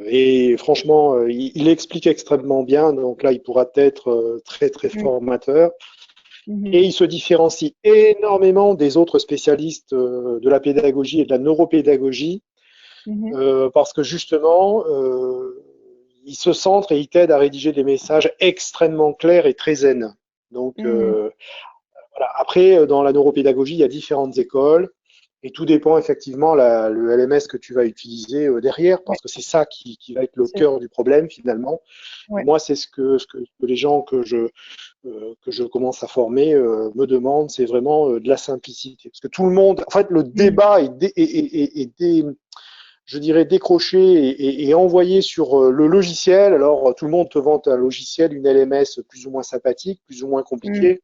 Et franchement, il explique extrêmement bien. Donc là, il pourra être très, très oui, formateur. mhm, Et il se différencie énormément des autres spécialistes de la pédagogie et de la neuropédagogie mhm, parce que justement, il se centre et il t'aide à rédiger des messages extrêmement clairs et très zen. Donc, mhm. voilà. Après, dans la neuropédagogie, il y a différentes écoles et tout dépend effectivement le LMS que tu vas utiliser derrière Ouais, parce que c'est ça qui va être le c'est cœur du problème finalement. Et ouais. moi, c'est ce que les gens que je commence à former me demandent, c'est vraiment de la simplicité. Parce que tout le monde, en fait, le Mhm, débat je dirais, décroché et envoyé sur le logiciel. Alors, tout le monde te vante un logiciel, une LMS plus ou moins sympathique, plus ou moins mhm, compliquée.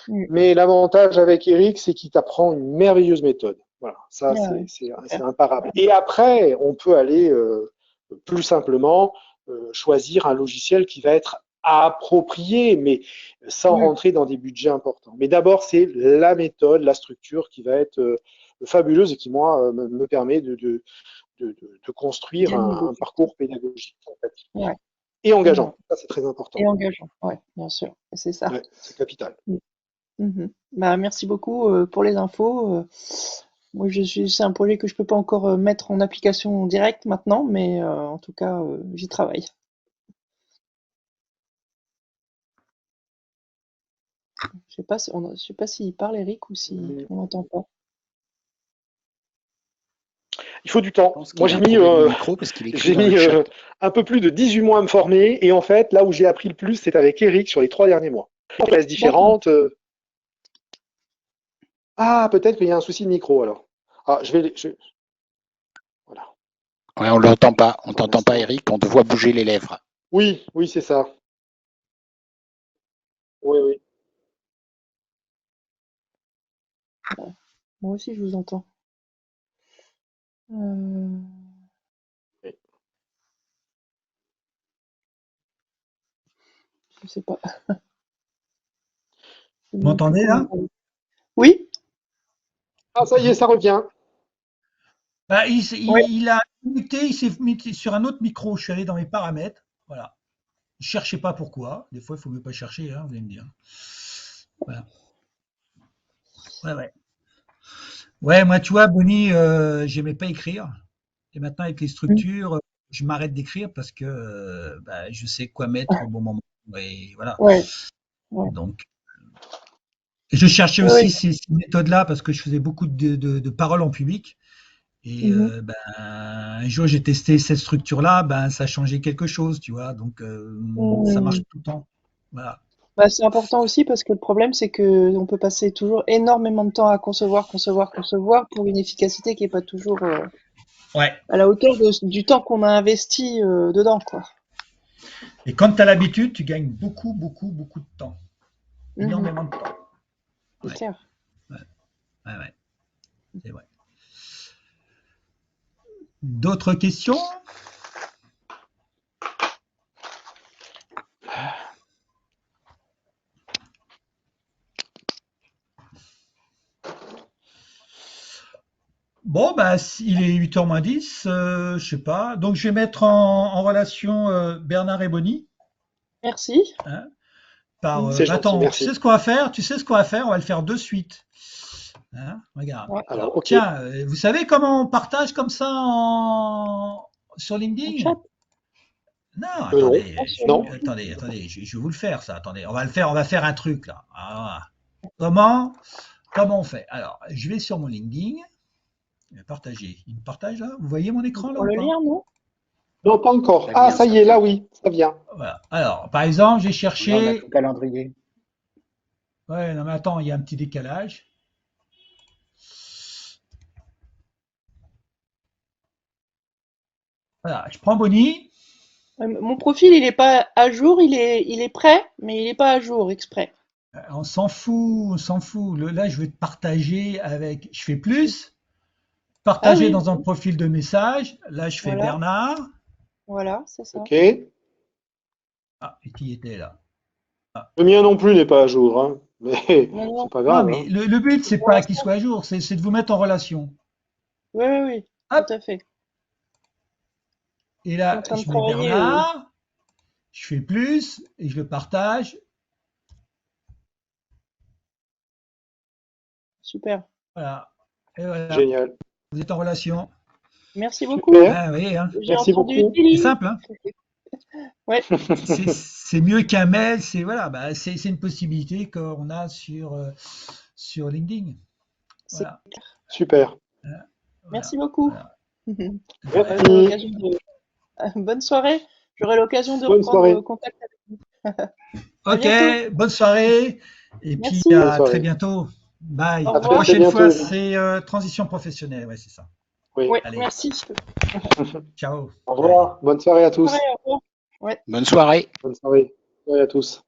mhm. Mais l'avantage avec Eric, c'est qu'il t'apprend une merveilleuse méthode. Voilà, ça, Ah ouais, c'est super. imparable. Et après, on peut aller plus simplement choisir un logiciel qui va être approprié, mais sans Mhm, rentrer dans des budgets importants. Mais d'abord, c'est la méthode, la structure qui va être fabuleuse et qui, moi, me permet de construire bien un négocié. parcours pédagogique sympathique Ouais, et ouais. engageant. Ça, c'est très important. Et engageant, ouais, bien sûr, c'est ça. Ouais, c'est capital. Mm. Mhm. Bah, merci beaucoup pour les infos. Moi, c'est un projet que je peux pas encore mettre en application directe maintenant, mais en tout cas, j'y travaille. Je sais pas s'il parle Eric ou si on n'entend pas. Il faut du Je temps. pense Moi, qu'il a un problème de micro parce qu'il écrit j'ai dans le mis chat. un peu plus de 18 mois à me former. Et en fait, là où j'ai appris le plus, c'est avec Eric sur les 3 derniers mois. Classe D'accord. différentes. Ah, peut-être qu'il y a un souci de micro alors. Ah, voilà. Ouais, on l'entend pas. On Attends un t'entend pas, instant. Eric. On te voit bouger les lèvres. Oui, oui, c'est ça. Oui, oui. Bah, moi aussi, je vous entends. Euh, je sais pas. Je sais Vous même plus m'entendez comment là? parler. Oui? Ah, ça y est, ça revient. Bah, Oui. il a connecté, il s'est mis sur un autre micro. Je suis allé dans mes paramètres. Voilà. Ne cherchez pas pourquoi. Des fois, il faut même pas chercher, hein, vous allez me dire. Voilà. Ouais, ouais. Ouais, moi, tu vois, Bonnie, j'aimais pas écrire. Et maintenant, avec les structures, je m'arrête d'écrire parce que bah, je sais quoi mettre au bon moment. Et voilà. Ouais. Ouais. Donc, je cherchais Oui, aussi oui. ces méthodes-là parce que je faisais beaucoup de paroles en public. Et Mhm. ben, un jour, j'ai testé cette structure-là, ben, ça a changé quelque chose, tu vois. Donc, ça marche Mhm. tout le temps. Voilà. Bah, c'est important aussi parce que le problème, c'est que on peut passer toujours énormément de temps à concevoir pour une efficacité qui est pas toujours Ouais. à la hauteur du temps qu'on a investi dedans, quoi. Et quand tu as l'habitude, tu gagnes beaucoup, beaucoup, beaucoup de temps. Mhm. Énormément de temps. C'est Ouais. clair. Ouais, ouais. C'est vrai. D'autres questions? Bon, bah, il est 8h moins 10, je sais pas. Donc, je vais mettre en relation Bernard et Bonnie. Merci. Hein, par, Mhm. C'est bah, gentil, attends, tu sais merci. ce qu'on va faire? Tu sais ce qu'on va faire? On va le faire de suite. Hein, regarde. Ouais. Alors, Alors, ok. tiens, vous savez comment on partage comme ça sur En LinkedIn? chat, Non, Non, attendez, non. je vais vous le faire, ça. Attendez, on va faire un truc là. Ah, comment on fait? Alors, je vais sur mon LinkedIn, je vais partager. Il me partage là? Vous voyez mon écran là pour ou le pas? lien, non? Non, pas encore. Ça Ah, vient, ça ça y est, vient. là, oui, ça vient. Voilà. Alors, par exemple, j'ai Là, on a tout cherché. le calendrier. Ouais, non, mais attends, il y a un petit décalage. Voilà, je prends Bonnie. Mon profil, il est pas à jour, il est prêt, mais il est pas à jour exprès. On s'en fout, on s'en fout. Là, je vais te partager avec. Je fais plus. Ah Partager oui, dans un profil de message. Là, je fais voilà, Bernard. voilà, c'est ça. Ok. Le Ah, et qui était là? Ah. mien non plus n'est pas à jour, hein. Mais Non, non, c'est pas Non, grave, mais hein. le but, c'est pour pas qu'il l'instant, soit à jour, c'est de vous mettre en relation. oui, oui, oui, tout Hop, à fait. et Je suis en là, train de je mets travailler. Bernard, je fais plus, et je le partage. Super. Voilà. Et voilà, Génial. vous êtes en relation. Merci beaucoup. Super. Ah oui, hein. J'ai Merci entendu beaucoup. C'est Tilly. simple, hein. Ouais, C'est mieux qu'un mail, c'est voilà, bah, c'est une possibilité qu'on a sur LinkedIn. c'est Voilà. clair. Super. Merci Voilà. beaucoup. Voilà. De J'aurai rien. Merci. l'occasion de... Bonne soirée. J'aurai l'occasion de Bonne reprendre soirée. contact avec vous. À Ok, bientôt. bonne soirée. Et puis Bonne Merci. à très soirée. bientôt. Bye. Au À La très revoir. très prochaine fois, bientôt. c'est transition professionnelle. Ouais, c'est ça. Oui. Ouais, Allez, merci. ciao. Au Allez. revoir. Bonne soirée à Bonne soirée, tous. au revoir. Ouais. Bonne soirée. Bonne soirée. Bonne soirée à tous.